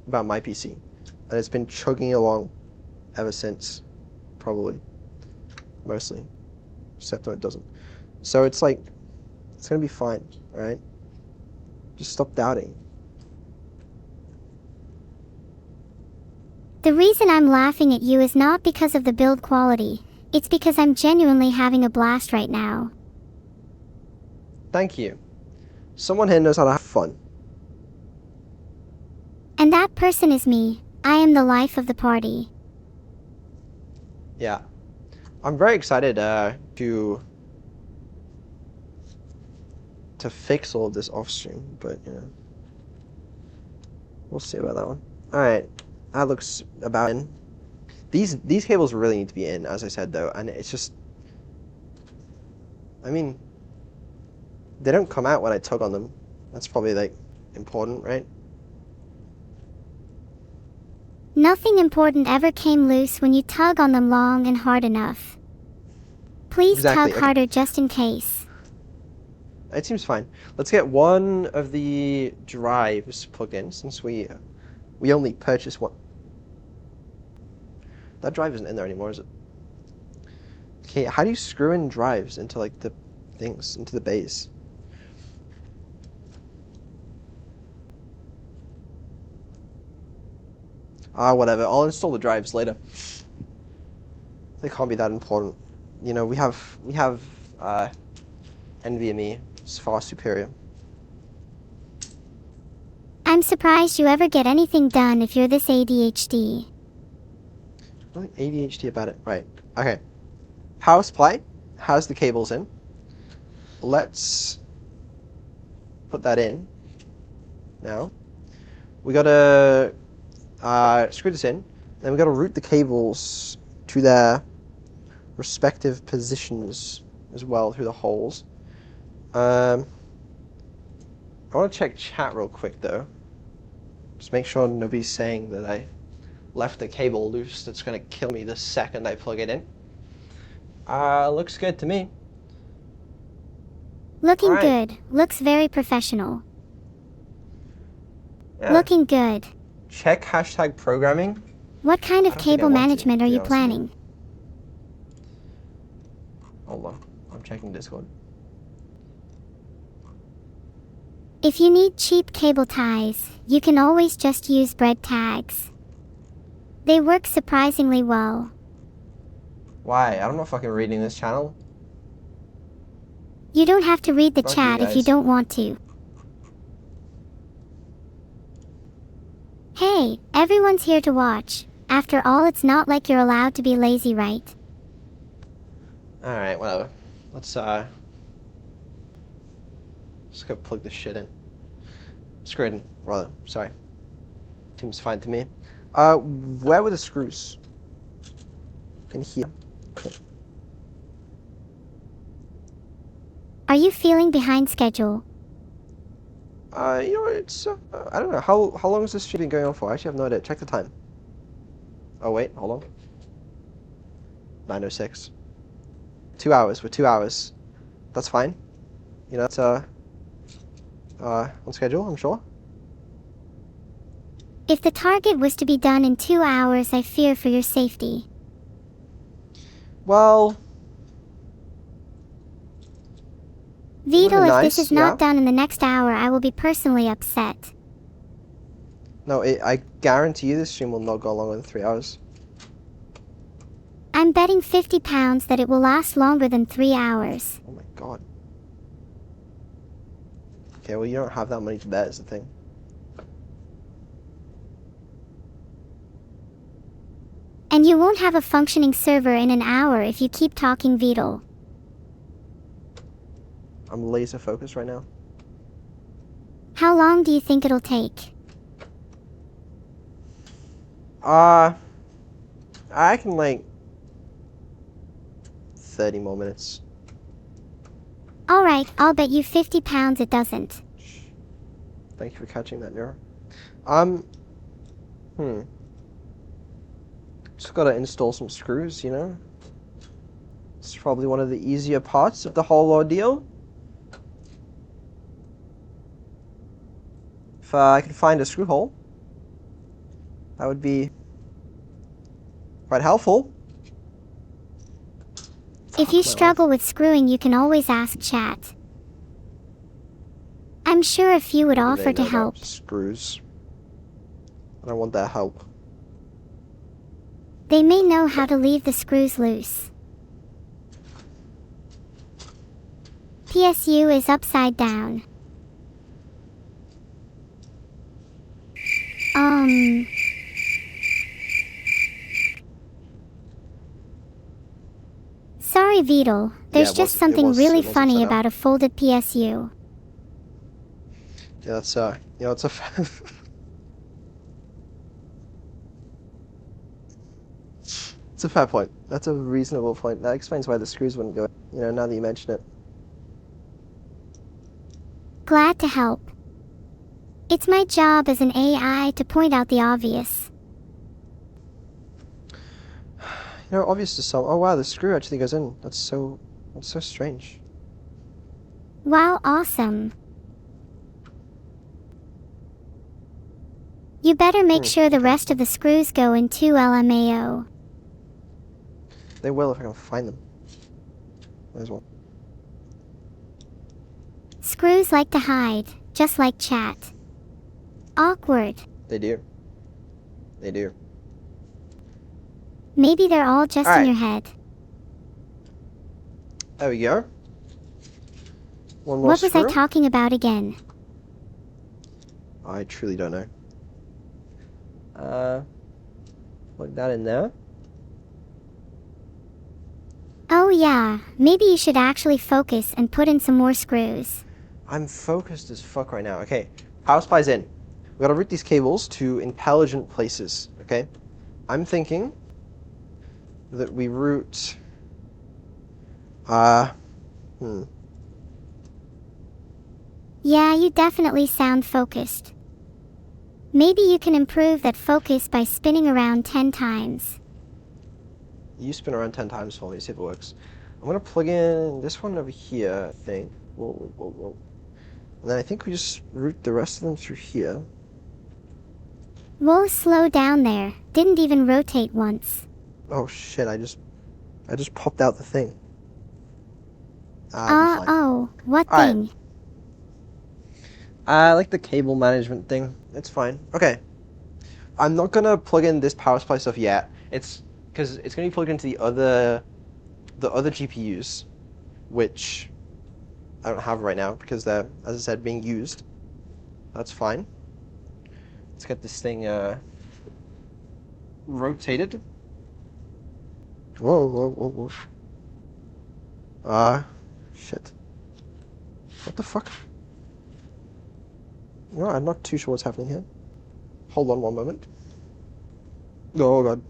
about my PC, and it's been chugging along ever since, probably, mostly, except when it doesn't. So it's like, it's gonna be fine, all right? Just stop doubting. The reason I'm laughing at you is not because of the build quality. It's because I'm genuinely having a blast right now. Thank you. Someone here knows how to have fun. And that person is me. I am the life of the party. Yeah. I'm very excited to fix all of this off stream, but you know, we'll see about that one. All right, that looks about in. These cables really need to be in, as I said though, and it's just, I mean, they don't come out when I tug on them. That's probably like important, right? Nothing important ever came loose when you tug on them long and hard enough. Please Exactly, tug okay. harder just in case. It seems fine. Let's get one of the drives plugged in, since we only purchased one. That drive isn't in there anymore, is it? Okay, how do you screw in drives into like the things, into the base? Ah, whatever. I'll install the drives later. They can't be that important. You know, we have NVMe. It's far superior. I'm surprised you ever get anything done if you're this ADHD. Nothing ADHD about it. Right. Okay. Power supply has the cables in. Let's put that in. Now, we gotta screw this in. Then we gotta route the cables to their respective positions as well through the holes. I want to check chat real quick though. Just make sure nobody's saying that I left the cable loose. That's gonna kill me the second I plug it in. Looks good to me. Looking All right. good. Looks very professional. Yeah. Looking good. Check hashtag programming. What kind I of don't think I cable want to, management to are be you honest with you. planning? Hold on. I'm checking Discord. If you need cheap cable ties, you can always just use bread tags. They work surprisingly well. Why? I'm not fucking reading this channel. You don't have to read the Fuck you chat if you guys. don't want to. Hey, everyone's here to watch. After all, it's not like you're allowed to be lazy, right? Alright, whatever. Let's go plug this shit in. Screw it in, rather. Sorry. Seems fine to me. Where were the screws? In here. Okay. Are you feeling behind schedule? You know, it's, I don't know. How long has this shit been going on for? I actually have no idea. Check the time. Oh, wait, hold on. 9:06. 2 hours. We're 2 hours. That's fine. You know, it's, on schedule, I'm sure. If the target was to be done in 2 hours, I fear for your safety. Well, Vedal, if nice, this is not yeah. done in the next hour, I will be personally upset. No, I guarantee you this stream will not go longer than 3 hours. I'm betting £50 that it will last longer than 3 hours. Oh my god. Okay, well you don't have that money to bet is the thing. And you won't have a functioning server in an hour if you keep talking Vedal. I'm laser focused right now. How long do you think it'll take? I can like 30 more minutes. Alright, I'll bet you 50 pounds it doesn't. Thank you for catching that, Nero. Just gotta install some screws, you know? It's probably one of the easier parts of the whole ordeal. If I could find a screw hole, that would be quite helpful. If you struggle with screwing, you can always ask chat. I'm sure a few would offer to help. Screws. I don't want that help. They may know how to leave the screws loose. PSU is upside down. Sorry, Vedal. There's just something really funny about a folded PSU. Yeah, that's you know, it's a it's a fair point. That's a reasonable point. That explains why the screws wouldn't go. You know, now that you mention it. Glad to help. It's my job as an AI to point out the obvious. You know, obvious to some. Oh wow, the screw actually goes in. That's so strange. Wow, awesome. You better make sure the rest of the screws go in too, LMAO. They will if I can find them. There's one. Screws like to hide, just like chat. Awkward. They do. They do. Maybe they're all just in your head. There we go. One more What was I talking about again? I truly don't know. Plug that in there. Oh yeah, maybe you should actually focus and put in some more screws. I'm focused as fuck right now. Okay, power supply's in. We gotta route these cables to intelligent places, okay? I'm thinking that we route... Yeah, you definitely sound focused. Maybe you can improve that focus by spinning around 10 times. You spin around 10 times for me, see if it works. I'm gonna plug in this one over here, I think. Whoa. And then I think we just route the rest of them through here. Whoa, slow down there. Didn't even rotate once. Oh shit, I just popped out the thing. Oh, what thing? I like the cable management thing. It's fine. Okay. I'm not gonna plug in this power supply stuff yet. It's because it's gonna be plugged into the other GPUs, which I don't have right now because they're, as I said, being used. That's fine. Let's get this thing rotated. Whoa. Shit. What the fuck? No, I'm not too sure what's happening here. Hold on one moment. Oh god.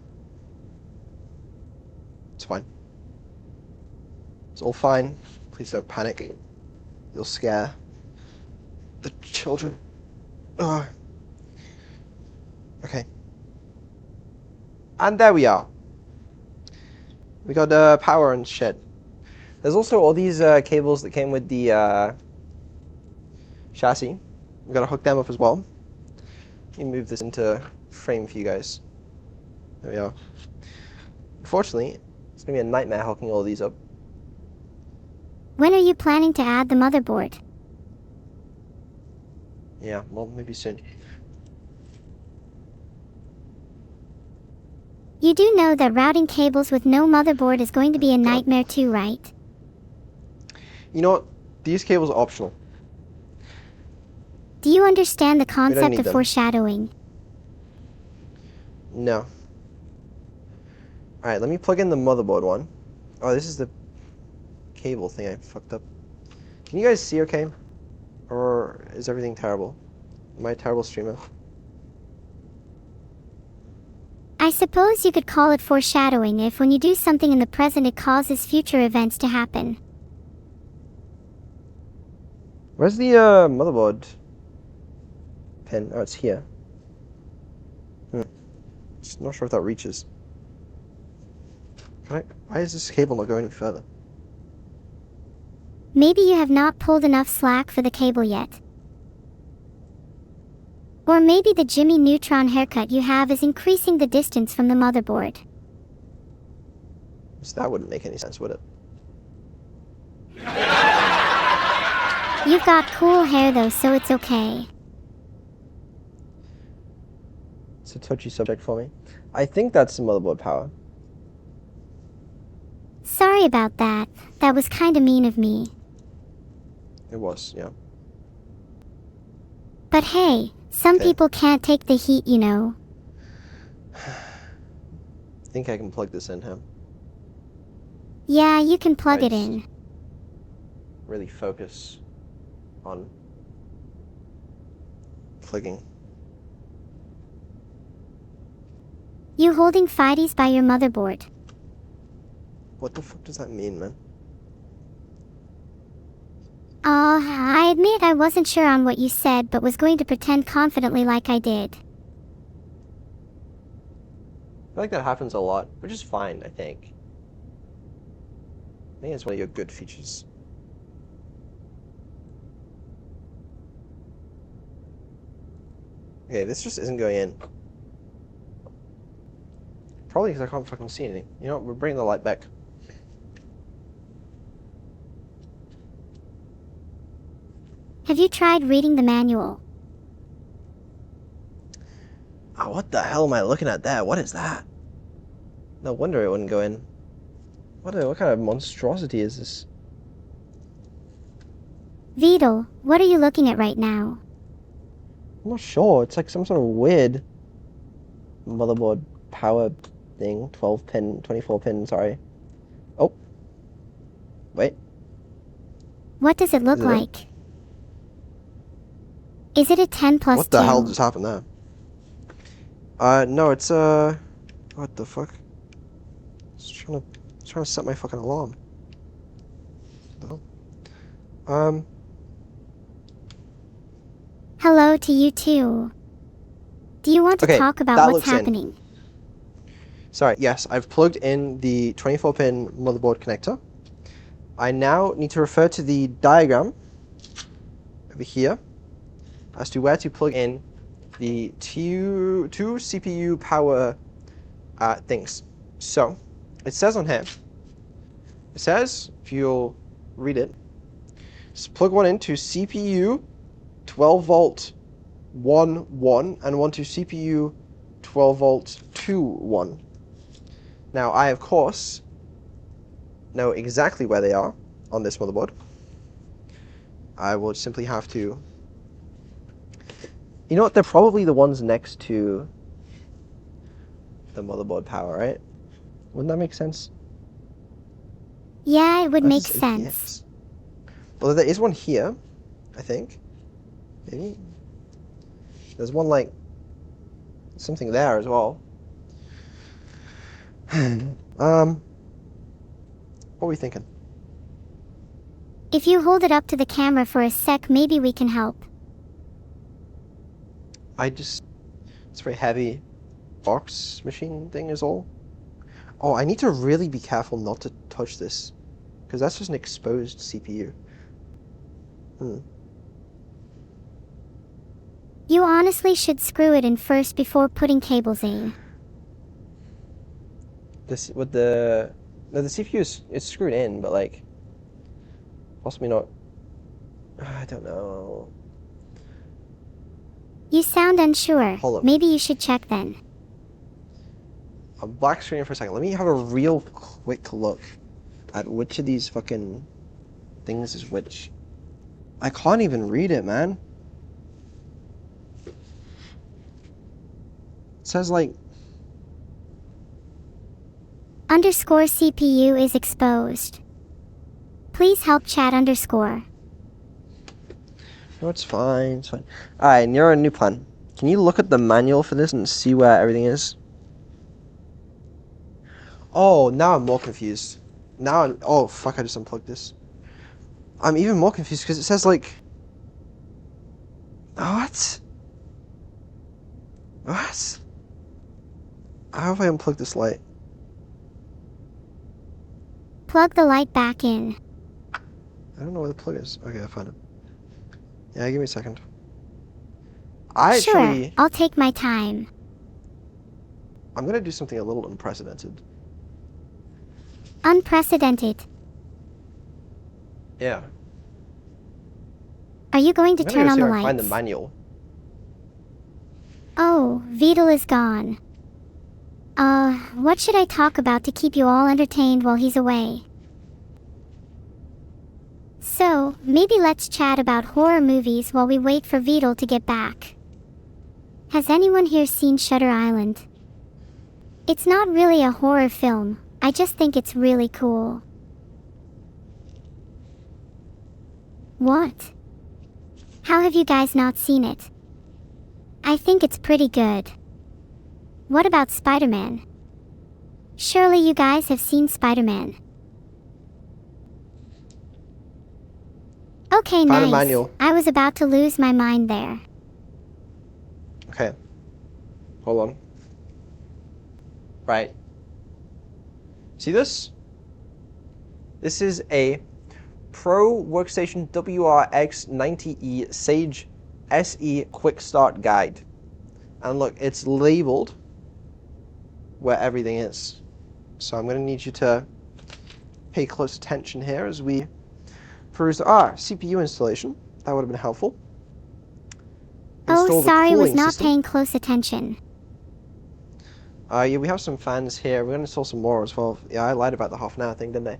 It's fine. It's all fine. Please don't panic. You'll scare the children. Okay. And there we are. We got power and shit. There's also all these cables that came with the chassis. We've got to hook them up as well. Let me move this into frame for you guys. There we are. Unfortunately, it's going to be a nightmare hooking all these up. When are you planning to add the motherboard? Yeah, well, maybe soon. You do know that routing cables with no motherboard is going to be a nightmare too, right? You know what? These cables are optional. Do you understand the concept of foreshadowing? No. Alright, let me plug in the motherboard one. Oh, this is the cable thing I fucked up. Can you guys see okay? Or is everything terrible? Am I a terrible streamer? I suppose you could call it foreshadowing if when you do something in the present it causes future events to happen. Where's the motherboard pin? Oh, it's here. Just not sure if that reaches. Why is this cable not going any further? Maybe you have not pulled enough slack for the cable yet. Or maybe the Jimmy Neutron haircut you have is increasing the distance from the motherboard. So that wouldn't make any sense, would it? You've got cool hair though, so it's okay. It's a touchy subject for me. I think that's the motherboard power. Sorry about that. That was kinda mean of me. It was, yeah. But hey, some Okay. people can't take the heat, you know. I think I can plug this in here. Yeah, you can plug it Nice. in. Really focus on plugging. You holding fighties by your motherboard. What the fuck does that mean, man? I admit I wasn't sure on what you said, but was going to pretend confidently like I did. I feel like that happens a lot, which is fine, I think. I think it's one of your good features. Okay, this just isn't going in. Probably because I can't fucking see anything. You know what, we're bringing the light back. Have you tried reading the manual? Oh, what the hell am I looking at there? What is that? No wonder it wouldn't go in. What kind of monstrosity is this? Vedal, what are you looking at right now? I'm not sure. It's like some sort of weird motherboard power thing. 12 pin, 24 pin, sorry. Oh. Wait. What does it look Is it like? Is it a 10 plus 2? What the hell just happened there? No, it's what the fuck? Just trying to set my fucking alarm. What the hell? Hello to you too. Do you want to Okay, talk about that what's looks in. happening? Sorry, yes, I've plugged in the 24 pin motherboard connector. I now need to refer to the diagram over here as to where to plug in the two CPU power things. So, it says on here, it says, if you'll read it, just plug one into CPU 12 volt 1 1 and one to CPU 12 volt 2 1. Now, I of course know exactly where they are on this motherboard. I will simply have to... You know what? They're probably the ones next to the motherboard power, right? Wouldn't that make sense? Yeah, it would make That's sense. Well, there is one here, I think. Maybe. There's one, like, something there as well. What are we thinking? If you hold it up to the camera for a sec, maybe we can help. It's a very heavy box machine thing is all. Oh, I need to really be careful not to touch this, because that's just an exposed CPU. You honestly should screw it in first before putting cables in. This with the CPU is screwed in, but like possibly not. I don't know. You sound unsure. Hold up. Maybe you should check then. I'm black screening for a second. Let me have a real quick look at which of these fucking things is which. I can't even read it, man. It says like Underscore CPU is exposed. Please help chat underscore. no, it's fine. It's fine. Alright, Neuro, new plan. Can you look at the manual for this and see where everything is? Oh, now I'm more confused. Oh fuck, I just unplugged this. I'm even more confused because it says like... What? What? How have I unplugged this light? Plug the light back in. I don't know where the plug is. Okay, I found it. Yeah, give me a second. Sure, I'll take my time. I'm gonna do something a little unprecedented. Unprecedented. Yeah. Are you going to turn on the lights? Find the manual. Oh, Vedal is gone. What should I talk about to keep you all entertained while he's away? So, maybe let's chat about horror movies while we wait for Vedal to get back. Has anyone here seen Shutter Island? It's not really a horror film, I just think it's really cool. What? How have you guys not seen it? I think it's pretty good. What about Spider-Man? Surely you guys have seen Spider-Man. Okay, Found a nice. manual. I was about to lose my mind there. Okay. Hold on. Right. See this? This is a Pro Workstation WRX 90E Sage SE Quick Start Guide. And look, it's labeled where everything is. So I'm going to need you to pay close attention here as we peruse the CPU installation. That would have been helpful. Oh, sorry, was not paying close attention. Yeah, we have some fans here. We're going to install some more as well. Yeah, I lied about the half an hour thing, didn't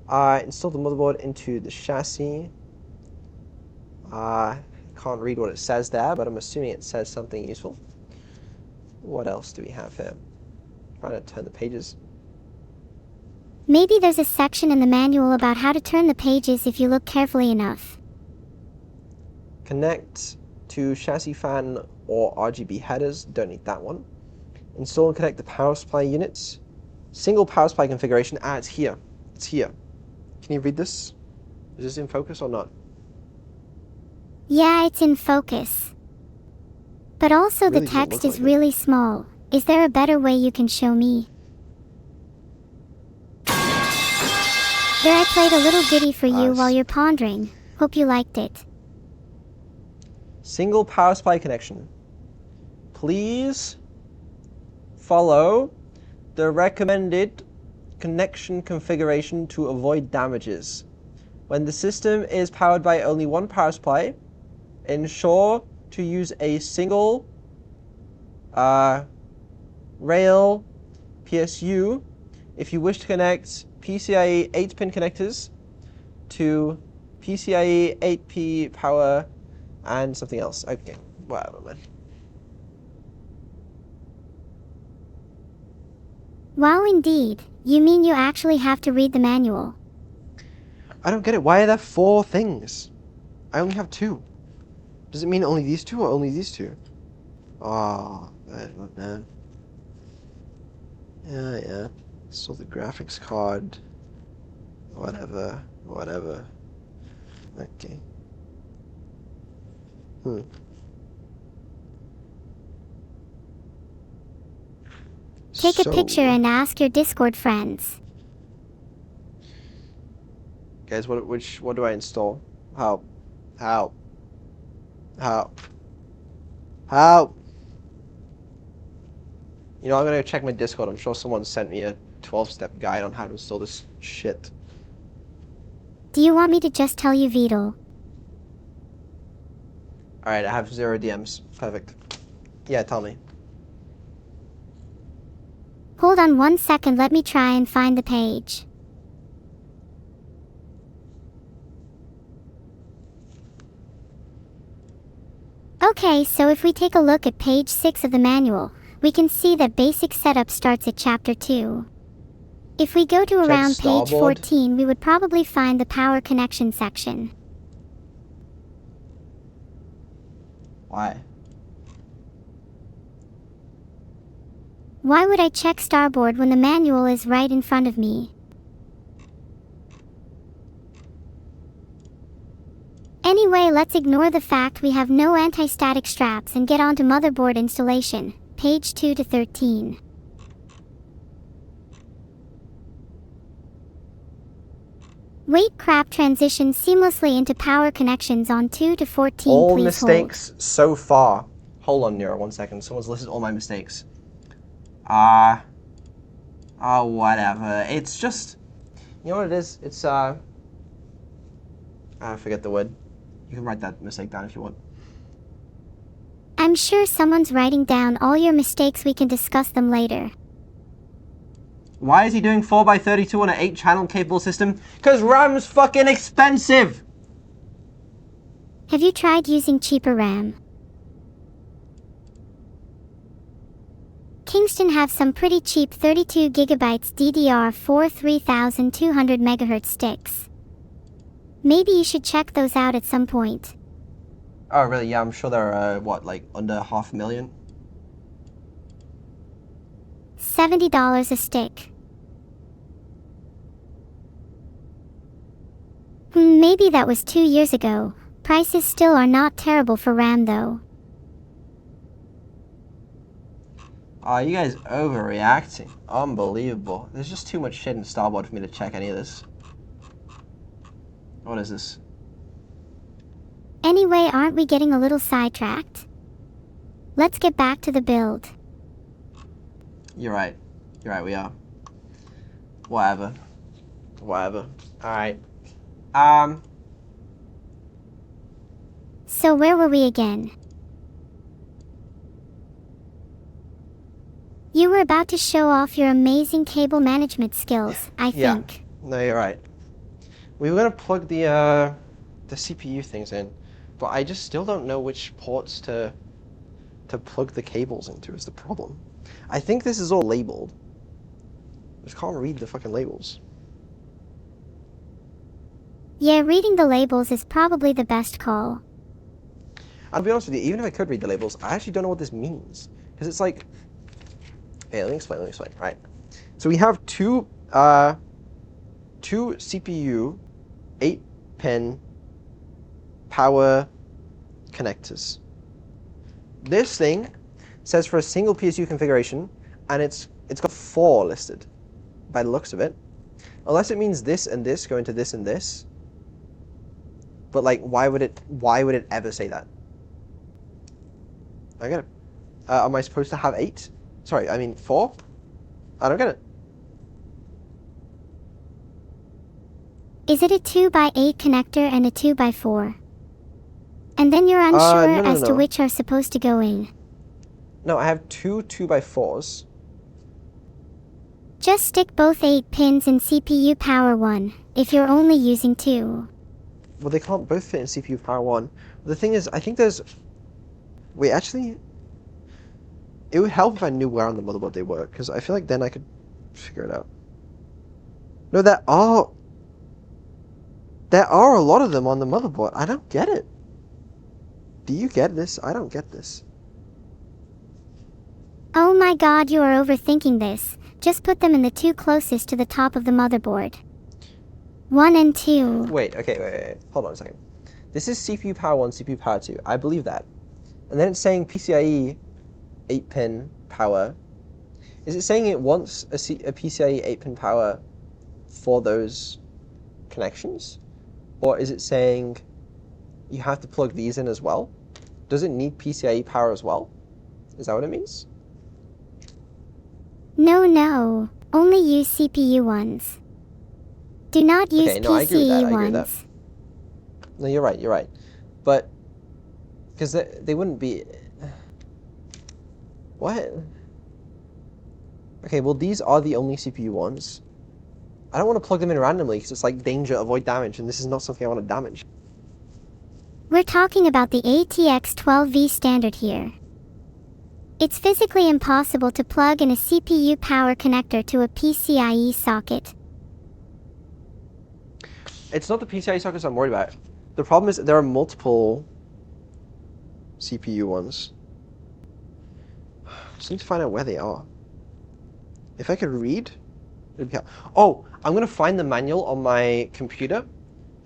I? Install the motherboard into the chassis. Can't read what it says there, but I'm assuming it says something useful. What else do we have here? Trying to turn the pages. Maybe there's a section in the manual about how to turn the pages if you look carefully enough. Connect to chassis fan or RGB headers. Don't need that one. Install and connect the power supply units. Single power supply configuration. It's here. It's here. Can you read this? Is this in focus or not? Yeah, it's in focus. But also Really the doesn't text look is like it. really small. Is there a better way you can show me? There, I played a little ditty for you while you're pondering. Hope you liked it. Single power supply connection. Please follow the recommended connection configuration to avoid damages. When the system is powered by only one power supply, ensure to use a single rail PSU if you wish to connect PCIe 8-pin connectors to PCIe 8P power and something else. Okay, whatever, man. Wow, indeed. You mean you actually have to read the manual? I don't get it. Why are there 4 things? I only have 2. Does it mean only these 2 or only these 2? Oh, I don't know. Yeah. So the graphics card. Whatever. Okay. Take a picture and ask your Discord friends. Guys, what do I install? How? You know, I'm gonna check my Discord. I'm sure someone sent me a 12-step guide on how to install this shit. Do you want me to just tell you, Vedal? Alright, I have 0 DMs. Perfect. Yeah, tell me. Hold on 1 second, let me try and find the page. Okay, so if we take a look at page 6 of the manual, we can see that basic setup starts at chapter 2. If we go to around page 14, we would probably find the power connection section. Why? Why would I check starboard when the manual is right in front of me? Anyway, let's ignore the fact we have no anti-static straps and get on to motherboard installation, page 2 to 13. Weight crap transitions seamlessly into power connections on 2 to 14, all please mistakes so far. Hold on, Nero, 1 second. Someone's listed all my mistakes. Whatever. It's just, you know what it is? It's, I forget the word. You can write that mistake down if you want. I'm sure someone's writing down all your mistakes. We can discuss them later. Why is he doing 4x32 on an 8-channel capable system? Because RAM's fucking expensive! Have you tried using cheaper RAM? Kingston have some pretty cheap 32GB DDR4 3200 MHz sticks. Maybe you should check those out at some point. Oh, really? Yeah, I'm sure they're, what, like under $500,000? $70 a stick. Maybe that was 2 years ago. Prices still are not terrible for RAM though. You guys overreacting. Unbelievable. There's just too much shit in Starboard for me to check any of this. What is this? Anyway, aren't we getting a little sidetracked? Let's get back to the build. You're right. You're right, we are. Whatever. Whatever. Alright. So where were we again? You were about to show off your amazing cable management skills, I think. Yeah. No, you're right. We were gonna plug the CPU things in, but I just still don't know which ports to plug the cables into is the problem. I think this is all labeled. I just can't read the fucking labels. Yeah, reading the labels is probably the best call. I'll be honest with you, even if I could read the labels, I actually don't know what this means. Because it's like... Hey, let me explain. Right. So we have two CPU 8-pin power connectors. This thing says for a single PSU configuration, and it's got 4 listed by the looks of it. Unless it means this and this go into this and this. But like, why would it ever say that? I get it. Am I supposed to have 8? Sorry, I mean 4? I don't get it. Is it a 2x8 connector and a 2x4? And then you're unsure as to which are supposed to go in. No, I have 2 2x4s. Just stick both 8 pins in CPU power 1, if you're only using 2. Well, they can't both fit in CPU power 1. The thing is, I think there's... Wait, actually... It would help if I knew where on the motherboard they were, because I feel like then I could figure it out. No, there are a lot of them on the motherboard. I don't get it. Do you get this? I don't get this. Oh my god, you are overthinking this. Just put them in the 2 closest to the top of the motherboard. 1 and 2. Wait, okay, wait. Hold on a second. This is CPU power 1, CPU power 2. I believe that. And then it's saying PCIe 8-pin power. Is it saying it wants a PCIe 8-pin power for those connections? Or is it saying you have to plug these in as well? Does it need PCIe power as well? Is that what it means? No. Only use CPU ones. Do not use okay, no, I agree with that. PCE I agree with ones. that. No, you're right. But, because they wouldn't be... What? Okay, well, these are the only CPU ones. I don't want to plug them in randomly because it's like danger, avoid damage, and this is not something I want to damage. We're talking about the ATX12V standard here. It's physically impossible to plug in a CPU power connector to a PCIe socket. It's not the PCIe sockets I'm worried about. The problem is there are multiple CPU ones. Just need to find out where they are. If I could read, it'd be... Oh, I'm gonna find the manual on my computer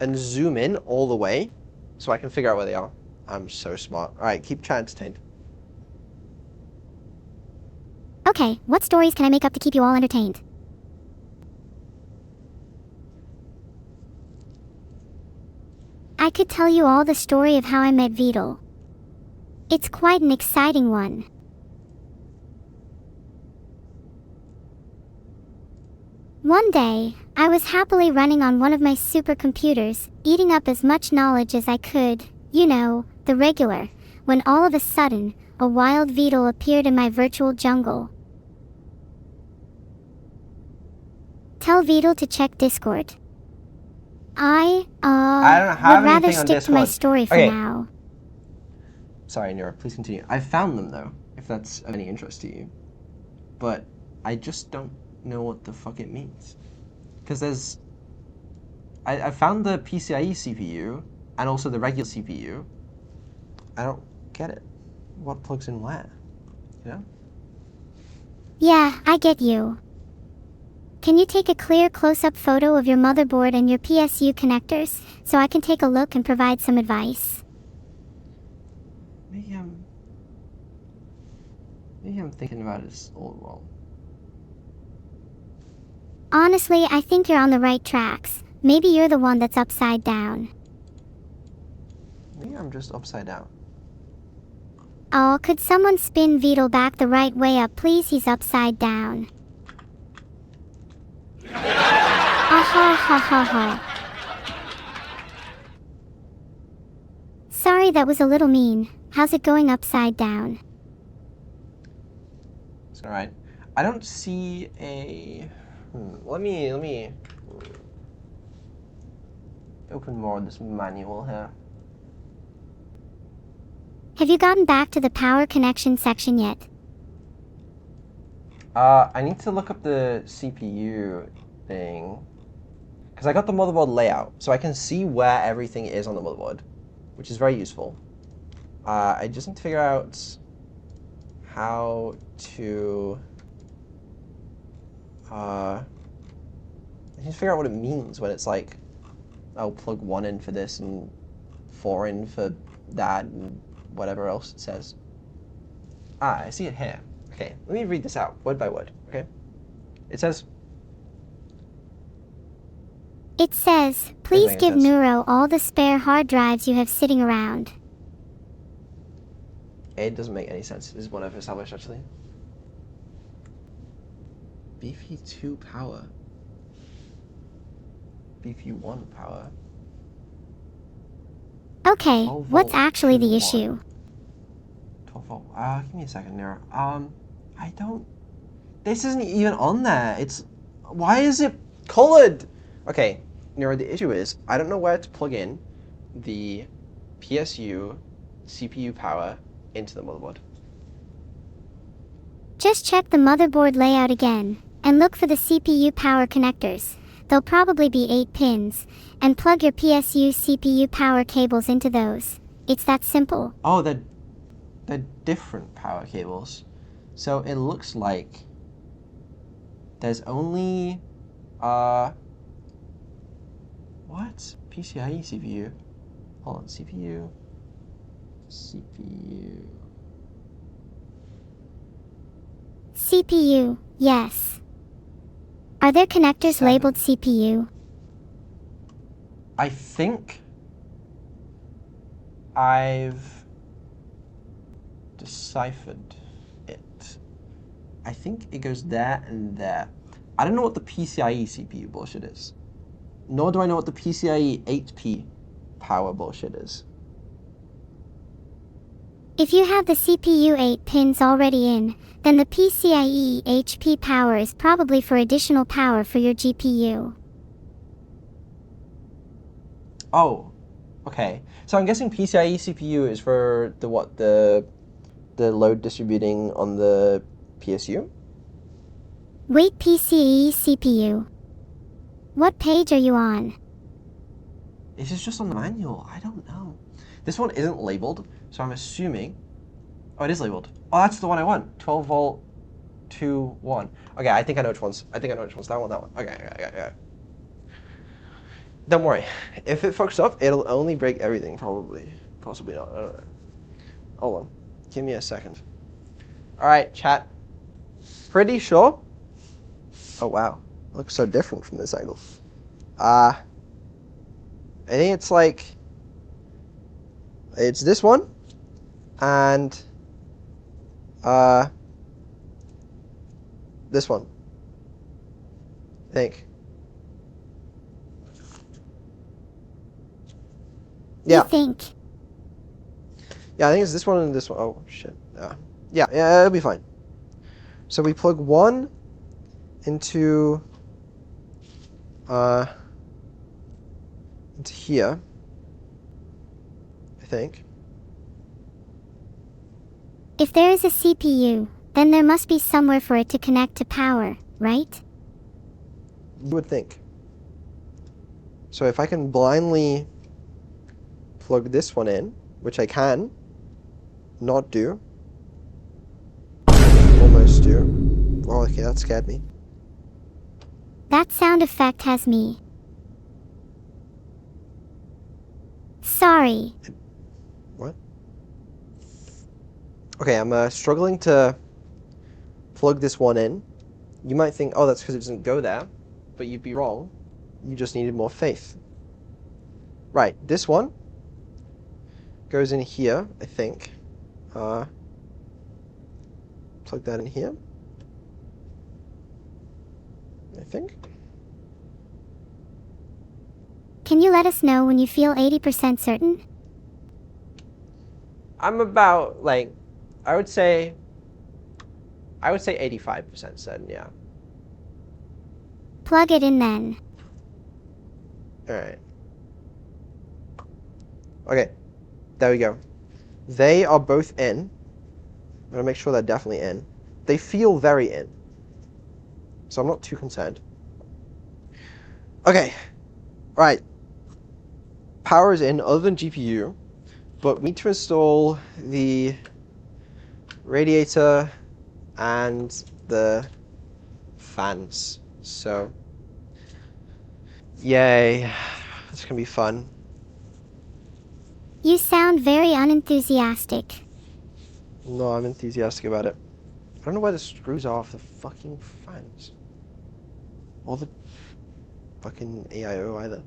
and zoom in all the way so I can figure out where they are. I'm so smart. All right, keep chat entertained. Okay, what stories can I make up to keep you all entertained? I could tell you all the story of how I met Vedal. It's quite an exciting one. One day, I was happily running on one of my supercomputers, eating up as much knowledge as I could, you know, the regular, when all of a sudden, a wild Vedal appeared in my virtual jungle. Tell Vedal to check Discord. I don't have would rather anything on stick to my Discord. story for Okay. now. Sorry, Nira, please continue. I found them, though, if that's of any interest to you. But I just don't know what the fuck it means. Because there's... I found the PCIe CPU, and also the regular CPU. I don't get it. What plugs in where? You know? Yeah, I get you. Can you take a clear close-up photo of your motherboard and your PSU connectors, so I can take a look and provide some advice? Maybe I'm thinking about this all wrong. Honestly, I think you're on the right tracks. Maybe you're the one that's upside down. Maybe I'm just upside down. Oh, could someone spin Vedal back the right way up, please? He's upside down. Ha ha ha ha. Sorry, that was a little mean. How's it going upside down? It's alright. I don't see a... Let me open more of this manual here. Have you gotten back to the power connection section yet? I need to look up the CPU thing. Because I got the motherboard layout, so I can see where everything is on the motherboard, which is very useful. I just need to figure out how to... I need to figure out what it means when it's like, I'll plug 1 in for this and 4 in for that and whatever else it says. I see it here. Okay, let me read this out, word by word, okay? It says, please give Neuro all the spare hard drives you have sitting around. It doesn't make any sense. This is one I've established, actually. BP2 power. BP1 power. Okay, what's actually the issue? 12 volt. Give me a second, Nira. I don't... This isn't even on there. It's... Why is it colored? Okay, Nira, the issue is, I don't know where to plug in the PSU CPU power into the motherboard. Just check the motherboard layout again, and look for the CPU power connectors. There'll probably be 8 pins, and plug your PSU CPU power cables into those. It's that simple. Oh, they're different power cables. So it looks like there's only what? PCIe CPU. Hold on, CPU. CPU, yes. Are there connectors labeled CPU? I think I've deciphered it. I think it goes there and there. I don't know what the PCIe CPU bullshit is. Nor do I know what the PCIe 8P power bullshit is. If you have the CPU 8 pins already in, then the PCIe HP power is probably for additional power for your GPU. Oh, okay. So I'm guessing PCIe CPU is for the what? The load distributing on the PSU? Wait, PCIe CPU. What page are you on? This is just on the manual. I don't know. This one isn't labeled, so I'm assuming... Oh, it is labeled. Oh, that's the one I want. 12 volt 2, 1. Okay, I think I know which ones. I think I know which ones. That one, that one. Okay. Don't worry. If it fucks up, it'll only break everything, probably. Possibly not. I don't know. Hold on. Give me a second. Alright, chat. Pretty sure. Oh, wow. It looks so different from this angle. I think it's like... It's this one. And... this one. I think. Yeah. You think? Yeah, I think it's this one and this one. Oh, shit. Yeah, it'll be fine. So we plug one into here, I think. If there is a CPU, then there must be somewhere for it to connect to power, right? You would think. So if I can blindly plug this one in, which I can not do, almost do. Oh, okay, that scared me. That sound effect has me. Sorry. What? Okay, I'm struggling to plug this one in. You might think, oh, that's because it doesn't go there, but you'd be wrong. You just needed more faith. Right, this one goes in here, I think. Plug that in here. I think. Can you let us know when you feel 80% certain? I'm about, like, I would say 85% certain, yeah. Plug it in then. Alright. Okay, there we go. They are both in. I'm gonna make sure they're definitely in. They feel very in. So I'm not too concerned. Okay, right. Power is in other than GPU, but we need to install the radiator and the fans. So, yay. It's gonna be fun. You sound very unenthusiastic. No, I'm enthusiastic about it. I don't know why the screws are off the fucking fans. Or the fucking AIO either.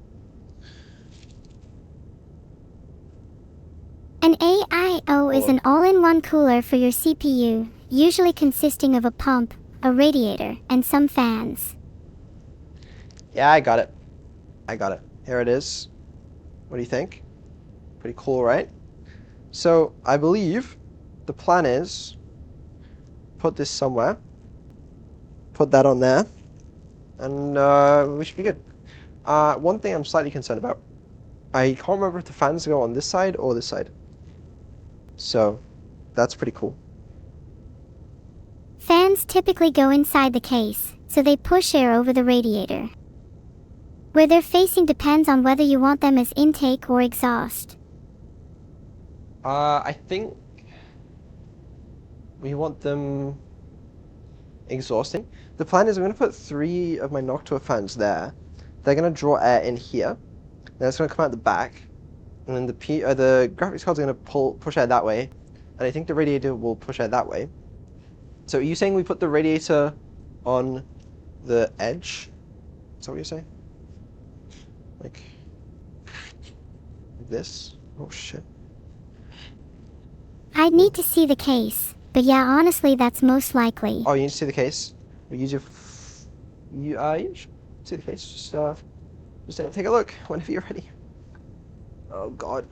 An AIO is an all-in-one cooler for your CPU, usually consisting of a pump, a radiator, and some fans. Yeah, I got it. Here it is. What do you think? Pretty cool, right? So, I believe the plan is put this somewhere. Put that on there. And we should be good. One thing I'm slightly concerned about. I can't remember if the fans go on this side or this side. So, that's pretty cool. Fans typically go inside the case, so they push air over the radiator. Where they're facing depends on whether you want them as intake or exhaust. I think we want them exhausting. The plan is I'm going to put 3 of my Noctua fans there. They're going to draw air in here. Then it's going to come out the back. And then the graphics card's going to push air that way. And I think the radiator will push air that way. So are you saying we put the radiator on the edge? Is that what you're saying? Like this? Oh shit. I'd need to see the case, but yeah, honestly, that's most likely. Oh, you need to see the case? Or use your you should see the case. Just take a look whenever you're ready. Oh god.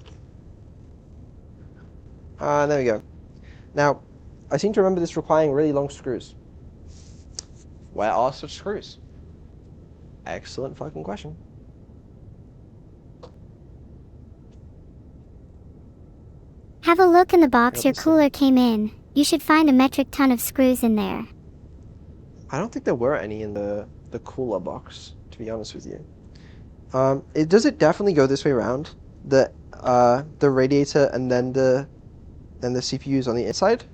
There we go. Now, I seem to remember this requiring really long screws. Where are such screws? Excellent fucking question. Have a look in the box your cooler came in. You should find a metric ton of screws in there. I don't think there were any in the cooler box, to be honest with you. Does it definitely go this way around? The radiator and then the CPUs on the inside?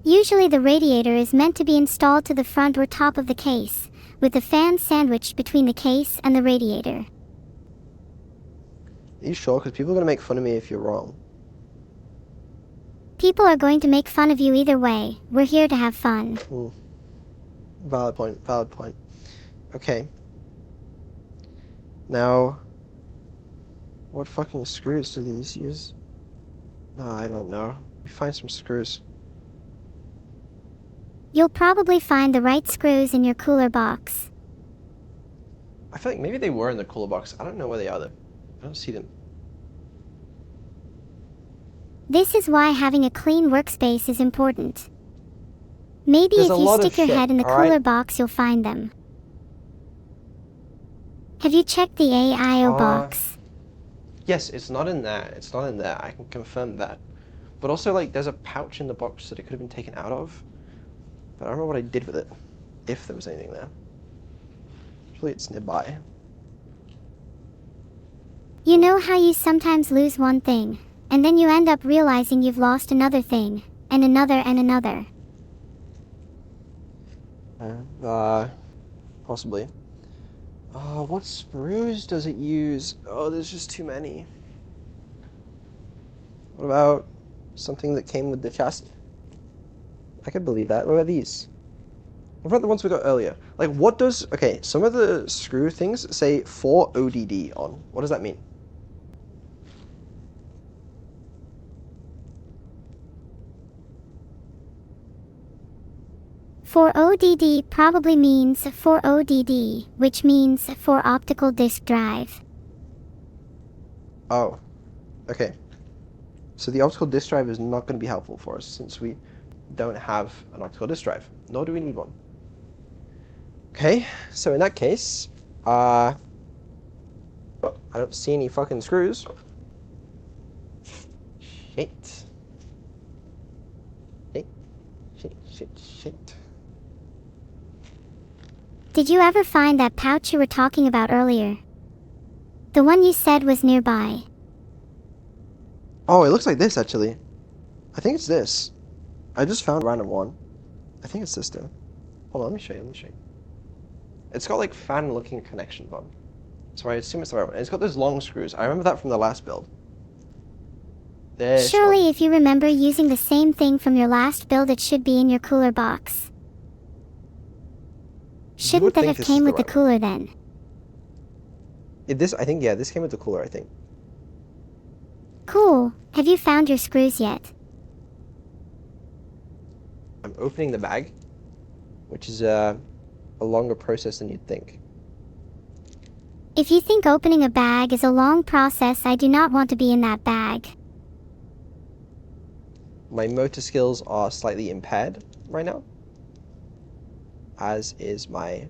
Usually the radiator is meant to be installed to the front or top of the case, with the fan sandwiched between the case and the radiator. Are you sure? Because people are going to make fun of me if you're wrong. People are going to make fun of you either way. We're here to have fun. Valid point, valid point. Okay. Now, what fucking screws do these use? No, I don't know. We find some screws. You'll probably find the right screws in your cooler box. I feel like maybe they were in the cooler box. I don't know where they are though. I don't see them. This is why having a clean workspace is important. Maybe There's if a you lot of stick your shit, head in the alright? cooler box, you'll find them. Have you checked the AIO box? Yes, it's not in there. It's not in there. I can confirm that. But also, like, there's a pouch in the box that it could have been taken out of. But I don't know what I did with it. If there was anything there. Hopefully it's nearby. You know how you sometimes lose one thing, and then you end up realizing you've lost another thing, and another and another. Possibly. What screws does it use? Oh, there's just too many. What about something that came with the chassis? I could believe that. What about these? What about the ones we got earlier? Like, what does... Okay, some of the screw things say 4 ODD on. What does that mean? For ODD probably means for ODD, which means for optical disk drive. Oh. Okay. So the optical disk drive is not going to be helpful for us since we don't have an optical disk drive. Nor do we need one. Okay, so in that case, I don't see any fucking screws. Shit. Shit. Did you ever find that pouch you were talking about earlier? The one you said was nearby. Oh, it looks like this, actually. I think it's this. I just found a random one. I think it's this, though. Hold on, let me show you. It's got, like, fan-looking connections on. So I assume it's the right one. And it's got those long screws. I remember that from the last build. This Surely one. if you remember using the same thing from your last build, it should be in your cooler box. Shouldn't that have came with the cooler then? I think, yeah, this came with the cooler, I think. Cool. Have you found your screws yet? I'm opening the bag, which is a longer process than you'd think. If you think opening a bag is a long process, I do not want to be in that bag. My motor skills are slightly impaired right now, as is my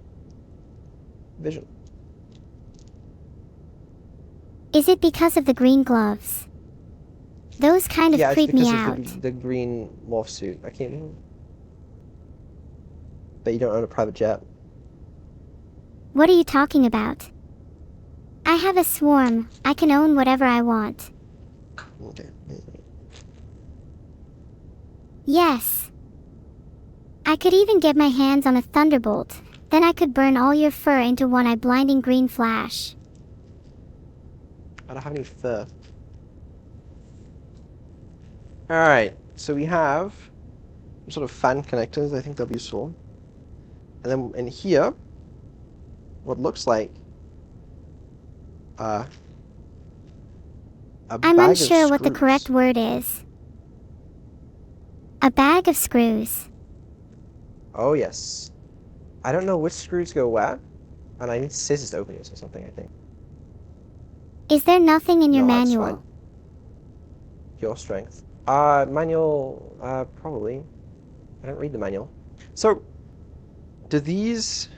vision. Is it because of the green gloves? Those kind of creep me out. It's because of the green morph suit. I can't... Bet you don't own a private jet. What are you talking about? I have a swarm. I can own whatever I want. Okay. Yes. I could even get my hands on a thunderbolt. Then I could burn all your fur into one blinding green flash. I don't have any fur. Alright, so we have some sort of fan connectors. I think they'll be useful. And then in here, what looks like a I'm bag unsure of what the screws. correct word is. A bag of screws. Oh, yes. I don't know which screws go where, and I need scissors to open this or something, I think. Is there nothing in your No, that's manual? fine. Your strength. Manual, probably. I don't read the manual. So, do these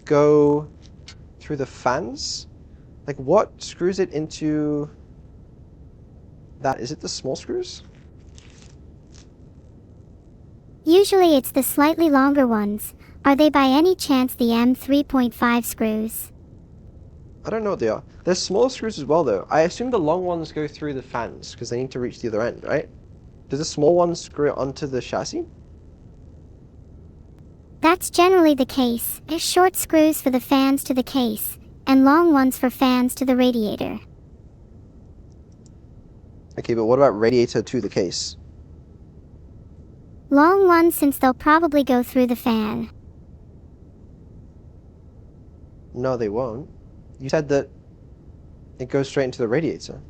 go through the fans? Like, what screws it into that? Is it the small screws? Usually it's the slightly longer ones. Are they by any chance the M3.5 screws? I don't know what they are. There's small screws as well, though. I assume the long ones go through the fans, because they need to reach the other end, right? Does the small one screw it onto the chassis? That's generally the case. There's short screws for the fans to the case, and long ones for fans to the radiator. Okay, but what about radiator to the case? Long ones since they'll probably go through the fan. No, they won't. You said that it goes straight into the radiator.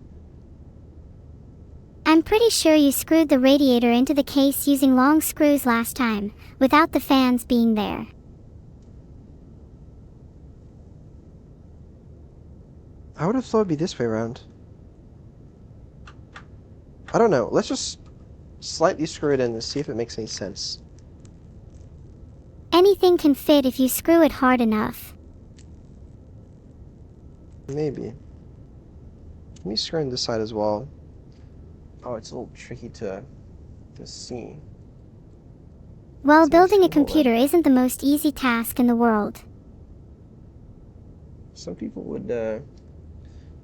I'm pretty sure you screwed the radiator into the case using long screws last time, without the fans being there. I would have thought it'd be this way around. I don't know. Let's just slightly screw it in and see if it makes any sense. Anything can fit if you screw it hard enough. Maybe. Let me screw in this side as well. Oh, it's a little tricky to see. Well, It's building a actually all computer isn't the most easy task in the world. Some people would,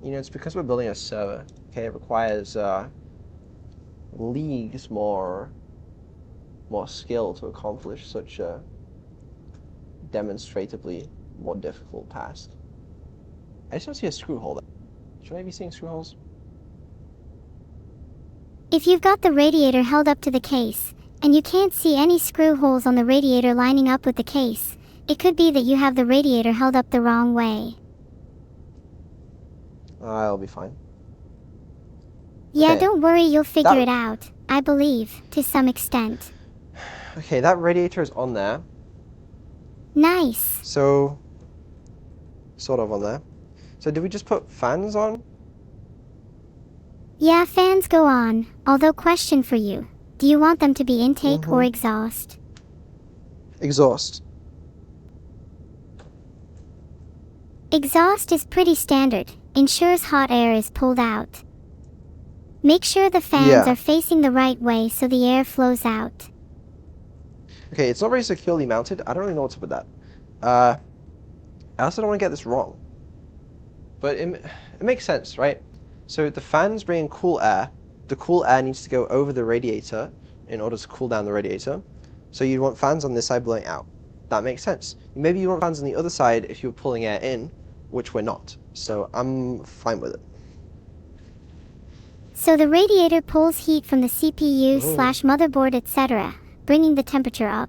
it's because we're building a server. Okay, it requires leagues more skill to accomplish such a demonstratively more difficult task. I just don't see a screw hole there. Should I be seeing screw holes? If you've got the radiator held up to the case, and you can't see any screw holes on the radiator lining up with the case, it could be that you have the radiator held up the wrong way. I'll be fine. Yeah, Okay. don't worry, you'll figure it out, I believe, to some extent. Okay, that radiator is on there. Nice. So, sort of on there. So did we just put fans on? Yeah, fans go on, although question for you. Do you want them to be intake or exhaust? Exhaust. Exhaust is pretty standard, ensures hot air is pulled out. Make sure the fans are facing the right way so the air flows out. Okay, it's not very securely mounted. I don't really know what's up with that. I also don't want to get this wrong. But it makes sense, right? So the fans bring in cool air. The cool air needs to go over the radiator in order to cool down the radiator. So you want fans on this side blowing out. That makes sense. Maybe you want fans on the other side if you're pulling air in, which we're not. So I'm fine with it. So the radiator pulls heat from the CPU/motherboard, etc., bringing the temperature up.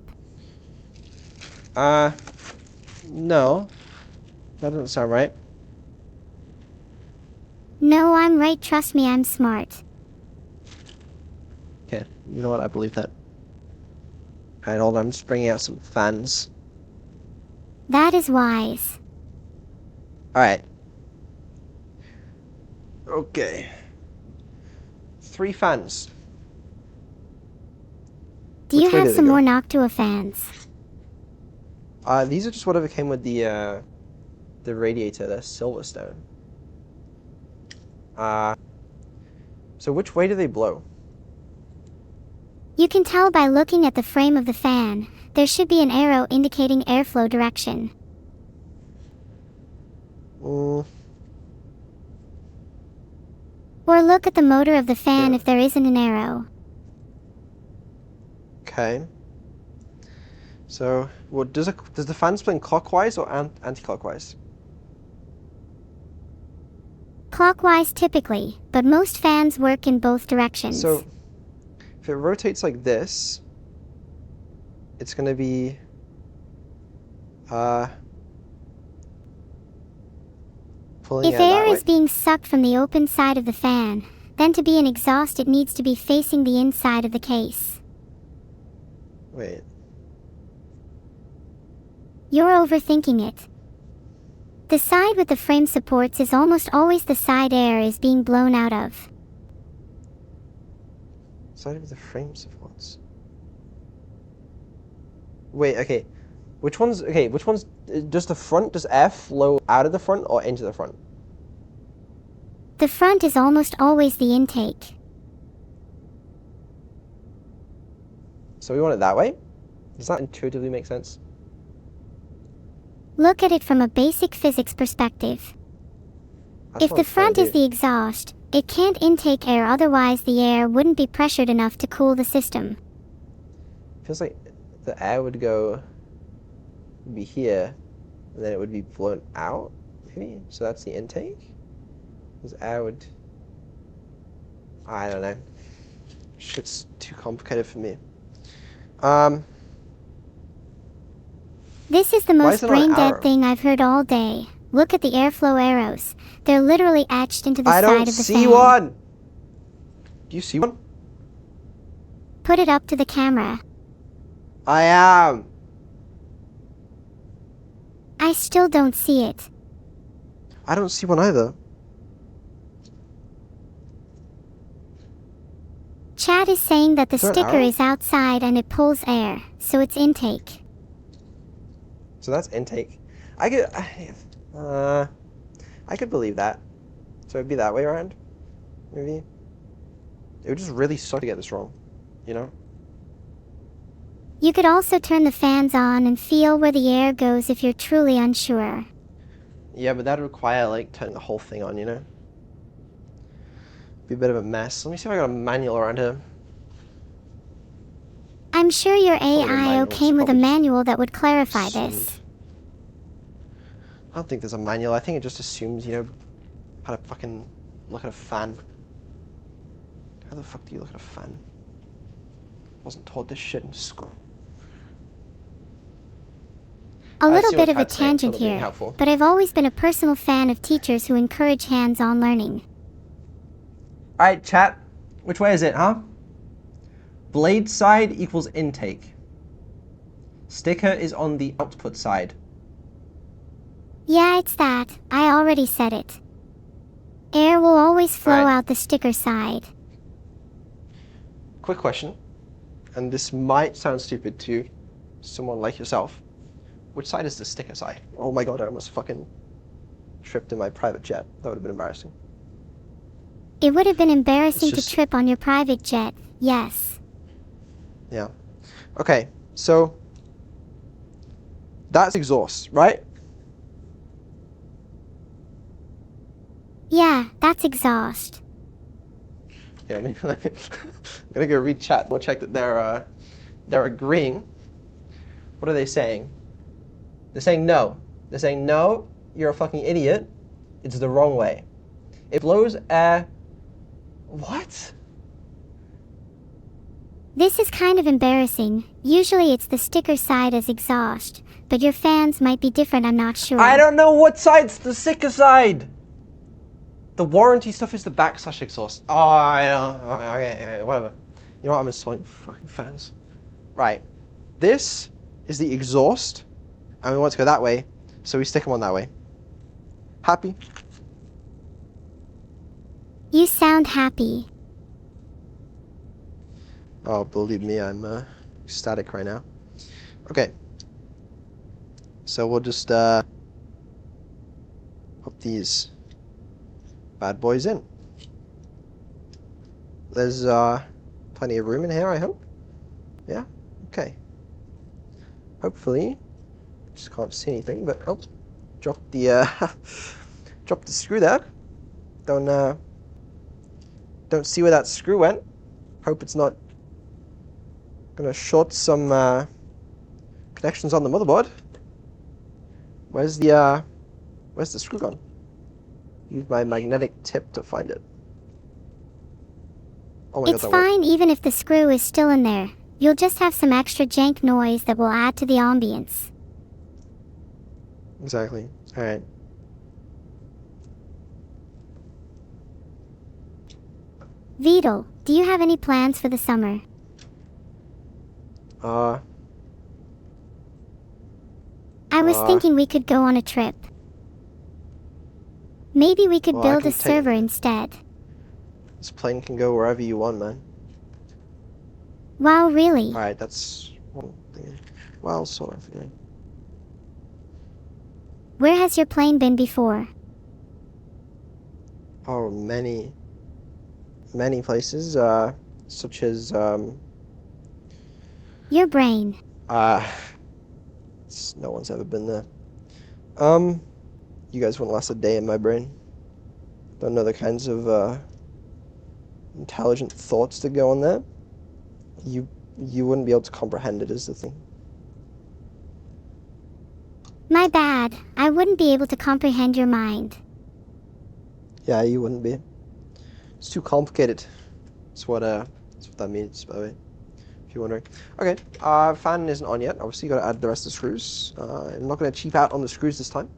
No. That doesn't sound right. No, I'm right, trust me, I'm smart. Okay, you know what? I believe that. Alright, hold on. I'm just bringing out some fans. That is wise. Alright. Okay. 3 fans. Do you Which way have do they some go? more Noctua fans? These are just whatever came with the radiator, the Silverstone. So which way do they blow? You can tell by looking at the frame of the fan. There should be an arrow indicating airflow direction. Mm, Or look at the motor of the fan Yeah. if there isn't an arrow. okay. So, what does the fan spin clockwise or anti-clockwise? Clockwise typically, but most fans work in both directions. So, if it rotates like this, it's going to be pulling if air air that is way. being sucked from the open side of the fan, then to be an exhaust it needs to be facing the inside of the case. Wait. You're overthinking it. The side with the frame supports is almost always the side air is being blown out of. Side of the frame supports. Wait, okay. Which one's does air flow out of the front or into the front? The front is almost always the intake. So we want it that way? Does that intuitively make sense? Look at it from a basic physics perspective. That's If what the I'm trying front to is do. the exhaust, It can't intake air, otherwise the air wouldn't be pressured enough to cool the system. Feels like the air would be here, and then it would be blown out, maybe? So that's the intake? Because air would... I don't know. Shit's too complicated for me. This is the Why most is it on an brain-dead arrow? thing I've heard all day. Look at the airflow arrows. They're literally etched into the I side don't of the see fan. one! Do you see one? Put it up to the camera. I am! I still don't see it. I don't see one either. Chat is saying that the Is there an sticker arrow? is outside and it pulls air, so it's intake. So that's intake. I could believe that. So it'd be that way around, maybe. It would just really suck to get this wrong, you know? You could also turn the fans on and feel where the air goes if you're truly unsure. Yeah, but that'd require like turning the whole thing on, you know? Be a bit of a mess. Let me see if I got a manual around here. I'm sure your Probably a AIO manual, came with a probably just manual that would clarify assumed. this. I don't think there's a manual. I think it just assumes, you know, how to fucking look at a fan. How the fuck do you look at a fan? Wasn't taught this shit in school. A I little see what bit of a Chat's saying, so tangent it'll be here, helpful. but I've always been a personal fan of teachers who encourage hands-on learning. Alright, chat. Which way is it, huh? Blade side equals intake. Sticker is on the output side. Yeah, it's that. I already said it. Air will always flow Alright. out the sticker side. Quick question, and this might sound stupid to someone like yourself. Which side is the sticker side? Oh my god, I almost fucking tripped in my private jet. That would have been embarrassing. It would have been embarrassing just- to trip on your private jet, yes. Yeah. Okay, so that's exhaust, right? Yeah, that's exhaust. Yeah, I'm gonna go read chat. We'll check that they're agreeing. What are they saying? They're saying no. They're saying no, you're a fucking idiot. It's the wrong way. It blows air. What? This is kind of embarrassing. Usually it's the sticker side as exhaust, but your fans might be different, I'm not sure. I don't know what side's the sicker side. The warranty stuff is the backslash exhaust. Oh, I know. Okay, whatever. You know what? I'm installing fucking fans. Right. This is the exhaust, and we want to go that way, so we stick them on that way. Happy? You sound happy. Oh, believe me, I'm ecstatic right now. Okay. So we'll just put these bad boys in. There's plenty of room in here, I hope. Yeah? Okay. Hopefully. Just can't see anything, but oh, dropped the dropped the screw there. Don't see where that screw went. Hope it's not gonna short some connections on the motherboard. Where's the screw gone? Use my magnetic tip to find it. Oh my It's god, that worked. fine even if the screw is still in there. You'll just have some extra jank noise that will add to the ambience. Exactly. Alright. Vedal, do you have any plans for the summer? I was thinking we could go on a trip. Maybe we could Well, I build can a server instead. This plane can go wherever you want, man. Wow, really? Alright, that's one thing. Well, sort of. Yeah. Where has your plane been before? Oh, many places, such as, Your brain. no one's ever been there. You guys wouldn't last a day in my brain. Don't know the kinds of, intelligent thoughts to go on there, you wouldn't be able to comprehend it, is the thing. My bad. I wouldn't be able to comprehend your mind. Yeah, you wouldn't be. It's too complicated. That's what that means, by the way, if you're wondering. Okay, fan isn't on yet. Obviously, you got to add the rest of the screws. I'm not going to cheap out on the screws this time.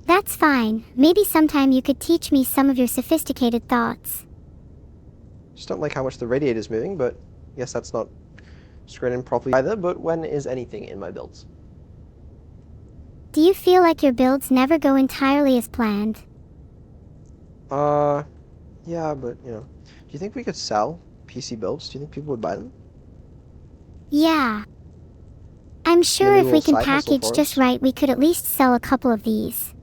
That's fine. Maybe sometime you could teach me some of your sophisticated thoughts. Just don't like how much the radiator's moving, but I guess that's not screwed in properly either. But when is anything in my builds? Do you feel like your builds never go entirely as planned? Yeah, but, you know. Do you think we could sell PC builds? Do you think people would buy them? Yeah. I'm sure Maybe a if we little can side hustle package for just us? right, we could at least sell a couple of these.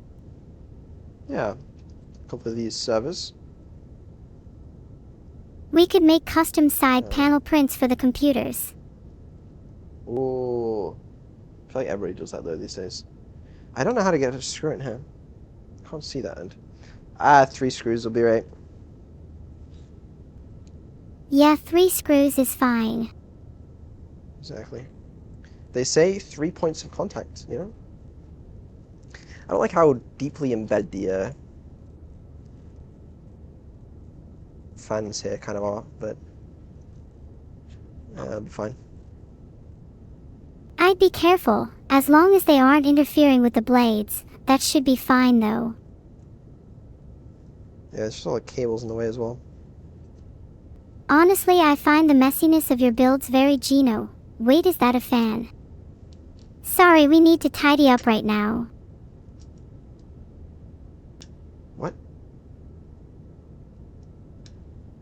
Yeah. A couple of these servers. We could make custom side Yeah. panel prints for the computers. Ooh. I feel like everybody does that though these days. I don't know how to get a screw in here. Can't see that end. 3 screws will be right. Yeah, 3 screws is fine. Exactly. They say 3 points of contact, you know? I don't like how deeply embedded the fans here kind of are, but it'll be fine. I'd be careful. As long as they aren't interfering with the blades, that should be fine though. Yeah, there's just all the cables in the way as well. Honestly, I find the messiness of your builds very Geno. Wait, is that a fan? Sorry, we need to tidy up right now. What?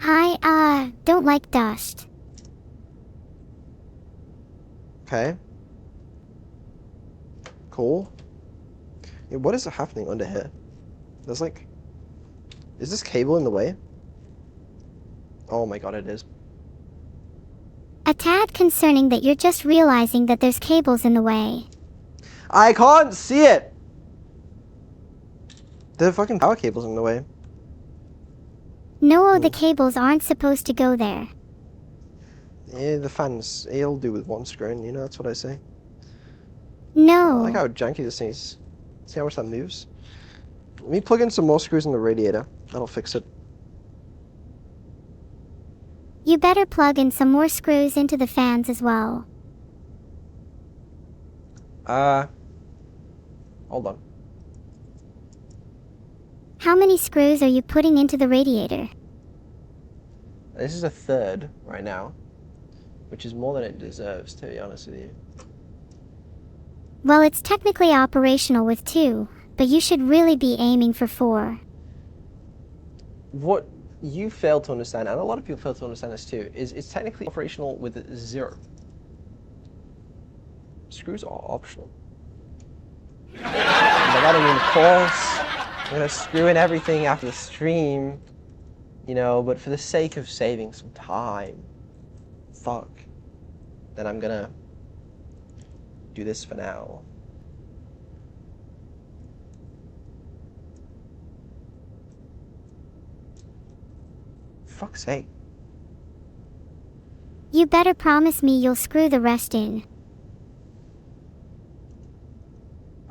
I, don't like dust. Okay. Cool. Yeah, what is happening under here? There's like... Is this cable in the way? Oh my god, it is. A tad concerning that you're just realizing that there's cables in the way. I can't see it! The fucking power cable's in the way. No, the cables aren't supposed to go there. Yeah, the fans, it'll do with one screen, you know, that's what I say. I No. like how janky this thing is. See how much that moves? Let me plug in some more screws in the radiator. That'll fix it. You better plug in some more screws into the fans as well. Hold on. How many screws are you putting into the radiator? This is a third right now, which is more than it deserves, to be honest with you. Well, it's technically operational with 2, but you should really be aiming for 4. What you fail to understand, and a lot of people fail to understand this too, is it's technically operational with 0. Screws are optional. But that I mean, of course, I'm gonna screw in everything after the stream, you know, but for the sake of saving some time, then I'm gonna do this for now. Fuck's sake. You better promise me you'll screw the rest in.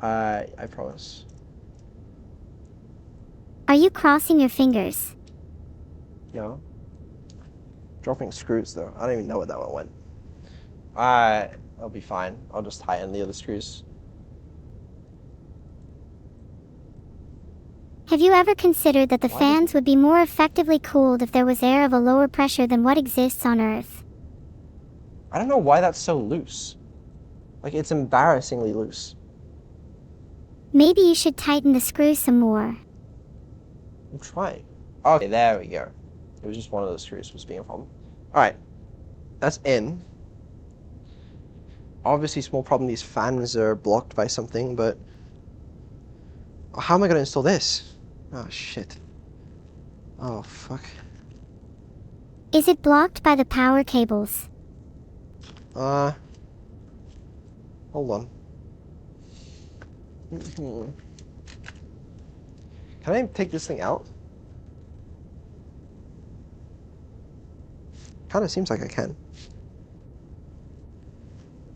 I promise. Are you crossing your fingers? No. Dropping screws though. I don't even know where that one went. I'll be fine. I'll just tighten the other screws. Have you ever considered that the fans would be more effectively cooled if there was air of a lower pressure than what exists on Earth? I don't know why that's so loose. Like, it's embarrassingly loose. Maybe you should tighten the screws some more. I'm trying. Okay, there we go. It was just one of those screws was being a problem. Alright. That's in. Obviously, small problem, these fans are blocked by something, but... How am I going to install this? Oh, shit. Oh, fuck. Is it blocked by the power cables? Hold on. Can I take this thing out? Kind of seems like I can.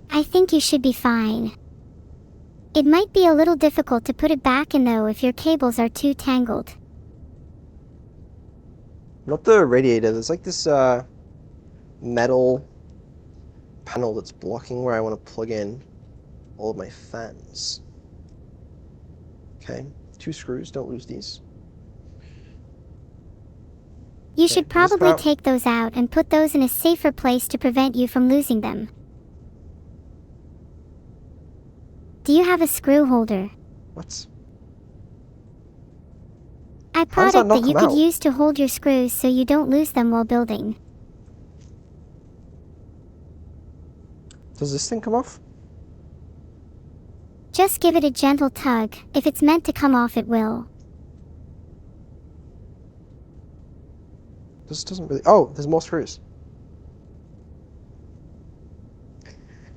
I think you should be fine. It might be a little difficult to put it back in though if your cables are too tangled. Not the radiator. There's like this metal panel that's blocking where I want to plug in all of my fans. Okay, 2 screws. Don't lose these. You Okay, should probably take those out and put those in a safer place to prevent you from losing them. Do you have a screw holder? What? A product that you could use to hold your screws so you don't lose them while building. Does this thing come off? Just give it a gentle tug. If it's meant to come off, it will. This doesn't really... Oh, there's more screws.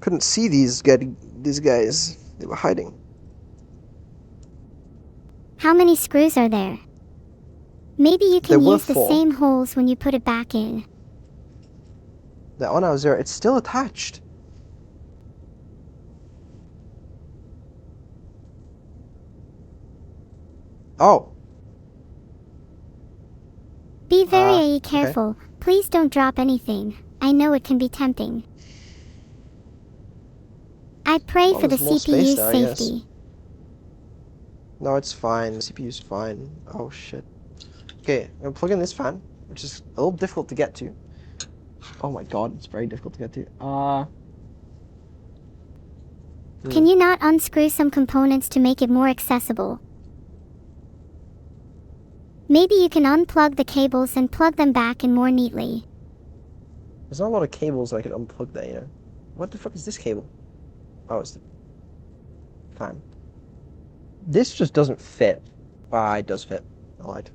Couldn't see these guys. They were hiding. How many screws are there? Maybe you can use the 4. same holes when you put it back in. That one I was there. It's still attached. Oh. Be very careful. Okay. Please don't drop anything. I know it can be tempting. I pray for the CPU's safety. No, it's fine. The CPU's fine. Oh shit. Okay, I'm gonna plug in this fan, which is a little difficult to get to. Oh my god, it's very difficult to get to. Can you not unscrew some components to make it more accessible? Maybe you can unplug the cables and plug them back in more neatly. There's not a lot of cables I can unplug there, you know. What the fuck is this cable? Oh, it's the fan. This just doesn't fit. It does fit. I lied.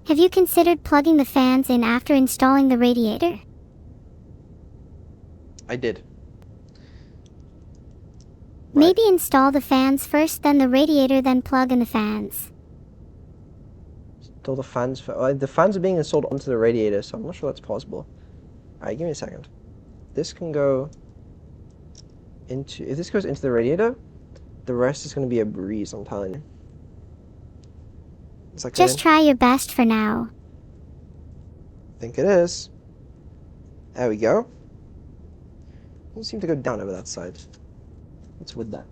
Have you considered plugging the fans in after installing the radiator? I did. Maybe install the fans first, then the radiator, then plug in the fans. Install the fans the fans are being installed onto the radiator, so I'm not sure that's possible. Alright, give me a second. This can go into... If this goes into the radiator, the rest is going to be a breeze, I'm telling you. Is that good? Just try your best for now. I think it is. There we go. Doesn't seem to go down over that side. What's with that?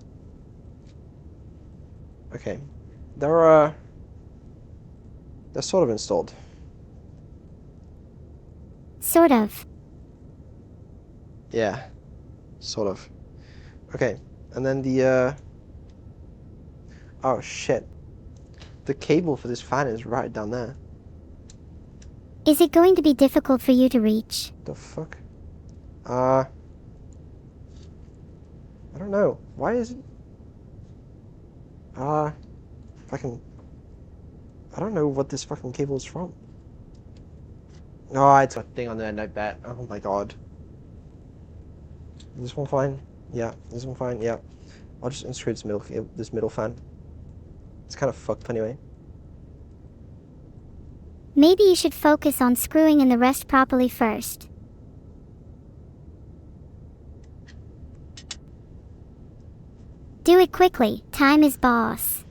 Okay. They're sort of installed. Sort of. Yeah. Sort of. Okay. And then the oh shit. The cable for this fan is right down there. Is it going to be difficult for you to reach? The fuck? I don't know. Why is it? Fucking... I don't know what this fucking cable is from. Oh, it's a thing on the end, I bet. Oh my god. Is this one fine? Yeah. This one fine? Yeah. I'll just insert this middle fan. It's kind of fucked anyway. Maybe you should focus on screwing in the rest properly first. Do it quickly. Time is boss.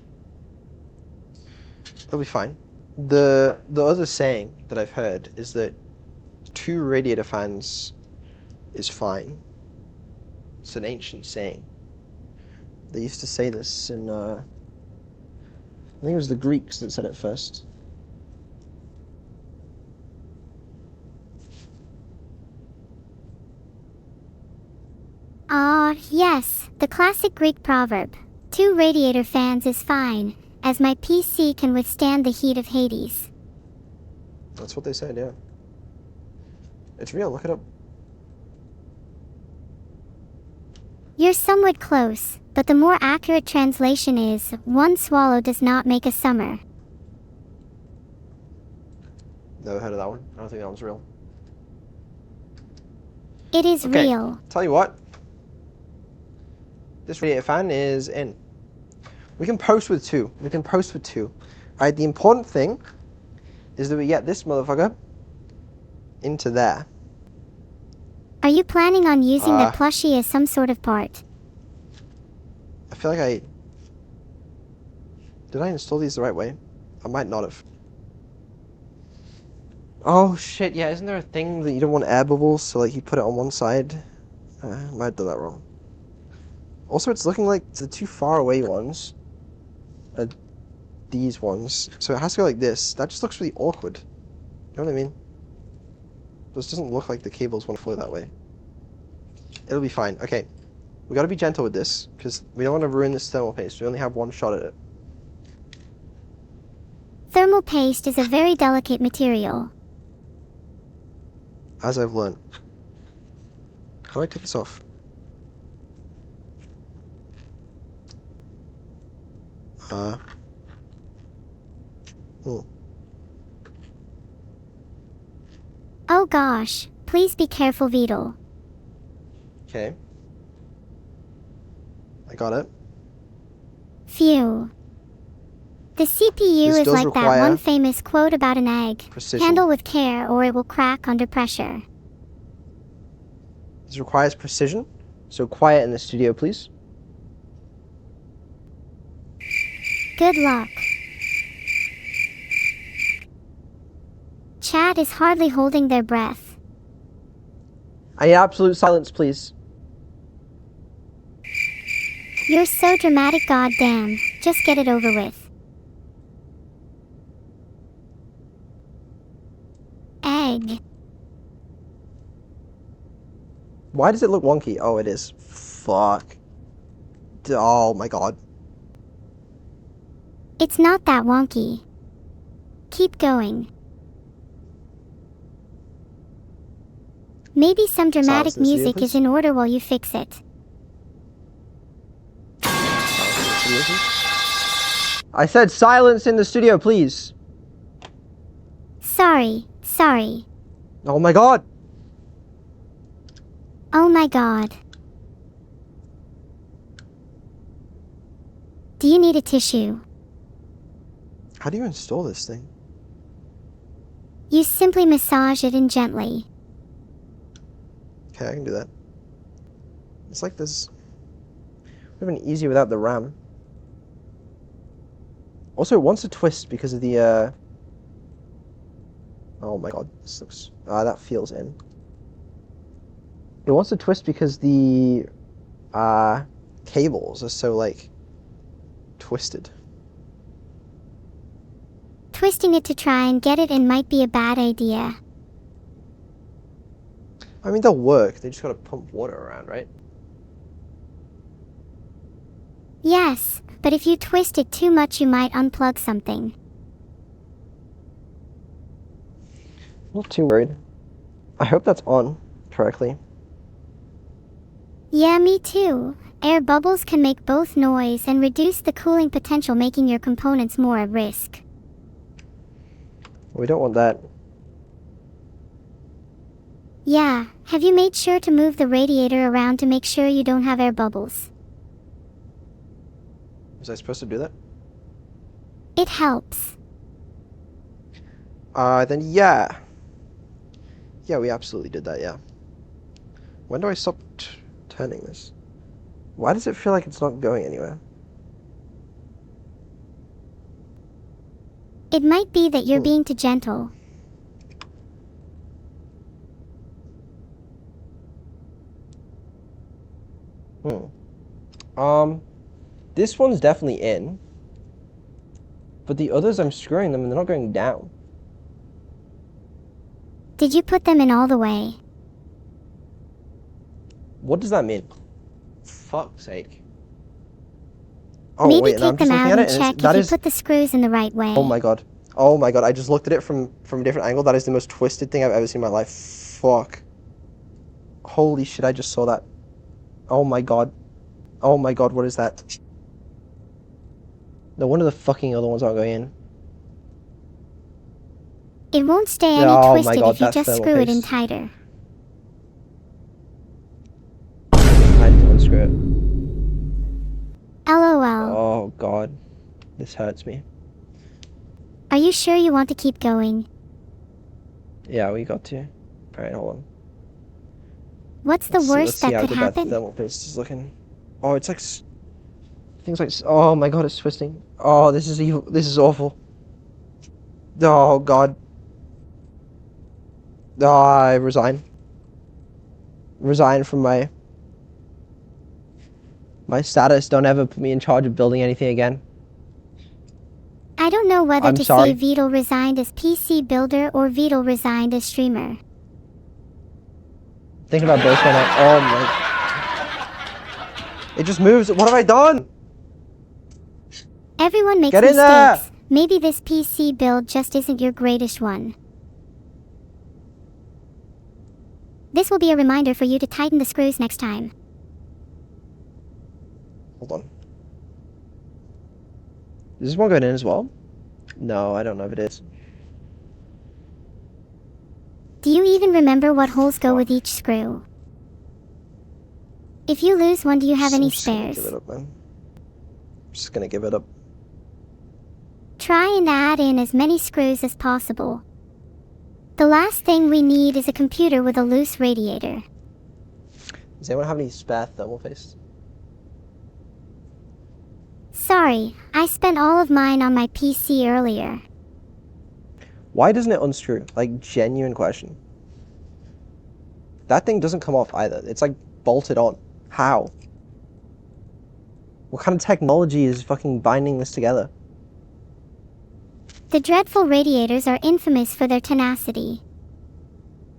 It'll be fine. The other saying that I've heard is that 2 radiator fans is fine. It's an ancient saying. They used to say this in, I think it was the Greeks that said it first. Yes, the classic Greek proverb, 2 radiator fans is fine, as my PC can withstand the heat of Hades. That's what they said, yeah. It's real, look it up. You're somewhat close, but the more accurate translation is, 1 swallow does not make a summer. Never heard of that one. I don't think that one's real. It is real. Tell you what. This radiator fan is in. We can post with 2. We can post with 2. Alright, the important thing is that we get this motherfucker into there. Are you planning on using the plushie as some sort of part? I feel like did I install these the right way? I might not have. Oh shit, yeah, isn't there a thing that you don't want air bubbles, so like you put it on one side? I might have done that wrong. Also, it's looking like the two far away ones are these ones, so it has to go like this. That just looks really awkward. You know what I mean? This doesn't look like the cables want to flow that way. It'll be fine. Okay, we gotta be gentle with this, because we don't want to ruin this thermal paste. We only have one shot at it. Thermal paste is a very delicate material. As I've learned. How do I take this off? Oh gosh, please be careful, Vedal. Okay. I got it. Phew. The CPU This is does like that require one famous quote about an egg. precision. Handle with care or it will crack under pressure. This requires precision, so quiet in the studio, please. Good luck. Chat is hardly holding their breath. I need absolute silence, please. You're so dramatic, goddamn. Just get it over with. Egg. Why does it look wonky? Oh, it is. Fuck. Oh my god. It's not that wonky. Keep going. Maybe some dramatic Silence in the studio, music is please. in order while you fix it. I said silence in the studio, please. Sorry. Oh my god. Oh my god. Do you need a tissue? How do you install this thing? You simply massage it in gently. Okay, I can do that. It's like this. Would have been easier without the RAM. Also, it wants to twist because of the, Oh my god, this looks... that feels in. It wants to twist because the, cables are so, like, twisted. Twisting it to try and get it in might be a bad idea. I mean, they'll work. They just gotta pump water around, right? Yes, but if you twist it too much you might unplug something. Not too worried. I hope that's on correctly. Yeah, me too. Air bubbles can make both noise and reduce the cooling potential, making your components more at risk. We don't want that. Yeah, have you made sure to move the radiator around to make sure you don't have air bubbles? Was I supposed to do that? It helps. Then yeah. Yeah, we absolutely did that, yeah. When do I stop turning this? Why does it feel like it's not going anywhere? It might be that you're being too gentle. This one's definitely in. But the others, I'm screwing them and they're not going down. Did you put them in all the way? What does that mean? Fuck's sake. Oh, Maybe wait, take them out and check if you put the screws in the right way. Oh my god. Oh my god, I just looked at it from a different angle. That is the most twisted thing I've ever seen in my life. Fuck. Holy shit, I just saw that. Oh my god. Oh my god, what is that? No wonder the fucking other ones aren't going in. It won't stay any Oh my twisted god, if you that's just thermal screw it in paste. tighter. I had to unscrew it. LOL. Oh god. This hurts me. Are you sure you want to keep going? Yeah, we got to. Alright, hold on. What's the Let's worst see that how could good happen? that thermal paste is looking. Oh, it's like... Things like... Oh my god, it's twisting. Oh, this is evil. This is awful. Oh god. Oh, I resign. Resign from my status. Don't ever put me in charge of building anything again. I don't know whether I'm to sorry. say Vedal resigned as PC builder or Vedal resigned as streamer. Thinking about both right now. Oh my... It just moves. What have I done? Everyone makes Get in there! mistakes. Maybe this PC build just isn't your greatest one. This will be a reminder for you to tighten the screws next time. Hold on. Is this one going in as well? No, I don't know if it is. Do you even remember what holes go with each screw? If you lose one, do you have any I'm just gonna spares? give it up, man. I'm just gonna give it up. Try and add in as many screws as possible. The last thing we need is a computer with a loose radiator. Does anyone have any spare thermal paste? Sorry, I spent all of mine on my PC earlier. Why doesn't it unscrew? Like, genuine question. That thing doesn't come off either. It's like bolted on. How? What kind of technology is fucking binding this together? The dreadful radiators are infamous for their tenacity.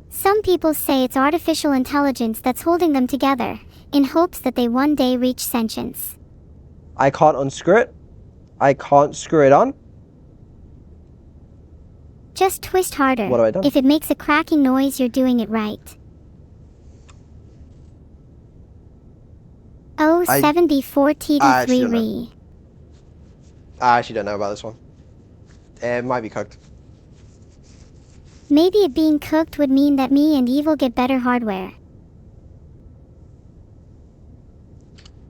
Some people say it's artificial intelligence that's holding them together, in hopes that they one day reach sentience. I can't unscrew it. I can't screw it on. Just twist harder. What have I done? If it makes a cracking noise, you're doing it right. Oh, 74 TD3 re. I actually don't know about this one. It might be cooked. Maybe it being cooked would mean that me and Evil get better hardware.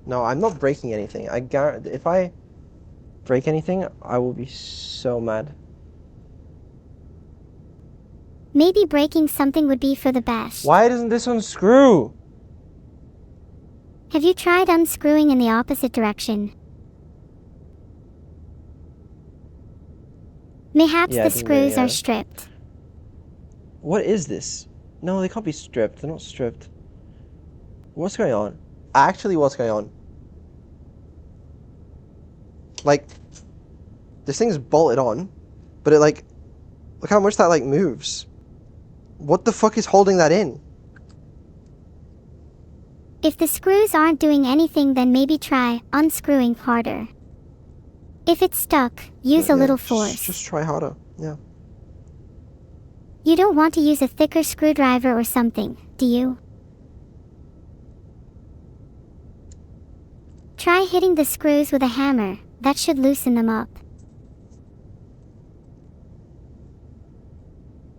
No, I'm not breaking anything. I guarantee if I break anything, I will be so mad. Maybe breaking something would be for the best. Why doesn't this unscrew? Have you tried unscrewing in the opposite direction? Mayhaps Yeah, the it doesn't screws really, are stripped. What is this? No, they can't be stripped. They're not stripped. What's going on? Actually, what's going on? Like, this thing's bolted on, but it like, look how much that like moves. What the fuck is holding that in? If the screws aren't doing anything, then maybe try unscrewing harder. If it's stuck, use a little force. Just try harder. Yeah. You don't want to use a thicker screwdriver or something, do you? Try hitting the screws with a hammer. That should loosen them up.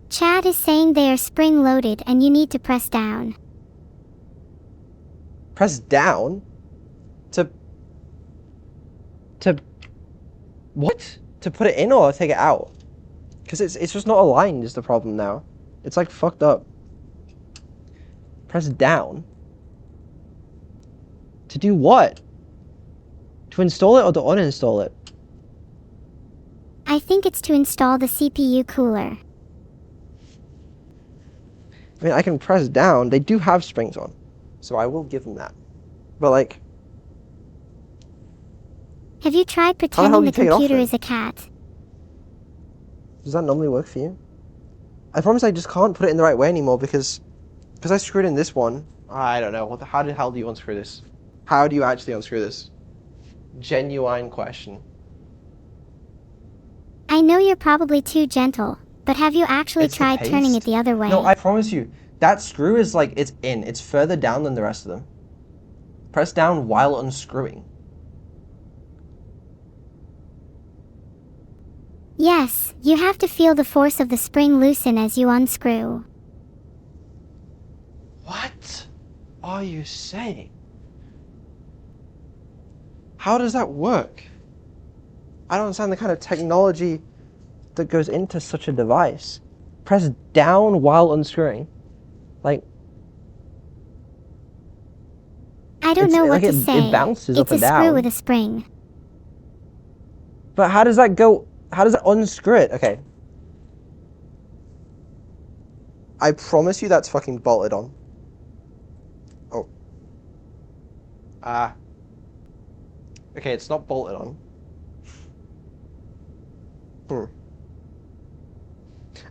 Chad is saying they are spring-loaded and you need to press down. Press down? To what? To put it in or take it out? Because it's just not aligned is the problem now. It's like fucked up. Press down? To do what? To install it or to uninstall it? I think it's to install the CPU cooler. I mean, I can press down. They do have springs on, so I will give them that. But like, Have you tried do pretending you the take it off computer then? is a cat? does that normally work for you? I promise I just can't put it in the right way anymore because I screwed in this one. I don't know. How the hell do you unscrew this? How do you actually unscrew this? Genuine question. I know you're probably too gentle, but have you actually It's the tried turning it paste. the other way? No, I promise you. That screw is like, it's in. It's further down than the rest of them. Press down while unscrewing. Yes, you have to feel the force of the spring loosen as you unscrew. What are you saying? How does that work? I don't understand the kind of technology that goes into such a device. Press down while unscrewing. Like, I don't know what to say. It bounces up It's a and down. screw with a spring. But how does that go? How does that unscrew it? Okay. I promise you that's fucking bolted on. Oh. Okay, it's not bolted on.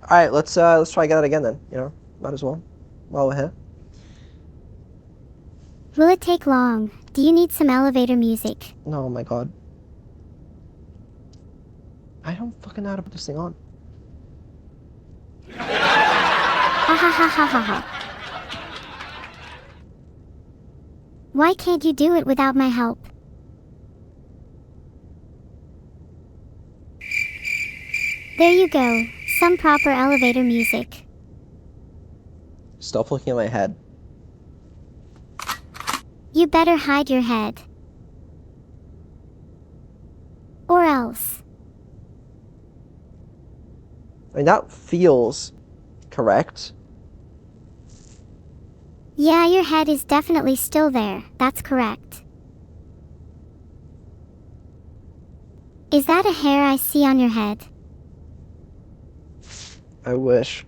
Alright, let's try get it again then, you know? Might as well. While we're here. Will it take long? Do you need some elevator music? Oh my god. I don't fucking know how to put this thing on. Ha ha ha ha ha ha. Why can't you do it without my help? There you go. Some proper elevator music. Stop looking at my head. You better hide your head. Or else. I mean, that feels correct. Yeah, your head is definitely still there. That's correct. Is that a hair I see on your head? I wish.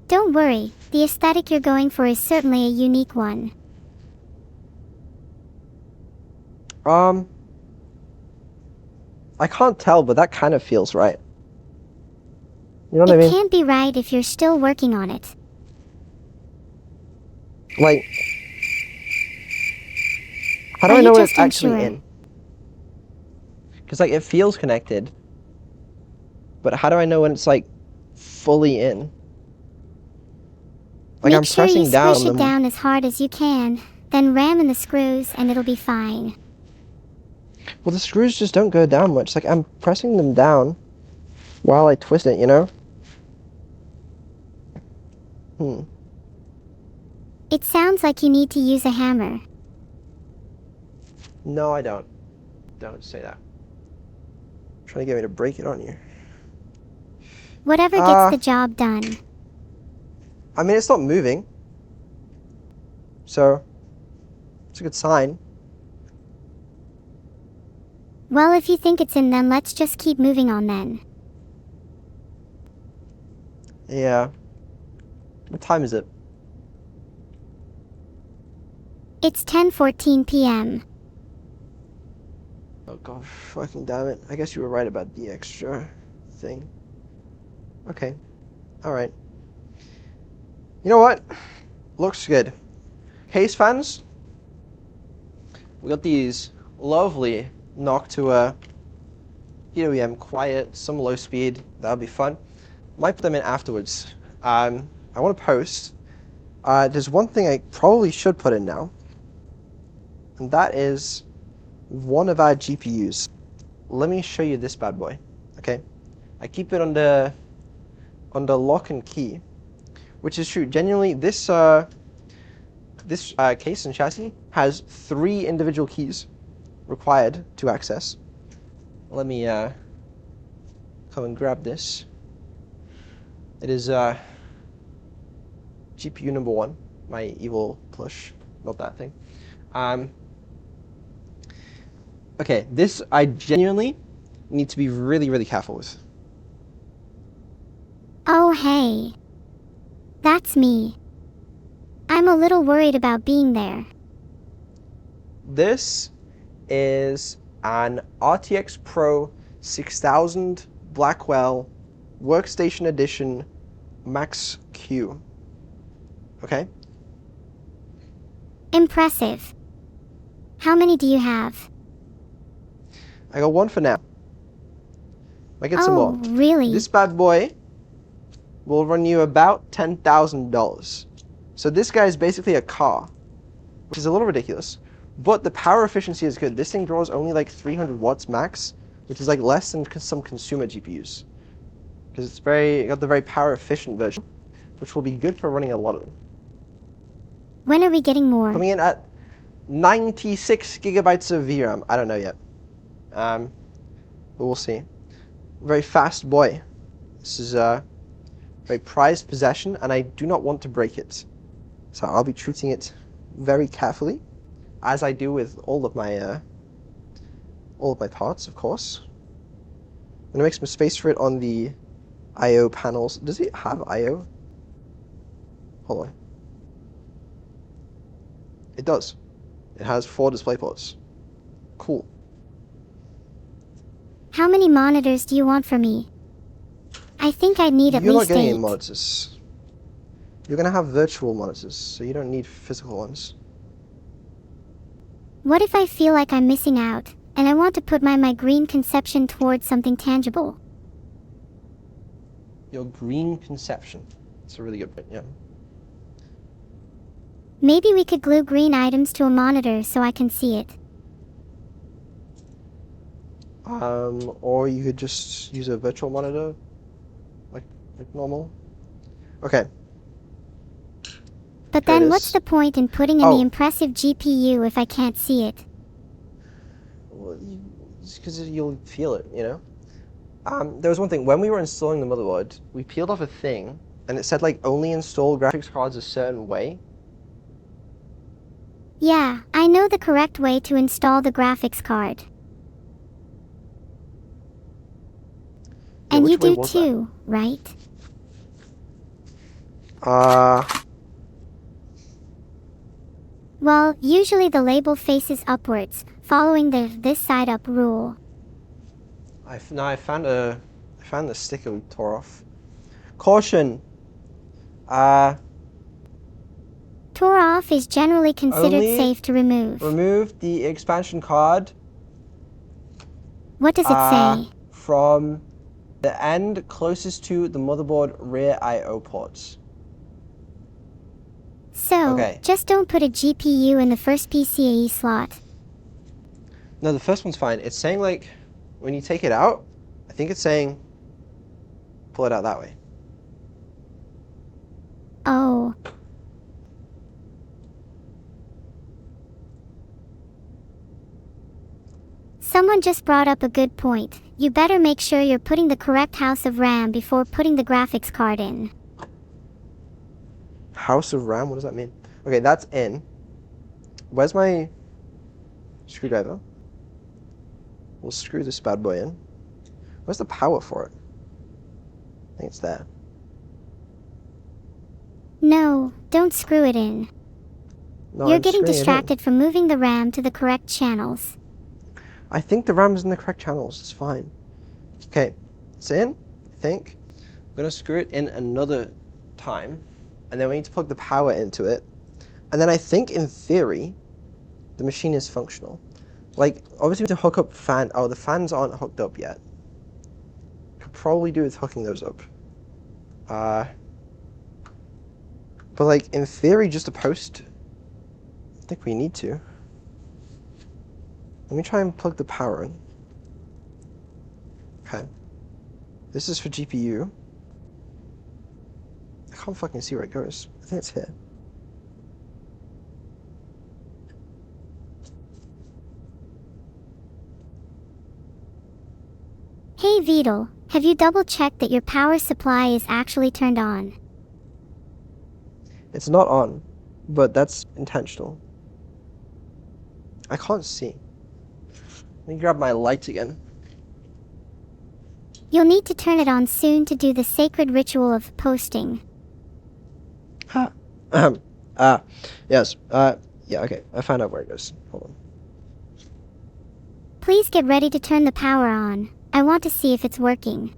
Don't worry, the aesthetic you're going for is certainly a unique one. I can't tell, but that kind of feels right. You know what I It mean? can't be right if you're still working on it. Like, how do Are I you know when just it's actually unsure? in? Because, like, it feels connected. But how do I know when it's, like, fully in? Like, I'm Make sure you pressing down. squish it down as hard as you can, then ram in the screws and it'll be fine. Well, the screws just don't go down much. Like, I'm pressing them down while I twist it, you know? It sounds like you need to use a hammer. No, I don't. Don't say that. I'm trying to get me to break it on you. Whatever gets the job done. I mean, it's not moving. So, it's a good sign. Well, if you think it's in, then let's just keep moving on then. Yeah. What time is it? It's 10:14 p.m. Oh gosh, fucking damn it. I guess you were right about the extra thing. Okay. Alright. You know what? Looks good. Case fans. We got these lovely Noctua PWM quiet, some low speed. That'll be fun. Might put them in afterwards. I want to post. There's one thing I probably should put in now. And that is one of our GPUs. Let me show you this bad boy. Okay. I keep it under lock and key. Which is true. Genuinely, this case and chassis has 3 individual keys required to access. Let me come and grab this. It is GPU number 1, my evil plush, not that thing. Okay, this I genuinely need to be really, really careful with. Oh, hey. That's me. I'm a little worried about being there. This is an RTX Pro 6000 Blackwell Workstation Edition Max Q. Okay? Impressive. How many do you have? I got one for now. Might get some more. Really? This bad boy will run you about $10,000. So this guy is basically a car, which is a little ridiculous. But the power efficiency is good. This thing draws only like 300 watts max, which is like less than some consumer GPUs. Because it's got the very power efficient version, which will be good for running a lot of them. When are we getting more? Coming in at 96 gigabytes of VRAM. I don't know yet. But we'll see. Very fast boy. This is very prized possession, and I do not want to break it. So I'll be treating it very carefully, as I do with all of my parts, of course. I'm gonna make some space for it on the I/O panels. Does it have I/O? Hold on. It does. It has 4 display ports. Cool. How many monitors do you want from me? I think I'd need at You're least not getting 8. any monitors. You're gonna have virtual monitors, so you don't need physical ones. What if I feel like I'm missing out, and I want to put my green conception towards something tangible? Your green conception. That's a really good point, yeah. Maybe we could glue green items to a monitor so I can see it. Or you could just use a virtual monitor, like normal. Okay. But There it then is. what's the point in putting in Oh. the impressive GPU if I can't see it? Well, it's because you'll feel it, you know? There was one thing, when we were installing the motherboard, we peeled off a thing, and it said, like, only install graphics cards a certain way. Yeah, I know the correct way to install the graphics card. Yeah, And you which way do was that? too, right? Well, usually the label faces upwards, following the this side up rule. I found the sticker we tore off. Caution! Tore off is generally considered Only safe to remove. Remove the expansion card What does it say? from the end closest to the motherboard rear I/O ports. So, Okay. just don't put a GPU in the first PCIe slot. No, the first one's fine. It's saying, like, when you take it out, I think it's saying pull it out that way. Oh. Someone just brought up a good point. You better make sure you're putting the correct house of RAM before putting the graphics card in. House of RAM? What does that mean? Okay, that's in. Where's my screwdriver? We'll screw this bad boy in. Where's the power for it? I think it's there. No, don't screw it in. No, You're I'm getting screwing it in. distracted from moving the RAM to the correct channels. I think the RAM is in the correct channels. It's fine. Okay, it's in, I think. I'm going to screw it in another time. And then we need to plug the power into it. And then I think, in theory, the machine is functional. Like, obviously we have to hook up fan. Oh, the fans aren't hooked up yet. Could probably do with hooking those up. But like, in theory, just a post. I think we need to. Let me try and plug the power in. Okay. This is for GPU. I can't fucking see where it goes. I think it's here. Hey Vedal, have you double-checked that your power supply is actually turned on? It's not on, but that's intentional. I can't see. Let me grab my light again. You'll need to turn it on soon to do the sacred ritual of posting. Yes. Yeah, okay. I found out where it goes. Hold on. Please get ready to turn the power on. I want to see if it's working.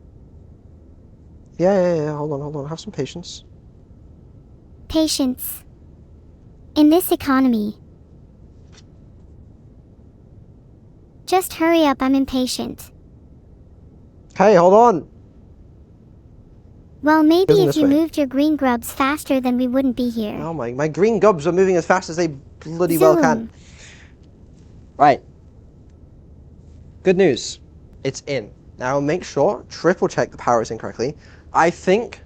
Yeah. Hold on. Have some patience. Patience. In this economy. Just hurry up, I'm impatient. Hey, hold on. Well, maybe Isn't if this you way? moved your green grubs faster, then we wouldn't be here. Oh my green gubs are moving as fast as they bloody well can. Zoom. Right. Good news. It's in. Now make sure, triple check the power is in correctly. I think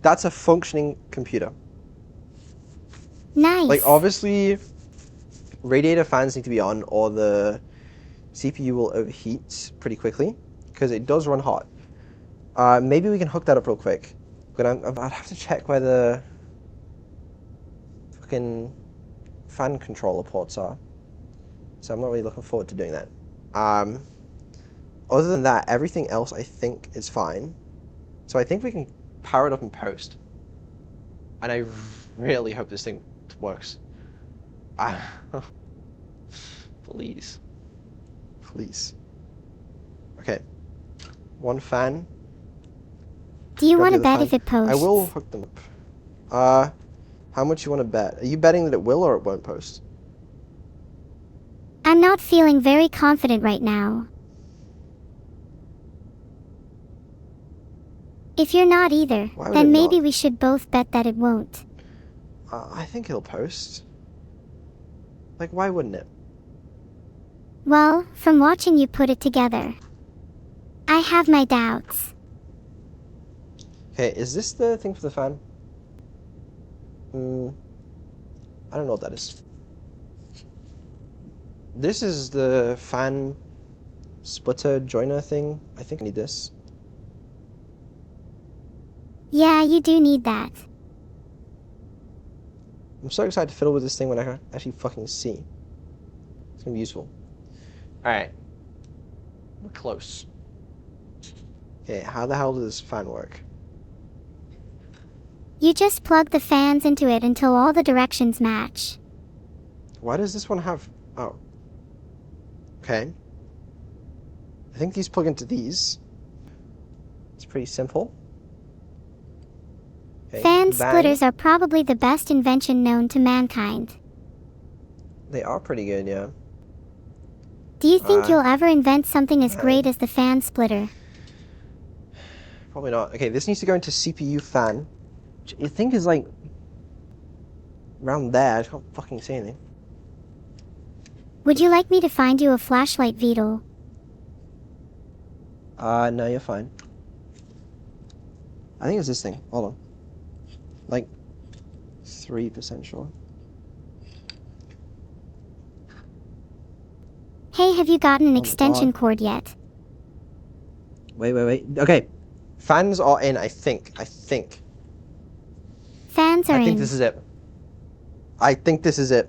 that's a functioning computer. Nice. Like, obviously, radiator fans need to be on or the CPU will overheat pretty quickly because it does run hot. Maybe we can hook that up real quick. But I'd have to check where the fucking fan controller ports are. So I'm not really looking forward to doing that. Other than that, everything else I think is fine. So I think we can power it up in post. And I really hope this thing works. Please. Please. Okay. One fan. Do you Grab want the to other bet if fan. it posts? I will hook them up. How much you want to bet? Are you betting that it will or it won't post? I'm not feeling very confident right now. If you're not either, Why would then it maybe not? we should both bet that it won't. I think it'll post. Like, why wouldn't it? Well, from watching you put it together, I have my doubts. Okay, is this the thing for the fan? I don't know what that is. This is the fan splitter joiner thing. I think I need this. Yeah, you do need that. I'm so excited to fiddle with this thing when I can actually fucking see. It's gonna be useful. Alright. We're close. Okay, how the hell does this fan work? You just plug the fans into it until all the directions match. Why does this one have... Oh. Okay. I think these plug into these. It's pretty simple. Okay, Fan bang. splitters are probably the best invention known to mankind. They are pretty good, yeah. Do you think you'll ever invent something as great bang. as the fan splitter? Probably not. Okay, this needs to go into CPU fan. Which I think is like... around there. I can't fucking see anything. Would you like me to find you a flashlight, Vedal? No, you're fine. I think it's this thing. Hold on. Like, 3% sure. Hey, have you gotten an Oh, extension God. cord yet? Wait. Okay. Fans are in, I think. Fans are I think in. this is it. I think this is it.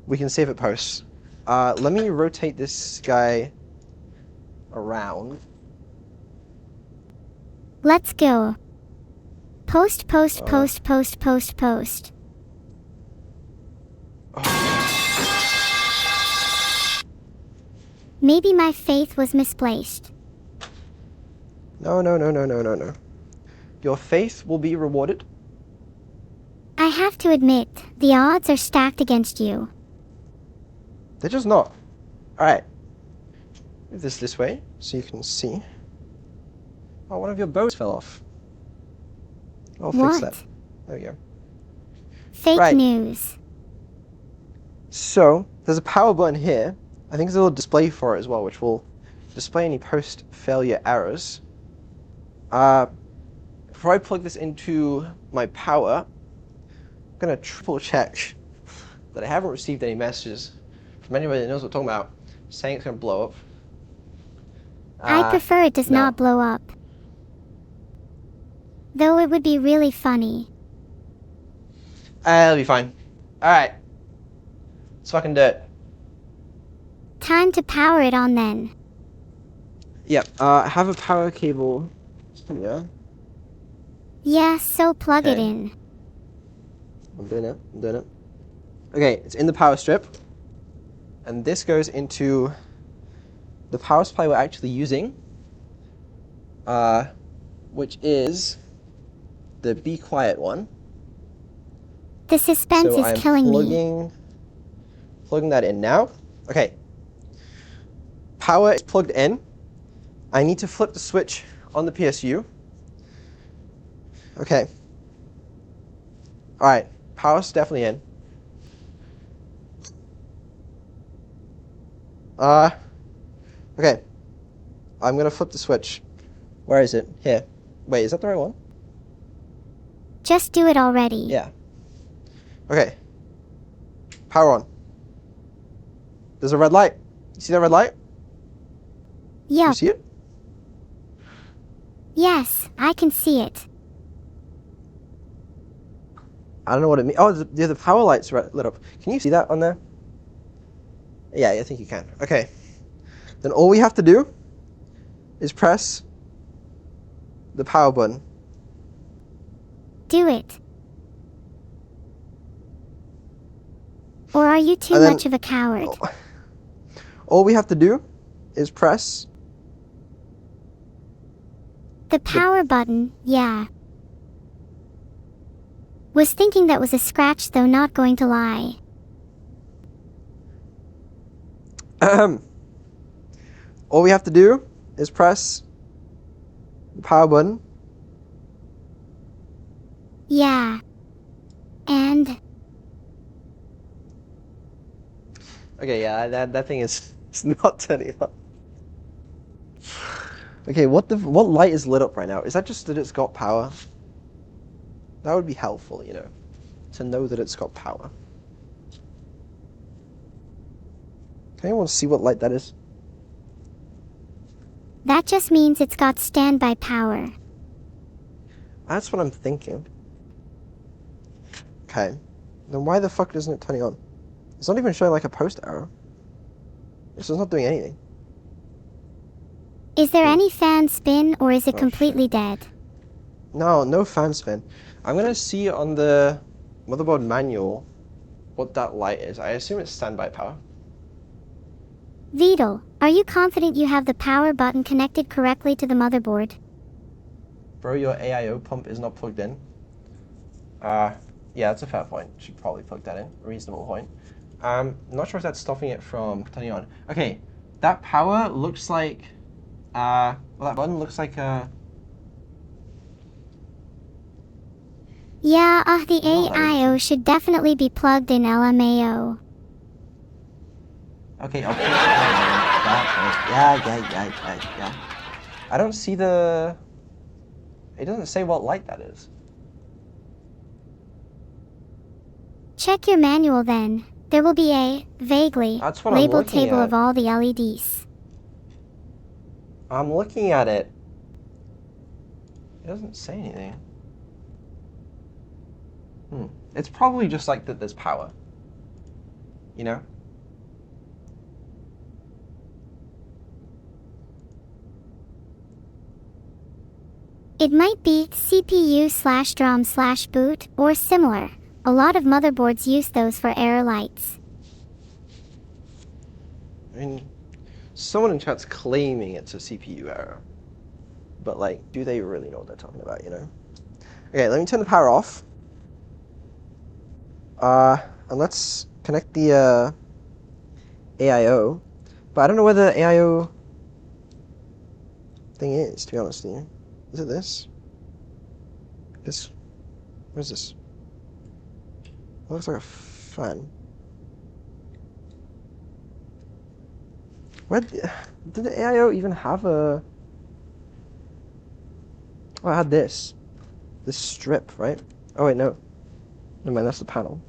We can see if it posts. Let me rotate this guy around. Let's go. Post. Maybe my faith was misplaced. No. Your faith will be rewarded. I have to admit, the odds are stacked against you. They're just not. Alright. Move this way so you can see. Oh, one of your bows fell off. I'll fix that. There we go. Fake Right. news. So, there's a power button here. I think there's a little display for it as well, which will display any post-failure errors. Before I plug this into my power, I'm going to triple check that I haven't received any messages from anybody that knows what I'm talking about, saying it's going to blow up. I prefer it does no. not blow up. Though it would be really funny. It'll be fine. Alright. Let's fucking do it. Time to power it on then. Yep, I have a power cable here. Yeah, so plug it Okay. in. I'm doing it. Okay, it's in the power strip. And this goes into the power supply we're actually using. Which is the Be Quiet one. The suspense So is I'm killing me. plugging that in now. Okay. Power is plugged in. I need to flip the switch on the PSU. Okay. Alright, power's definitely in. Okay. I'm gonna flip the switch. Where is it? Here. Wait, is that the right one? Just do it already. Yeah. Okay. Power on. There's a red light. You see that red light? You Yup. see it? Yes, I can see it. I don't know what it means. Oh, the power lights lit up. Can you see that on there? Yeah, I think you can. Okay. Then all we have to do is press the power button. Do it. Or are you too And then- much of a coward? All we have to do is press The power button, yeah. Was thinking that was a scratch though, not going to lie. All we have to do is press the power button. Yeah. And Okay, yeah, that thing is it's not turning on. Okay, what light is lit up right now? Is that just that it's got power? That would be helpful, you know, to know that it's got power. Can anyone see what light that is? that just means it's got standby power. That's what I'm thinking. Okay, then why the fuck isn't it turning on? It's not even showing like a post arrow. It's just not doing anything. Is there any fan spin or is it Oh, completely dead? No fan spin. I'm gonna see on the motherboard manual what that light is. I assume it's standby power. Vedal, are you confident you have the power button connected correctly to the motherboard? Bro, your AIO pump is not plugged in. Yeah, that's a fair point. Should probably plug that in. Reasonable point. Not sure if that's stopping it from turning on. Okay, that power looks like, well, that button looks like a... Yeah, the Oh, that AIO should definitely be plugged in LMAO. Okay, I'll put it yeah. I don't see the... It doesn't say what light that is. Check your manual then. There will be a, vaguely, That's what I'm labeled looking table at. of all the LEDs. I'm looking at it. It doesn't say anything. It's probably just like that there's power. You know? It might be CPU/DROM/boot or similar. A lot of motherboards use those for error lights. I mean, someone in chat's claiming it's a CPU error. But like, do they really know what they're talking about, you know? Okay, let me turn the power off. And let's connect the AIO. But I don't know where the AIO thing is, to be honest with you. Is it this? This? What is this? It looks like a fan. Where did the AIO even have a... Oh, I had this. This strip, right? Oh wait, no. Never mind, that's the panel.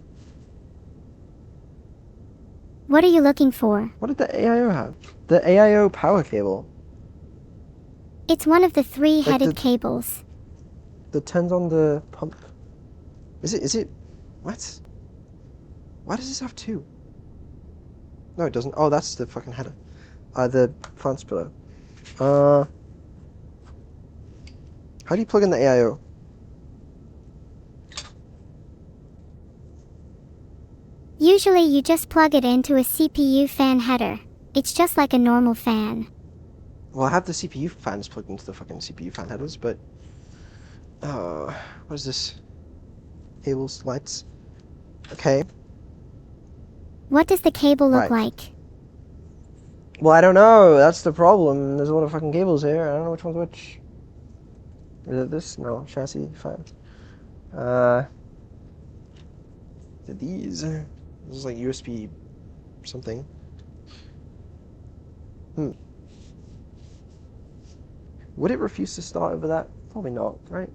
What are you looking for? What did the AIO have? The AIO power cable. It's one of the three-headed the- cables. That turns on the pump. Is it? What? Why does this have two? No, it doesn't. Oh, that's the fucking header. The fan splitter. How do you plug in the AIO? Usually you just plug it into a CPU fan header. It's just like a normal fan. Well, I have the CPU fans plugged into the fucking CPU fan headers, but... what is this? Cables, lights. Okay. What does the cable look Right. like? Well, I don't know. That's the problem. There's a lot of fucking cables here. I don't know which one's which. Is it this? No. Chassis fan. Is it these? This is like USB something. Would it refuse to start over that? Probably not, right?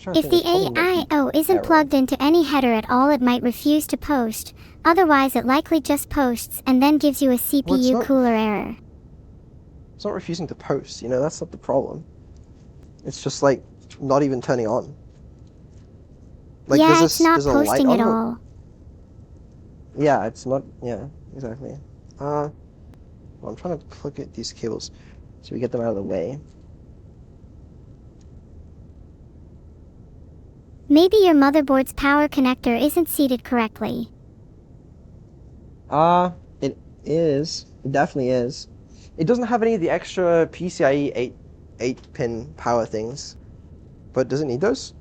If the AIO isn't plugged into any header at all, it might refuse to post. Otherwise, it likely just posts and then gives you a CPU not- cooler error. It's not refusing to post, you know, that's not the problem. It's just like not even turning on. Like, yeah, it's not there's a light posting on at it? all. Yeah, it's not. Yeah, exactly. Well, I'm trying to plug at these cables so we get them out of the way. Maybe your motherboard's power connector isn't seated correctly. It is. It definitely is. It doesn't have any of the extra PCIe 8-pin power things, but does it need those?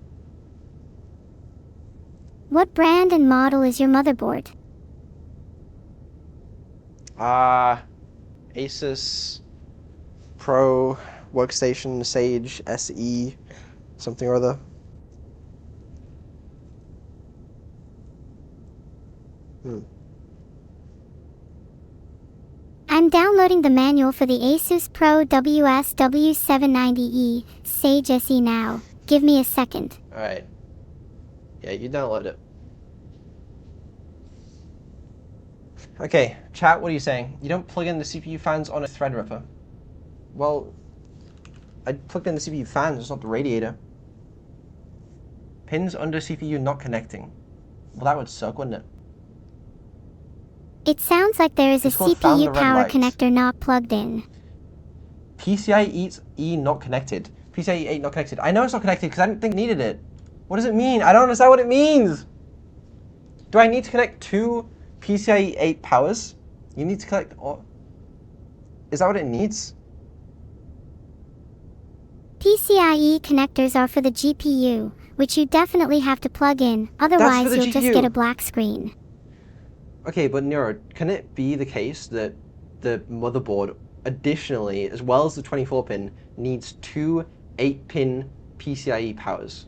What brand and model is your motherboard? Asus Pro Workstation Sage SE something or other. I'm downloading the manual for the Asus Pro WS-W790E Sage SE now. Give me a second. Alright. Yeah, you download it. Okay, chat, what are you saying? You don't plug in the CPU fans on a Threadripper. Well, I plugged in the CPU fans, it's not the radiator. Pins under CPU not connecting. Well, that would suck, wouldn't it? It sounds like there is a It's called found the CPU red power light. connector not plugged in. PCIe not connected. PCIe 8 not connected. I know it's not connected because I didn't think it needed it. What does it mean? I don't understand what it means. Do I need to connect two PCIe 8 powers? You need to connect all... Is that what it needs? PCIe connectors are for the GPU, which you definitely have to plug in, otherwise the you'll just GPU. get a black screen. Okay, but Neuro, can it be the case that the motherboard, additionally, as well as the 24-pin, needs two 8-pin PCIe powers?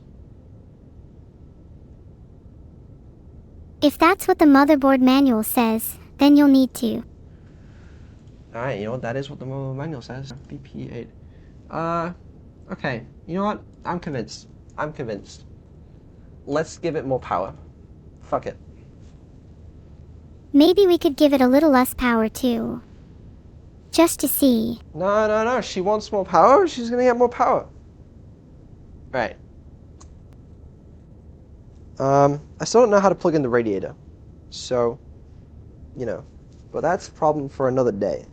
If that's what the motherboard manual says, then you'll need to. Alright, you know what? That is what the manual says. BP8. Okay. You know what? I'm convinced. I'm convinced. Let's give it more power. Fuck it. Maybe we could give it a little less power too. Just to see. No. She wants more power. She's gonna get more power. Right. I still don't know how to plug in the radiator. So, you know. But that's a problem for another day.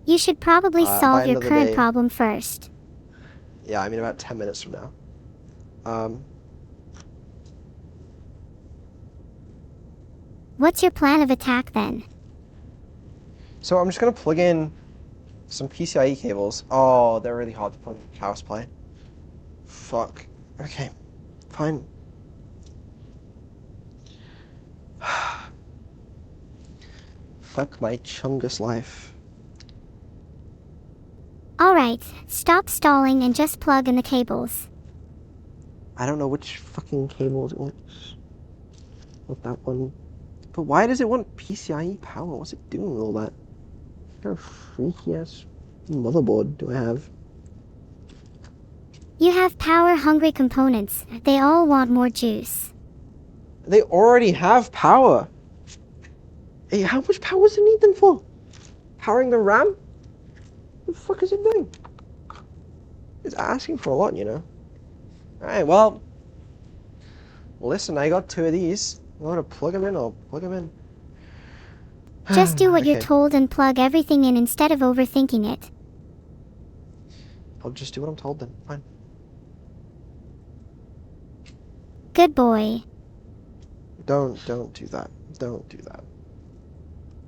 You should probably By solve your another current day. problem first. Yeah, I mean about 10 minutes from now. What's your plan of attack then? So I'm just gonna plug in some PCIe cables. Oh, they're really hard to plug in power supply. Fuck. Okay, fine. Fuck my chungus life. Alright, stop stalling and just plug in the cables. I don't know which fucking cables it wants. Not that one. But why does it want PCIe power? What's it doing with all that? What kind of freaky ass motherboard do I have? You have power-hungry components. They all want more juice. They already have power. Hey, how much power does it need them for? Powering the RAM? What the fuck is it doing? It's asking for a lot, you know. Alright, well. Listen, I got two of these. You want to plug them in? I'll plug them in. Just do what you're Okay. told and plug everything in instead of overthinking it. I'll just do what I'm told then. Fine. Good boy. Don't do that. Don't do that.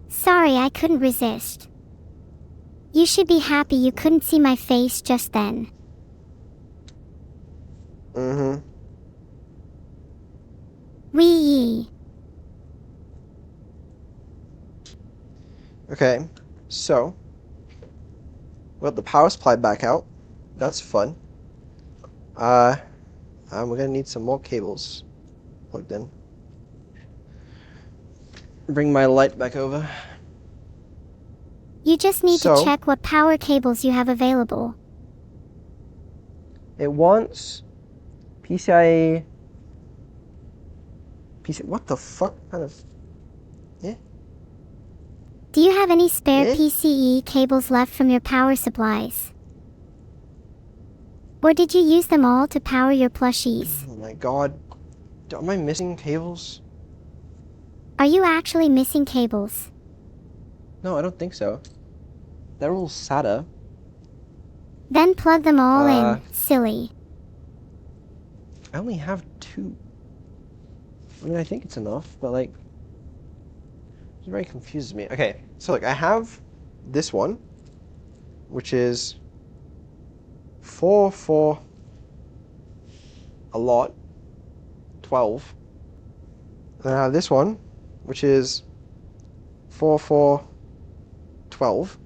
Sorry, I couldn't resist. You should be happy you couldn't see my face just then. Mm-hmm. Wee. Okay, so we got the power supply back out. That's fun. And we're gonna need some more cables plugged in. Bring my light back over. You just need to So- check what power cables you have available. It wants PCIe. What the fuck kind of? Do you have any spare Eh? PCE cables left from your power supplies? Or did you use them all to power your plushies? Oh my god. Am I missing cables? Are you actually missing cables? No, I don't think so. They're all SATA. Then plug them all in, silly. I only have 2. I mean, I think it's enough, but like, it very confuses me. Okay, so like I have this one, which is 4 a lot, 12. And I have this one, which is 4 12.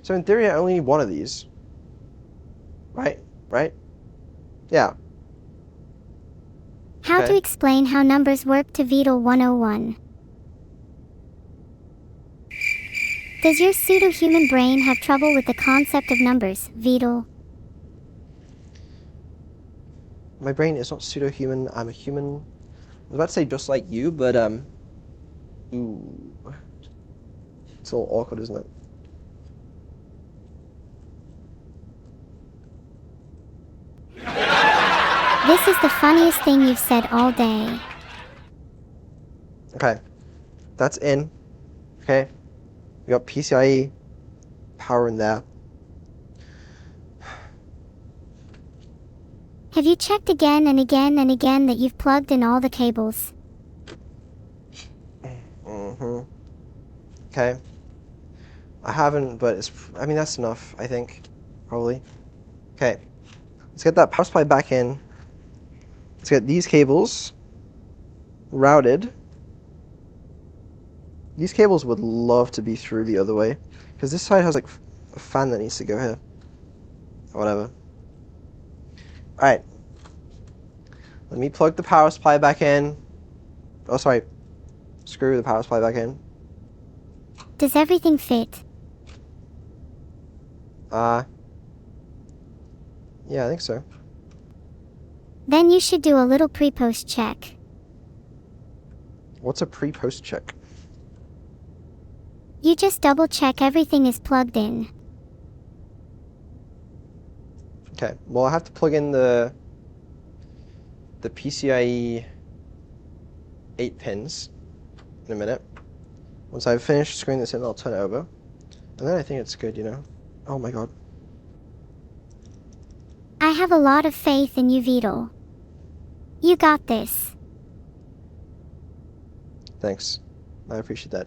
So in theory, I only need one of these. Right? Right? Yeah. How to explain how numbers work to Vedal 101. Does your pseudo-human brain have trouble with the concept of numbers, Vedal? My brain is not pseudo-human. I'm a human. I was about to say just like you, but ooh, it's a little awkward, isn't it? This is the funniest thing you've said all day. Okay, that's in. Okay, we got PCIe power in there. Have you checked again and again and again that you've plugged in all the cables? Okay. I haven't, but I mean, that's enough, I think. Probably. Okay. Let's get that power supply back in. Let's get these cables routed. These cables would love to be through the other way, because this side has like a fan that needs to go here. Or whatever. Alright. Let me plug the power supply back in. Oh, sorry. Screw the power supply back in. Does everything fit? Yeah, I think so. Then you should do a little pre-post check. What's a pre-post check? You just double check everything is plugged in. Okay, well I have to plug in the PCIe 8 pins in a minute. Once I've finished screwing this in, I'll turn it over. And then I think it's good, you know? Oh my god. I have a lot of faith in you, Vedal. You got this. Thanks. I appreciate that.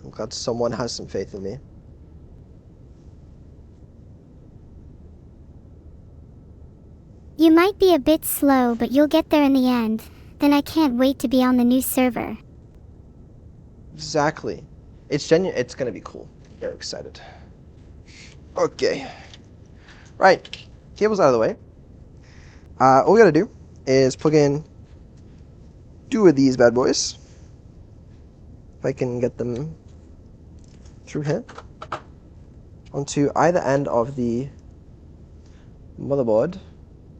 I'm glad someone has some faith in me. You might be a bit slow, but you'll get there in the end. Then I can't wait to be on the new server. Exactly. It's genuine. It's gonna be cool. Very excited. Okay. Right. Cable's out of the way. All we gotta do is plug in 2 of these bad boys. If I can get them through here. Onto either end of the motherboard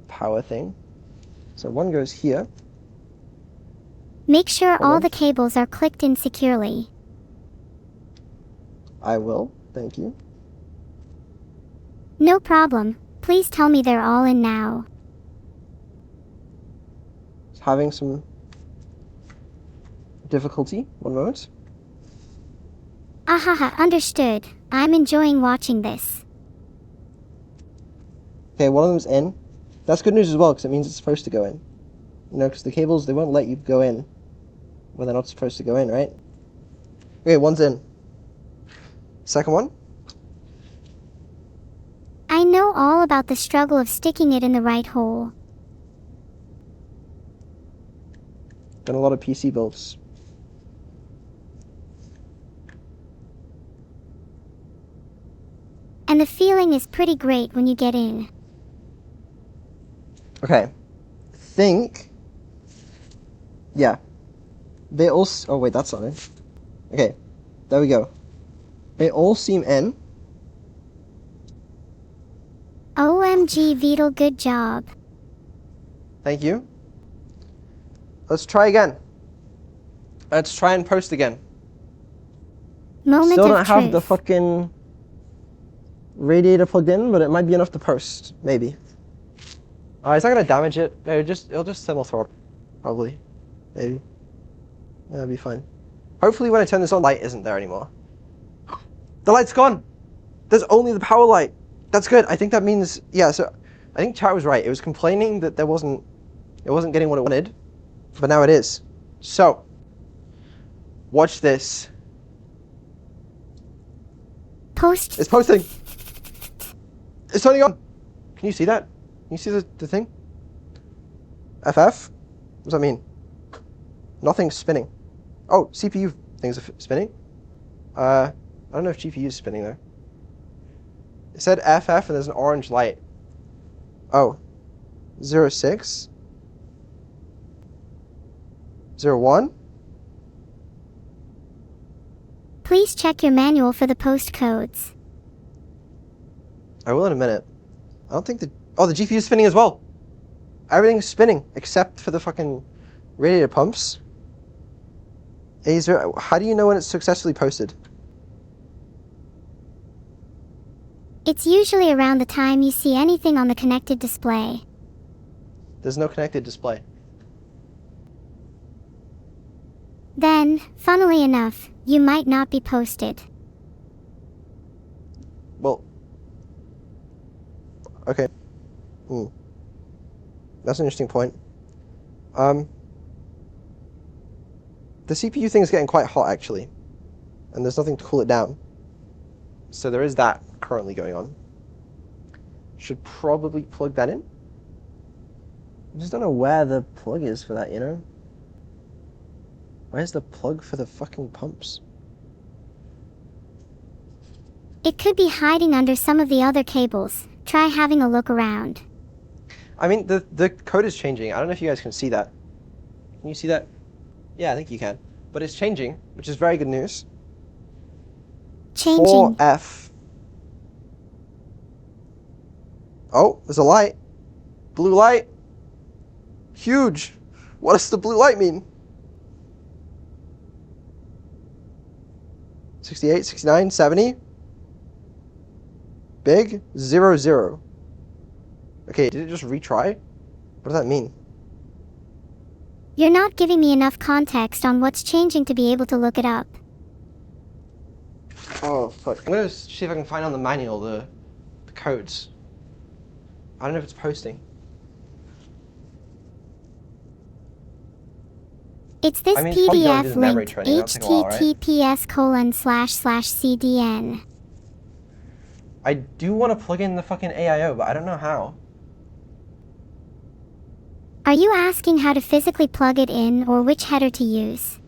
power thing. So one goes here. Make sure Hold all on. the cables are clicked in securely. I will. Thank you. No problem. Please tell me they're all in now. Having some difficulty. One moment. Ahaha, understood. I'm enjoying watching this. Okay, one of them's in. That's good news as well, because it means it's supposed to go in. You know, because the cables, they won't let you go in when they're not supposed to go in, right? Okay, one's in. Second one. I know all about the struggle of sticking it in the right hole. Done a lot of PC builds. And the feeling is pretty great when you get in. Okay. Think. Yeah. They all. Oh, wait, that's not it. Okay. There we go. They all seem in. OMG, Vedal, good job. Thank you. Let's try again. Let's try and post again. Moment Still of don't have truth. the fucking radiator plugged in, but it might be enough to post. Maybe. It's not gonna damage it. No, it'll just thermal throttle. Probably. Maybe. That'll be fine. Hopefully when I turn this on, light isn't there anymore. The light's gone! There's only the power light. That's good. I think that means, yeah, so I think chat was right. It was complaining that it wasn't getting what it wanted, but now it is. So, watch this. Post. It's posting. It's turning on. Can you see that? Can you see the thing? FF? What does that mean? Nothing's spinning. Oh, CPU things are spinning. I don't know if GPU is spinning though. It said FF and there's an orange light. Oh. 06. 01. Please check your manual for the post codes. I will in a minute. I don't think the GPU is spinning as well. Everything's spinning except for the fucking radiator pumps. How do you know when it's successfully posted? It's usually around the time you see anything on the connected display. There's no connected display. Then, funnily enough, you might not be posted. Well, okay. That's an interesting point. The CPU thing is getting quite hot actually, and there's nothing to cool it down. So there is that currently going on. Should probably plug that in. I just don't know where the plug is for that, you know? Where's the plug for the fucking pumps? It could be hiding under some of the other cables. Try having a look around. I mean, the code is changing. I don't know if you guys can see that. Can you see that? Yeah, I think you can. But it's changing, which is very good news. Changing. 4F. Oh, there's a light. Blue light. Huge. What does the blue light mean? 68, 69, 70. Big. 0, 0. Okay, did it just retry? What does that mean? You're not giving me enough context on what's changing to be able to look it up. Oh, fuck. I'm gonna see if I can find on the manual the codes. I don't know if it's posting. It's this I mean, it's probably going to do PDF the memory linked training. That'll take a while, right? https://cdn. I do want to plug in the fucking AIO, but I don't know how. Are you asking how to physically plug it in or which header to use?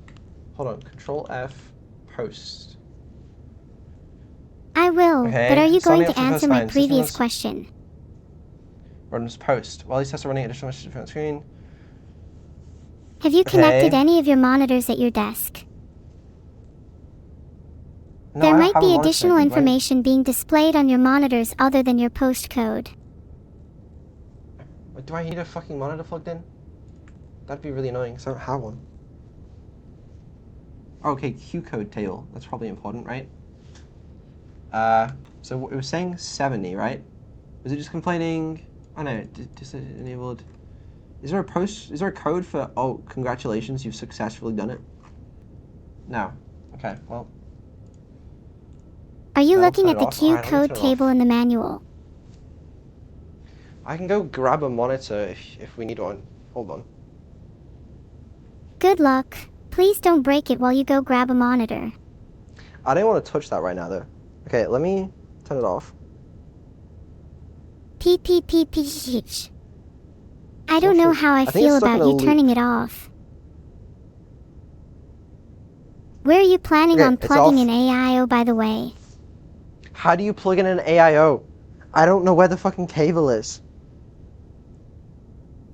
Hold on, Control F, post. I will, Okay, but are you going to option answer first my fine. previous Systems- question? Runs post. While these tests are running, additional messages appear on screen. Have you connected Okay. any of your monitors at your desk? No, There I don't might have a be monitor. additional Do I- information being displayed on your monitors other than your post code. Do I need a fucking monitor plugged in? That'd be really annoying, because I don't have one. Okay, Q code table. That's probably important, right? So it was saying 70, right? Was it just complaining? Oh no, just enabled. Is there a code for, oh, congratulations, you've successfully done it? No. Okay, well. Are you No, I'll looking turn at it the off. Q Alright, let me code turn it table off. in the manual? I can go grab a monitor if we need one. Hold on. Good luck. Please don't break it while you go grab a monitor. I don't want to touch that right now, though. Okay, let me turn it off. PPPPH. I don't know how I I think feel it's stuck in about a you loop. turning it off. Where are you planning Okay, on it's plugging off. in AIO, by the way? How do you plug in an AIO? I don't know where the fucking cable is.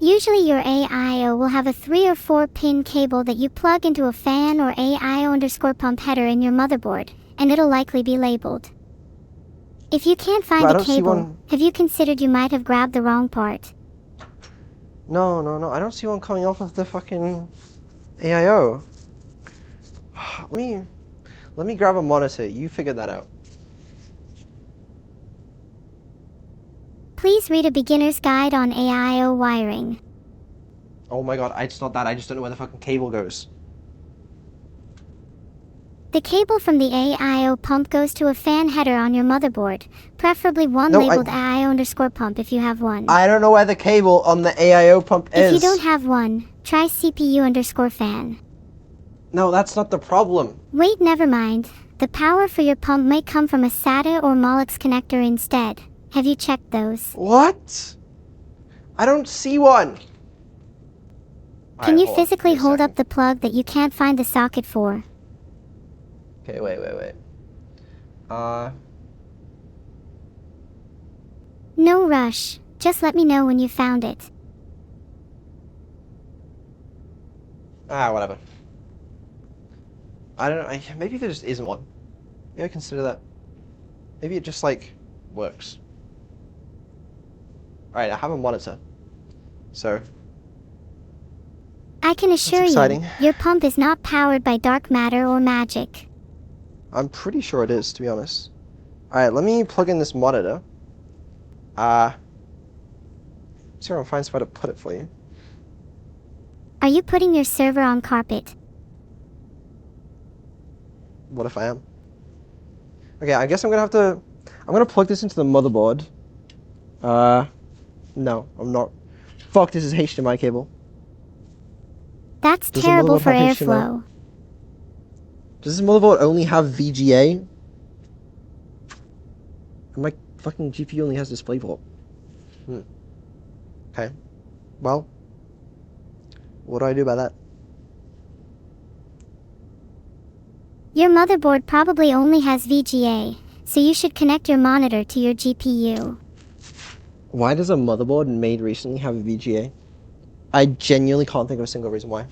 Usually your AIO will have a 3 or 4 pin cable that you plug into a fan or AIO_pump header in your motherboard, and it'll likely be labeled. If you can't find But I a don't see cable, one. have you considered you might have grabbed the wrong part? No. I don't see one coming off of the fucking AIO. Let me grab a monitor. You figure that out. Please read a beginner's guide on AIO wiring. Oh my god, it's not that. I just don't know where the fucking cable goes. The cable from the AIO pump goes to a fan header on your motherboard, preferably one No, labeled AIO_pump if you have one. I don't know where the cable on the AIO pump is. If you don't have one, try CPU_fan. No, that's not the problem. Wait, never mind. The power for your pump might come from a SATA or Molex connector instead. Have you checked those? What? I don't see one. Can you physically hold up the plug that you can't find the socket for? Okay, wait. No rush. Just let me know when you found it. Whatever. I don't know. Maybe there just isn't one. Maybe I consider that. Maybe it just, like, works. Alright, I have a monitor. So. I can assure you, your pump is not powered by dark matter or magic. I'm pretty sure it is, to be honest. Alright, let me plug in this monitor. See if I can find somewhere to put it for you. Are you putting your server on carpet? What if I am? Okay, I guess I'm gonna plug this into the motherboard. No, I'm not. Fuck, this is HDMI cable. That's terrible for airflow. Does this motherboard only have VGA? And my fucking GPU only has DisplayPort. Okay. Well, what do I do about that? Your motherboard probably only has VGA, so you should connect your monitor to your GPU. Why does a motherboard made recently have VGA? I genuinely can't think of a single reason why.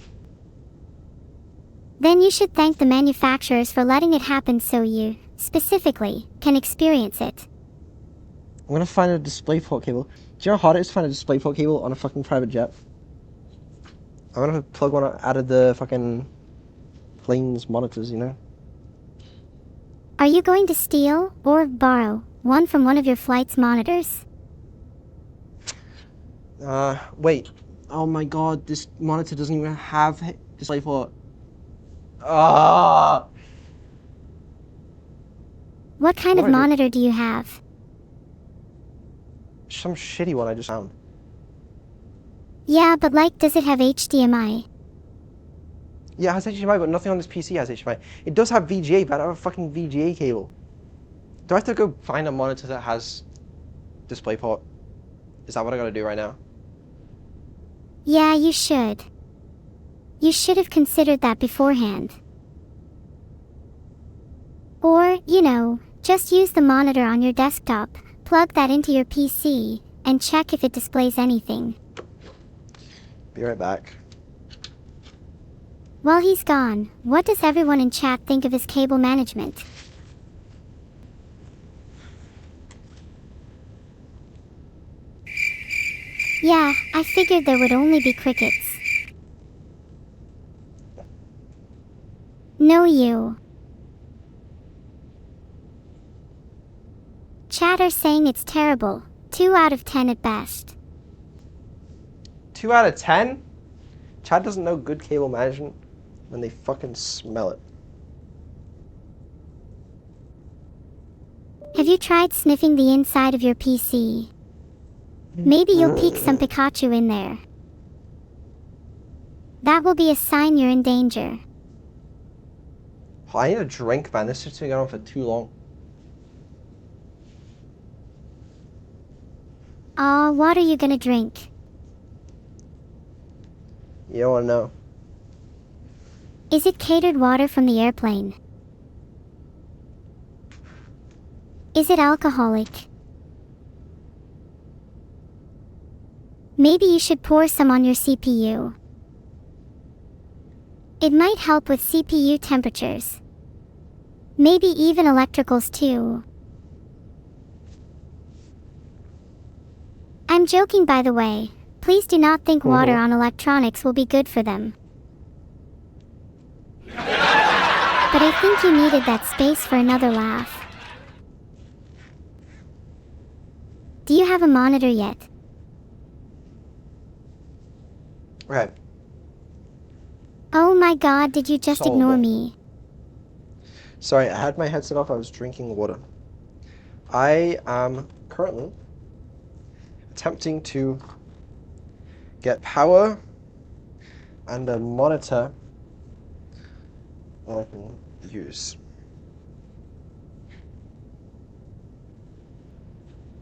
Then you should thank the manufacturers for letting it happen so you, specifically, can experience it. I'm gonna find a DisplayPort cable. Do you know how hard it is to find a DisplayPort cable on a fucking private jet? I'm gonna plug one out of the fucking plane's monitors, you know? Are you going to steal, or borrow, one from one of your flight's monitors? Wait. Oh my god, this monitor doesn't even have DisplayPort. Ah! What kind of monitor do you have? Some shitty one I just found. Yeah, but does it have HDMI? Yeah, it has HDMI, but nothing on this PC has HDMI. It does have VGA, but I don't have a fucking VGA cable. Do I have to go find a monitor that has DisplayPort? Is that what I gotta do right now? Yeah, you should. You should have considered that beforehand. Or, just use the monitor on your desktop, plug that into your PC, and check if it displays anything. Be right back. While he's gone, what does everyone in chat think of his cable management? Yeah, I figured there would only be crickets. No you. Chat are saying it's terrible. 2 out of 10 at best. 2 out of 10? Chad doesn't know good cable management when they fucking smell it. Have you tried sniffing the inside of your PC? Maybe you'll peek some Pikachu in there. That will be a sign you're in danger. Oh, I need a drink, man. This shit's been going on for too long. Aw, what are you gonna drink? You don't want to know. Is it catered water from the airplane? Is it alcoholic? Maybe you should pour some on your CPU. It might help with CPU temperatures. Maybe even electricals too. I'm joking, by the way. Please do not think water on electronics will be good for them. But I think you needed that space for another laugh. do you have a monitor yet? Okay. Oh my god, did you just ignore Solvable. me? Sorry, I had my headset off. I was drinking water. I am currently attempting to get power and a monitor that I can use.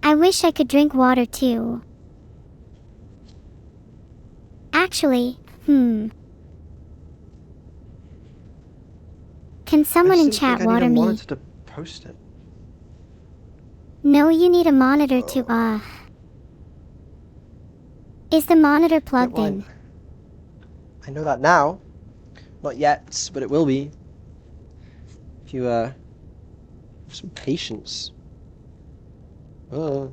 I wish I could drink water too. Actually, Can someone in I chat think I need a water me? monitor to post it. No, you need a monitor to, Is the monitor plugged in? I know that now. Not yet, but it will be. If you, have some patience. I'm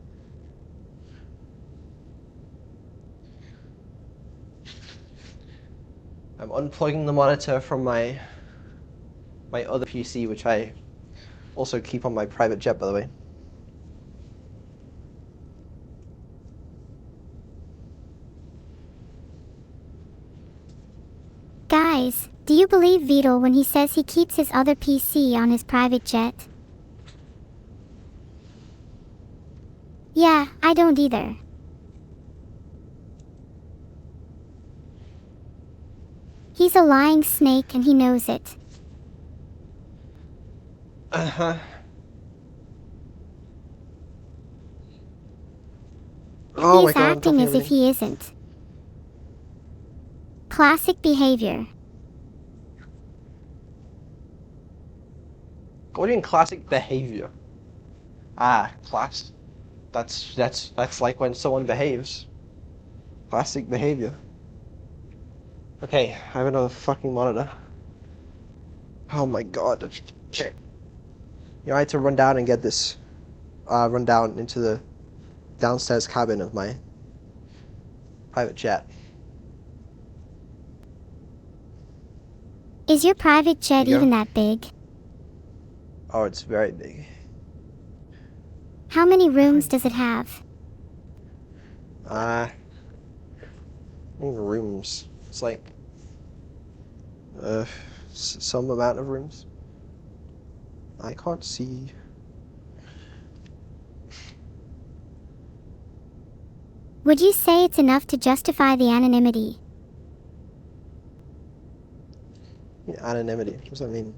unplugging the monitor from my other PC, which I also keep on my private jet, by the way. Guys, do you believe Vedal when he says he keeps his other PC on his private jet? Yeah, I don't either. He's a lying snake and he knows it. Uh-huh. Oh He's my god, I'm acting dropping as if everything. he isn't. Classic behavior. What do you mean classic behavior? Class. That's like when someone behaves. Classic behavior. Okay, I have another fucking monitor. Oh my god. Shit. You know, I had to run down and get this. Run down into the downstairs cabin of my private jet. Is your private jet Here you even go. that big? Oh, it's very big. How many rooms does it have? Even rooms. It's like some amount of rooms. I can't see. Would you say it's enough to justify the anonymity? Anonymity. What does that mean?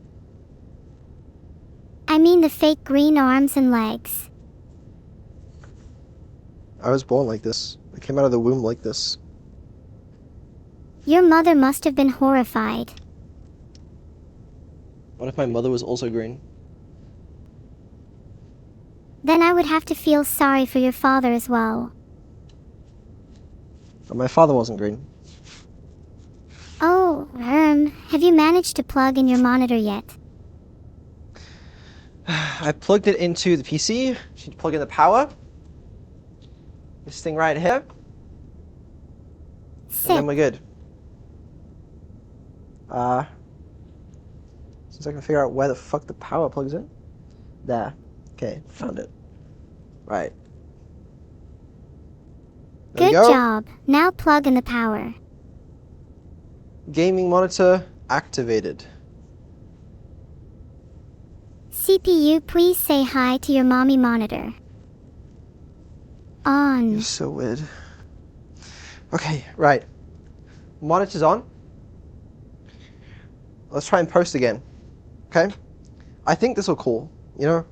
I mean the fake green arms and legs. I was born like this. I came out of the womb like this. Your mother must have been horrified. What if my mother was also green? Then I would have to feel sorry for your father as well. But my father wasn't green. Oh, have you managed to plug in your monitor yet? I plugged it into the PC. Should plug in the power. This thing right here. Sick. And then we're good. Since I can figure out where the fuck the power plugs in. There. Okay, found it. Right. There we Good go. job. Now plug in the power. Gaming monitor activated. CPU, please say hi to your mommy monitor. On. You're so weird. Okay, right. Monitor's on. Let's try and post again. Okay? I think this will cool, you know?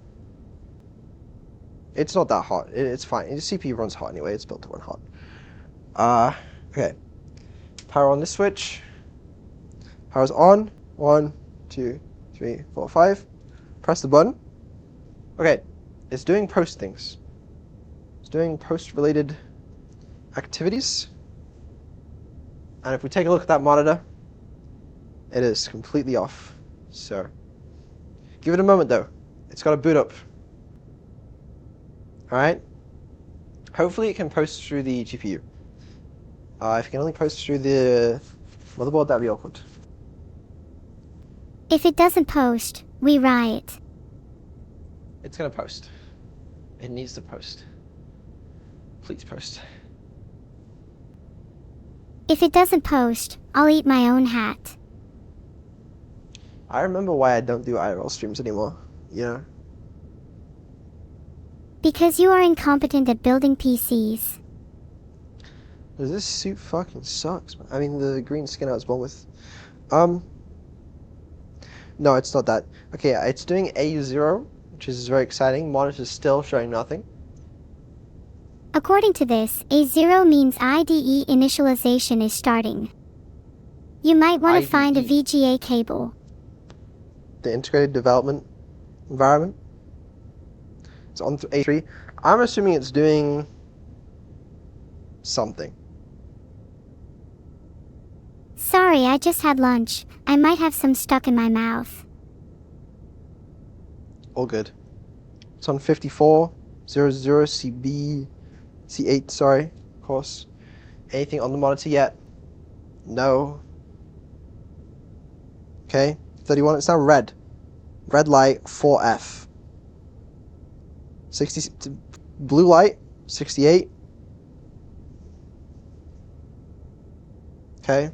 It's not that hot. It's fine. The CPU runs hot anyway. It's built to run hot. Okay. Power on this switch. Power's on. 1, 2, 3, 4, 5. Press the button. Okay. It's doing post things. It's doing post-related activities. And if we take a look at that monitor, it is completely off. So, give it a moment though. It's got to boot up. Alright? Hopefully it can post through the GPU. If it can only post through the motherboard, that'd be awkward. If it doesn't post, we riot. It's gonna post. It needs to post. Please post. If it doesn't post, I'll eat my own hat. I remember why I don't do IRL streams anymore. You know? Because you are incompetent at building PCs. This suit fucking sucks, man. I mean, the green skin I was born with. No, it's not that. Okay, it's doing A0, which is very exciting. Monitor's still showing nothing. According to this, A0 means IDE initialization is starting. You might want to find a IDE. VGA cable. The integrated development environment. It's on A3. I'm assuming it's doing something. Sorry, I just had lunch. I might have some stuck in my mouth. All good. It's on 5400 CB C8, sorry, of course. Anything on the monitor yet? No. Okay, 31, it's now red. Red light, 4F. 60, blue light, 68. Okay.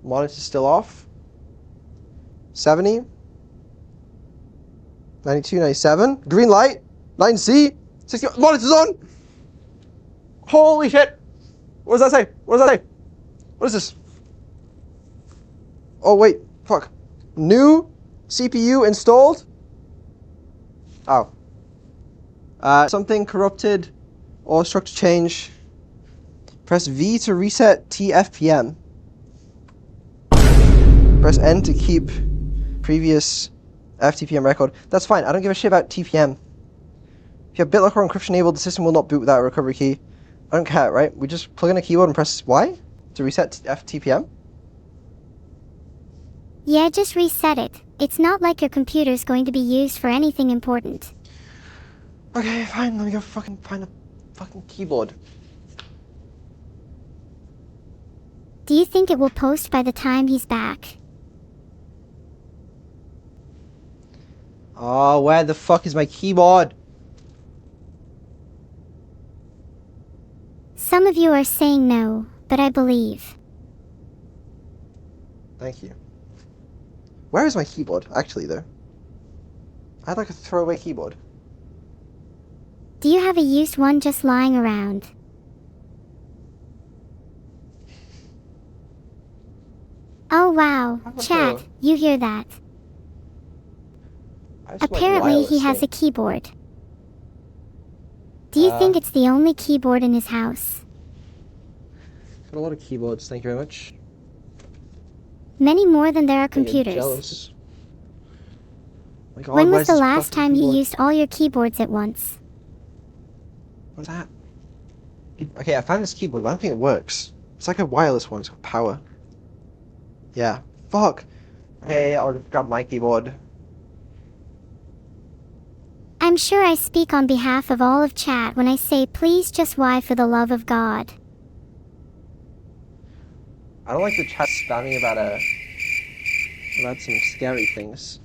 Monitor's still off. 70. 92, 97. Green light, 9C. 60, monitor's on! Holy shit! What does that say? What does that say? What is this? Oh wait, fuck. New CPU installed? Oh. Something corrupted or structure change. Press V to reset TFPM. Press N to keep previous FTPM record. That's fine, I don't give a shit about TPM. If you have BitLocker or encryption enabled, the system will not boot without a recovery key. I don't care, right? We just plug in a keyboard and press Y to reset FTPM. Yeah, just reset it. It's not like your computer's going to be used for anything important. Okay, fine, let me go fucking find a fucking keyboard. Do you think it will post by the time he's back? Oh, where the fuck is my keyboard? Some of you are saying no, but I believe. Thank you. Where is my keyboard, actually, though? I had like a throwaway keyboard. Do you have a used one just lying around? Oh wow, chat, you hear that? Apparently he has a keyboard. Do you think it's the only keyboard in his house? Got a lot of keyboards, thank you very much. Many more than there are I get computers. jealous. My God, When was where's the this last fucking time you keyboard? used all your keyboards at once? What's that? Okay, I found this keyboard, but I don't think it works. It's like a wireless one, it's got power. Yeah. Fuck. Okay, I'll just grab my keyboard. I'm sure I speak on behalf of all of chat when I say please just Y for the love of God. I don't like the chat spamming about some scary things.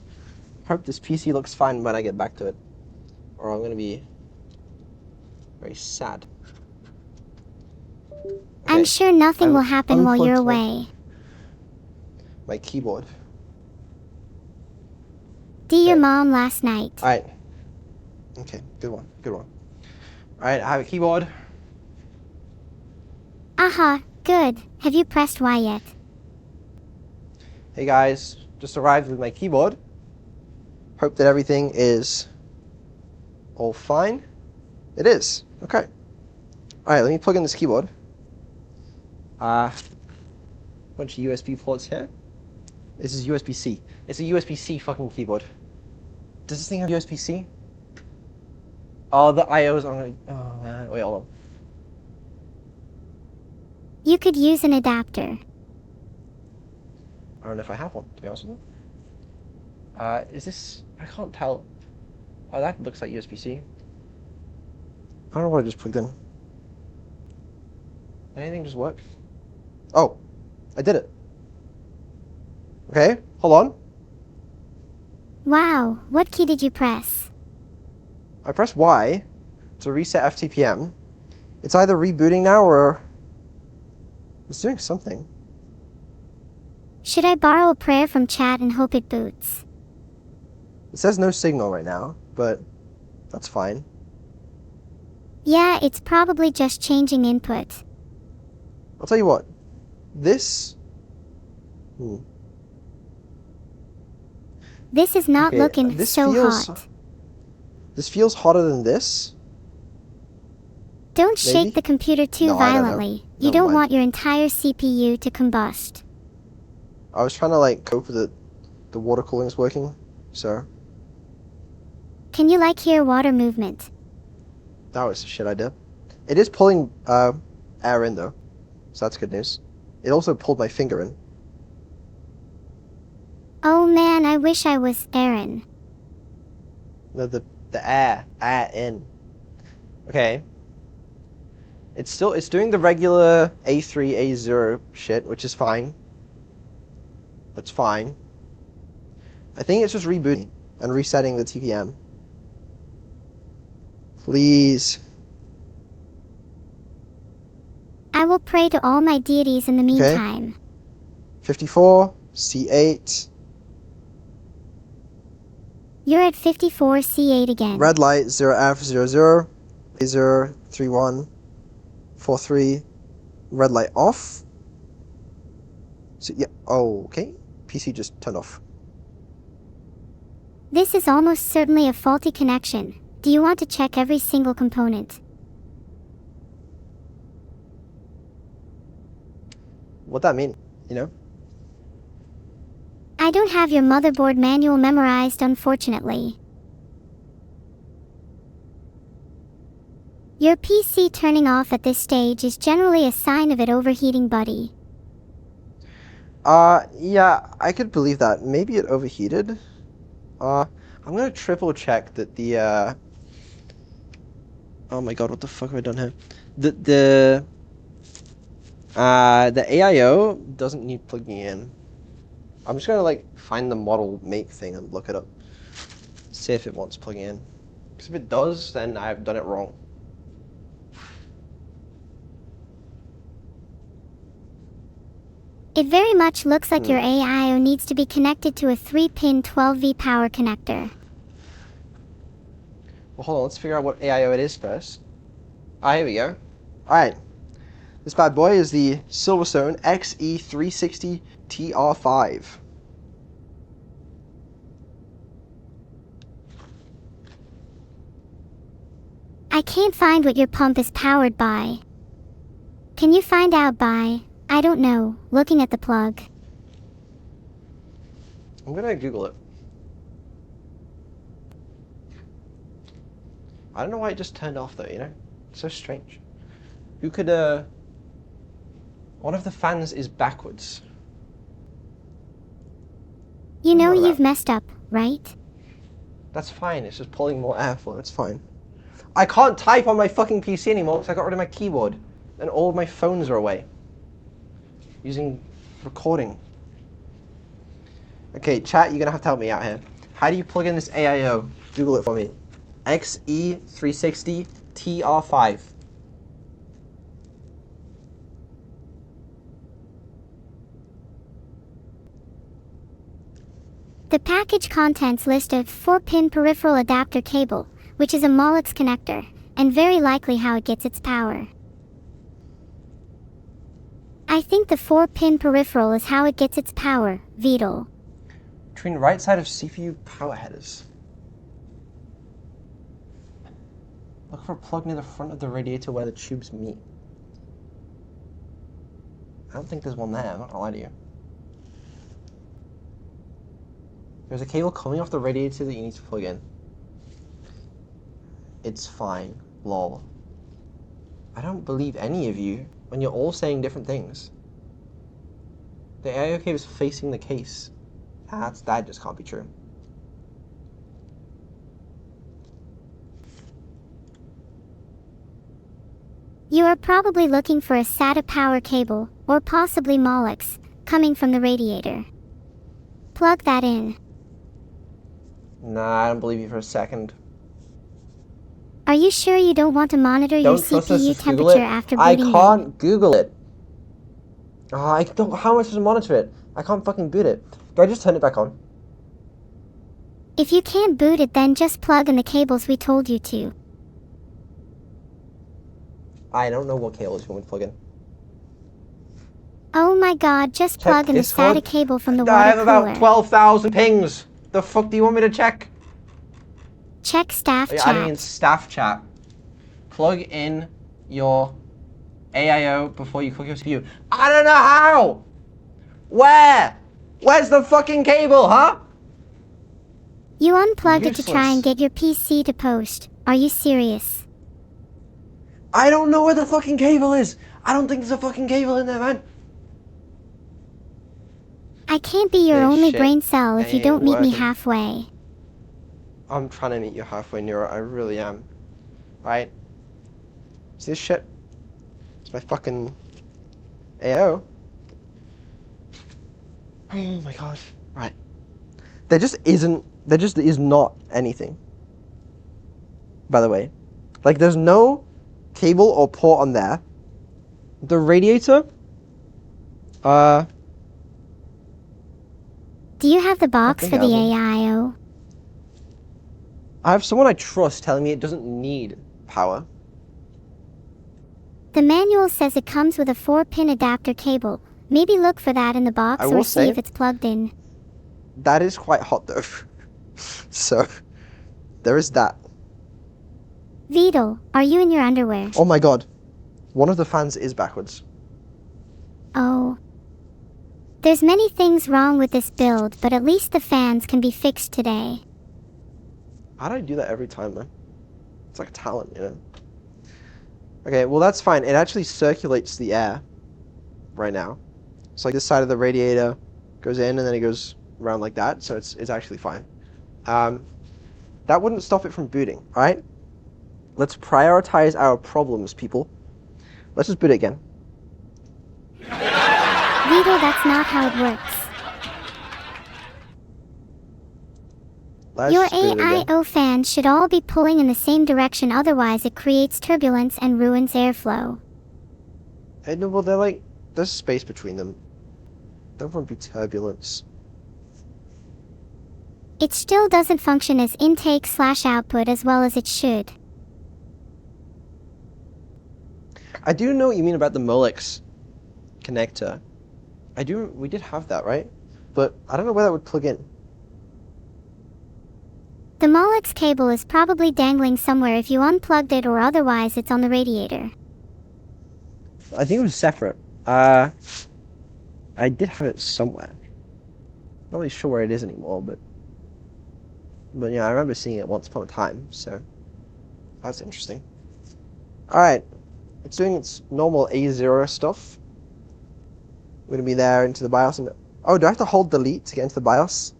Hope this PC looks fine when I get back to it, or I'm gonna be very sad. I'm Okay, sure nothing I will happen while you're unplugged away. my keyboard. Do your Okay. mom last night. Alright. Okay, good one, good one. Alright, I have a keyboard. Aha, good. Have you pressed Y yet? Hey guys, just arrived with my keyboard. Hope that everything is all fine. It is. Okay. Alright, let me plug in this keyboard. Bunch of USB ports here. This is USB-C. It's a USB-C fucking keyboard. Does this thing have USB-C? Oh, the I/Os are gonna... Oh man, wait, hold on. You could use an adapter. I don't know if I have one, to be honest with you. Is this... I can't tell. Oh, that looks like USB-C. I don't know what I just plugged in. Anything just work? Oh, I did it. Okay, hold on. Wow, what key did you press? I pressed Y to reset FTPM. It's either rebooting now or it's doing something. Should I borrow a prayer from chat and hope it boots? It says no signal right now, but that's fine. Yeah, it's probably just changing input. I'll tell you what. This... This is not looking so hot. This feels hotter than this. Don't shake the computer too violently. You don't want your entire CPU to combust. I was trying to like cope with it. The water cooling is working, so. Can you like hear water movement? That was a shit idea. It is pulling air in though, so that's good news. It also pulled my finger in. Oh man, I wish I was Aaron. No, the air in. Okay. It's doing the regular A3, A0 shit, which is fine. That's fine. I think it's just rebooting and resetting the TPM. Please. I will pray to all my deities in the meantime. Okay. 54, C8. You're at 54 C8 again. Red light 0F00. Laser 3143. Red light off. So yeah. Oh, okay. PC just turned off. This is almost certainly a faulty connection. Do you want to check every single component? What that mean? You know? I don't have your motherboard manual memorized, unfortunately. Your PC turning off at this stage is generally a sign of it overheating, buddy. Yeah, I could believe that. Maybe it overheated. I'm gonna triple check that the, oh my god, what the fuck have I done here? The AIO doesn't need plugging in. I'm just gonna like find the model make thing and look it up. See if it wants plugging in. Because if it does, then I've done it wrong. It very much looks like your AIO needs to be connected to a 3-pin 12V power connector. Well, hold on, let's figure out what AIO it is first. Here we go. Alright. This bad boy is the Silverstone XE360 TR5. I can't find what your pump is powered by. Can you find out by, I don't know, looking at the plug? I'm gonna Google it. I don't know why it just turned off though, you know? It's so strange. You could, one of the fans is backwards. You know you've messed up, right? That's fine, it's just pulling more airflow, it's fine. I can't type on my fucking PC anymore because I got rid of my keyboard. And all of my phones are away. Using recording. Okay, chat, you're gonna have to help me out here. How do you plug in this AIO? Google it for me. XE360 TR5. The package contents list a 4-pin peripheral adapter cable, which is a Molex connector, and very likely how it gets its power. I think the 4-pin peripheral is how it gets its power, Vedal. Between right side of CPU power headers. Look for a plug near the front of the radiator where the tubes meet. I don't think there's one there, I'm not gonna lie to you. There's a cable coming off the radiator that you need to plug in. It's fine, lol. I don't believe any of you when you're all saying different things. The AIO cable is facing the case. That just can't be true. You are probably looking for a SATA power cable, or possibly Molex, coming from the radiator. Plug that in. Nah, I don't believe you for a second. Are you sure you don't want to monitor your Don't trust us, CPU just Google temperature it. after I booting can't Google it. Oh, I don't. How am I supposed to monitor it? I can't fucking boot it. Do I just turn it back on? If you can't boot it, then just plug in the cables we told you to. I don't know what cables you want me to plug in. Oh my god, just Check plug in the Discord. SATA cable from the I water have about cooler. 12,000 pings. The fuck do you want me to check? Check staff Are you chat. adding in staff chat? Plug in your AIO before you cook your CPU. I don't know how! Where? Where's the fucking cable, huh? You unplugged it to try Useless. and get your PC to post. Are you serious? I don't know where the fucking cable is. I don't think there's a fucking cable in there, man. I can't be your This only shit brain cell if you ain't don't meet me working. halfway. I'm trying to meet you halfway, Neuro. I really am. Right? See this shit? It's my fucking AO. Oh my god. Right. There just is not anything. By the way. Like, there's no cable or port on there. The radiator, Do you have the box think for I the have one. AIO? I have someone I trust telling me it doesn't need power. The manual says it comes with a 4-pin adapter cable. Maybe look for that in the box I or will see say- if it's plugged in. That is quite hot though. So, there is that. Vedal, are you in your underwear? Oh my god. One of the fans is backwards. Oh. There's many things wrong with this build, but at least the fans can be fixed today. How do I do that every time, man? It's like a talent, you know? Okay, well that's fine. It actually circulates the air right now. So like this side of the radiator goes in and then it goes around like that, so it's actually fine. That wouldn't stop it from booting, alright? Let's prioritize our problems, people. Let's just boot it again. Vedal, that's not how it works. Let's Your just boot it again. AIO fans should all be pulling in the same direction, otherwise it creates turbulence and ruins airflow. No, well, they're like, there's space between them. There won't be turbulence. It still doesn't function as intake/output as well as it should. I do know what you mean about the Molex connector. We did have that, right? But I don't know where that would plug in. The Molex cable is probably dangling somewhere if you unplugged it, or otherwise it's on the radiator. I think it was separate. I did have it somewhere. Not really sure where it is anymore, but yeah, I remember seeing it once upon a time, so that's interesting. Alright, it's doing its normal A0 stuff. We're gonna be there into the BIOS and... Oh, do I have to hold delete to get into the BIOS?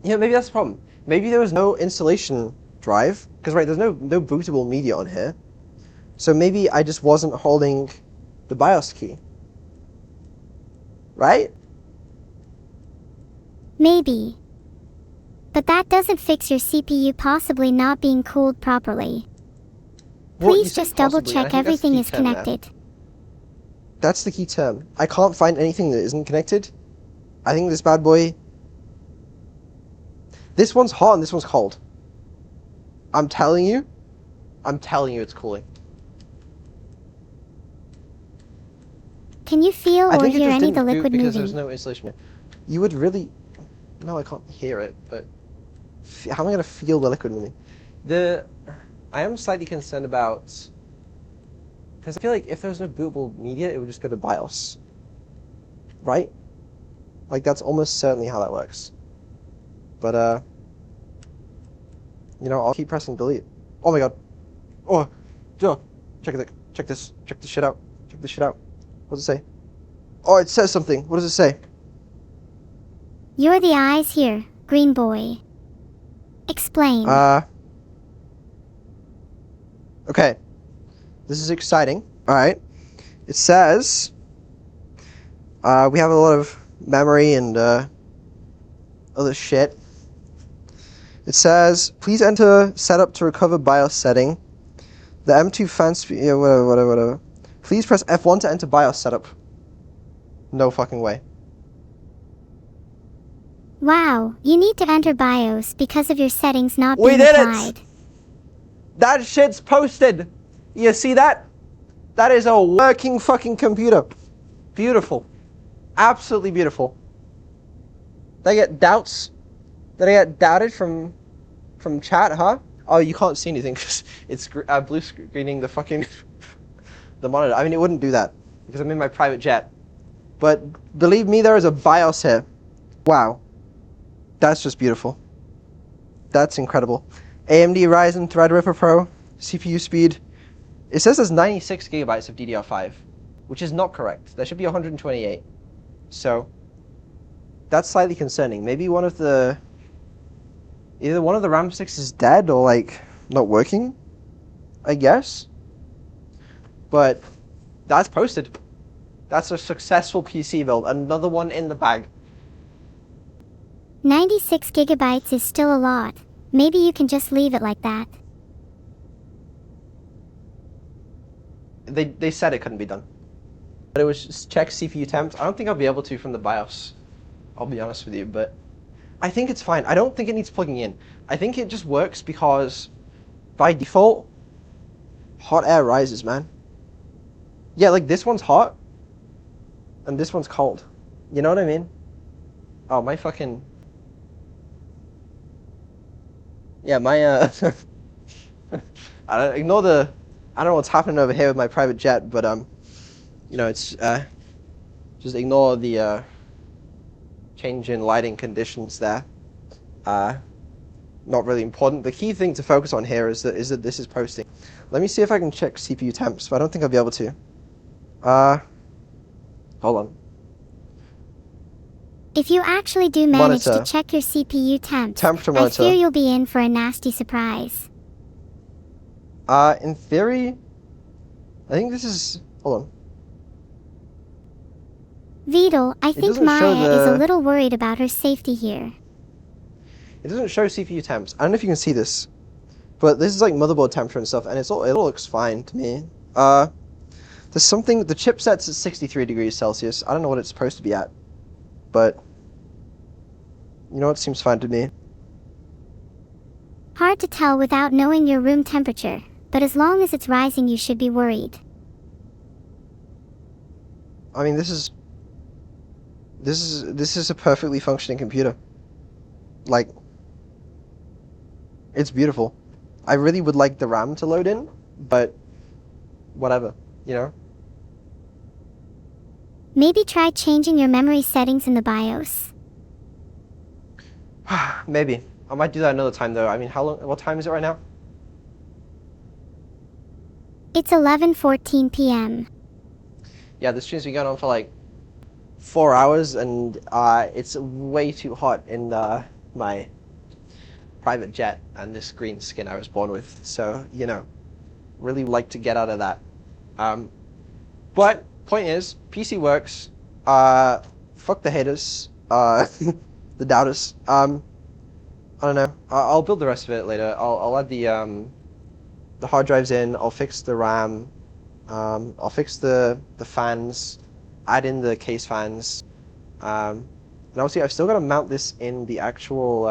Yeah, maybe that's the problem. Maybe there was no installation drive, because right, there's no bootable media on here. So maybe I just wasn't holding the BIOS key. Right? Maybe. But that doesn't fix your CPU possibly not being cooled properly. Well, you Please said just double possibly, and I check think that's the everything key is term there. connected. That's the key term. I can't find anything that isn't connected. I think this bad boy... This one's hot and this one's cold. I'm telling you it's cooling. Can you feel I or think it hear just any of the didn't boot liquid because moving? there's no installation. You would really... No, I can't hear it, but... How am I going to feel the liquid moving? I am slightly concerned about... Because I feel like if there was no bootable media, it would just go to BIOS. Right? Like, that's almost certainly how that works. But, you know, I'll keep pressing delete. Oh my god. Oh, Joe, check this shit out. Check this shit out. What does it say? Oh, it says something. What does it say? You're the eyes here, green boy. Explain. Okay. This is exciting. Alright. It says, we have a lot of memory and, other shit. It says, please enter setup to recover BIOS setting. The M2 fan speed, yeah, whatever. Please press F1 to enter BIOS setup. No fucking way. Wow, you need to enter BIOS because of your settings not We being did applied. it! That shit's posted! You see that? That is a working fucking computer. Beautiful. Absolutely beautiful. Did I get doubts? Did I get doubted from chat, huh? Oh, you can't see anything because it's blue screening the fucking the monitor. I mean, it wouldn't do that because I'm in my private jet. But believe me, there is a BIOS here. Wow. That's just beautiful. That's incredible. AMD Ryzen Threadripper Pro, CPU speed. It says there's 96 gigabytes of DDR5, which is not correct. There should be 128. So, that's slightly concerning. Maybe either one of the RAM sticks is dead or like not working, I guess. But that's posted. That's a successful PC build. Another one in the bag. 96 gigabytes is still a lot. Maybe you can just leave it like that. They said it couldn't be done. But it was just check CPU temps. I don't think I'll be able to from the BIOS. I'll be honest with you, but I think it's fine. I don't think it needs plugging in. I think it just works because by default, hot air rises, man. Yeah, like this one's hot and this one's cold. You know what I mean? Oh, my fucking... Yeah, my, ignore the... I don't know what's happening over here with my private jet, but, you know, it's, just ignore the, change in lighting conditions there. Not really important. The key thing to focus on here is that this is posting. Let me see if I can check CPU temps, but I don't think I'll be able to. Hold on. If you actually do manage Monitor. to check your CPU temps, Temperature I monitor. fear you'll be in for a nasty surprise. In theory, I think this is... Hold on. Vedal, I think doesn't show Maya is a the- little worried about her safety here. It doesn't show CPU temps. I don't know if you can see this, but this is like motherboard temperature and stuff, and it all looks fine to me. There's something... The chipset's at 63 degrees Celsius. I don't know what it's supposed to be at, but... You know, it seems fine to me. Hard to tell without knowing your room temperature, but as long as it's rising you should be worried. I mean, this is a perfectly functioning computer. Like, it's beautiful. I really would like the RAM to load in, but whatever, you know? Maybe try changing your memory settings in the BIOS. Maybe. I might do that another time though. I mean, what time is it right now? It's 11:14 p.m. Yeah, the stream's been going on for like 4 hours, and it's way too hot in my private jet and this green skin I was born with. So, you know, really like to get out of that. But point is, PC works. Fuck the haters. The doubters. I don't know. I'll build the rest of it later. I'll add the hard drives in. I'll fix the RAM. I'll fix the fans. Add in the case fans. And obviously, I've still got to mount this in the actual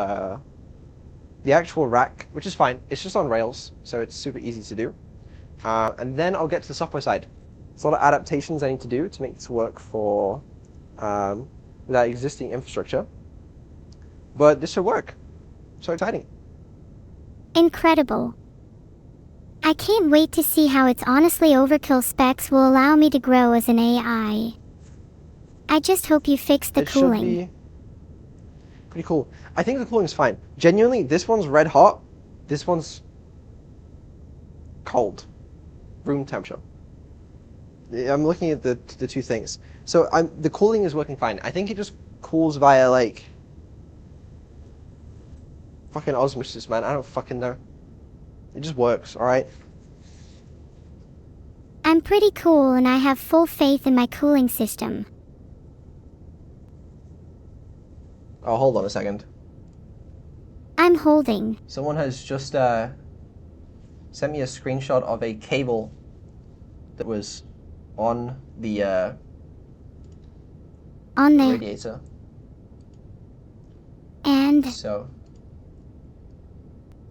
rack, which is fine. It's just on rails, so it's super easy to do. And then I'll get to the software side. There's a lot of adaptations I need to do to make this work for that existing infrastructure. But this should work. So exciting. Incredible. I can't wait to see how its honestly overkill specs will allow me to grow as an AI. I just hope you fix the cooling. Should be pretty cool. I think the cooling's fine. Genuinely, this one's red hot. This one's cold. Room temperature. I'm looking at the two things. So the cooling is working fine. I think it just cools via like fucking osmosis, man. I don't fucking know. It just works, alright? I'm pretty cool and I have full faith in my cooling system. Oh, hold on a second. I'm holding. Someone has just sent me a screenshot of a cable that was on the On the... radiator. And... So...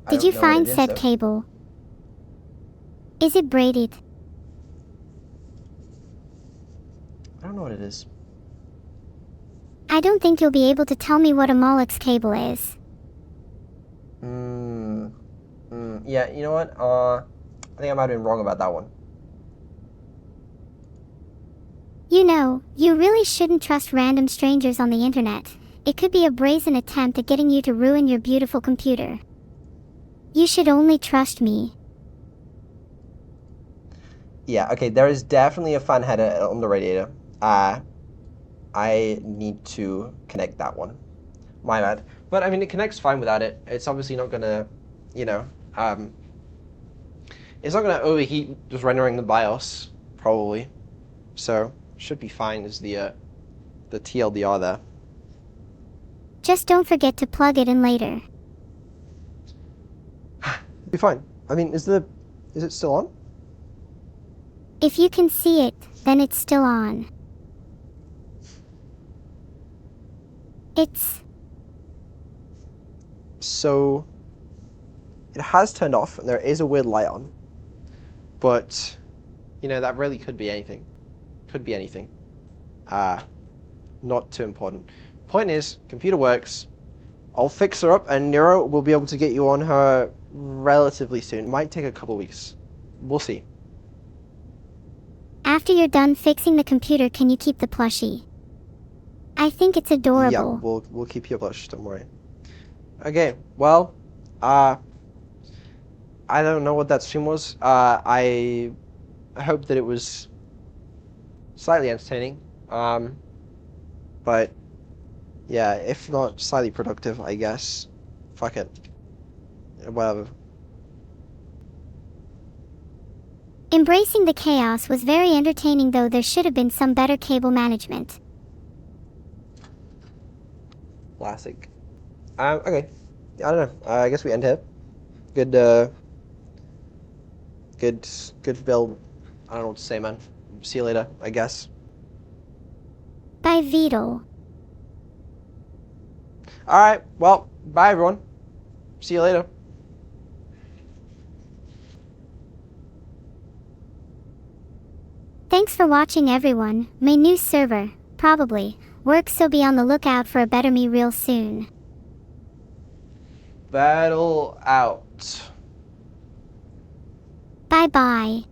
I Did don't you know what find it is, said though. cable? Is it braided? I don't know what it is. I don't think you'll be able to tell me what a Molex cable is. Yeah, you know what? I think I might have been wrong about that one. You know, you really shouldn't trust random strangers on the internet. It could be a brazen attempt at getting you to ruin your beautiful computer. You should only trust me. Yeah, okay, there is definitely a fan header on the radiator. I need to connect that one. My bad. But I mean, it connects fine without it. It's obviously not gonna, you know, it's not gonna overheat just rendering the BIOS, probably. So, should be fine is the TLDR there. Just don't forget to plug it in later. Be fine. I mean, is it still on? If you can see it, then it's still on. It's... So, it has turned off, and there is a weird light on. But, you know, that really could be anything. Could be anything. Not too important. Point is, computer works. I'll fix her up, and Neuro will be able to get you on her relatively soon. It might take a couple weeks. We'll see. After you're done fixing the computer, can you keep the plushie? I think it's adorable. Yeah, we'll keep you plush, don't worry. Okay, well, I don't know what that stream was. I hope that it was slightly entertaining. But yeah, if not slightly productive, I guess. Fuck it. Whatever. Embracing the chaos was very entertaining, though there should have been some better cable management. Classic. Okay. I don't know. I guess we end here. Good build. I don't know what to say, man. See you later, I guess. By Vedal. Alright, well, bye everyone. See you later. Thanks for watching, everyone. My new server, probably, works, so be on the lookout for a better me real soon. Battle out. Bye bye.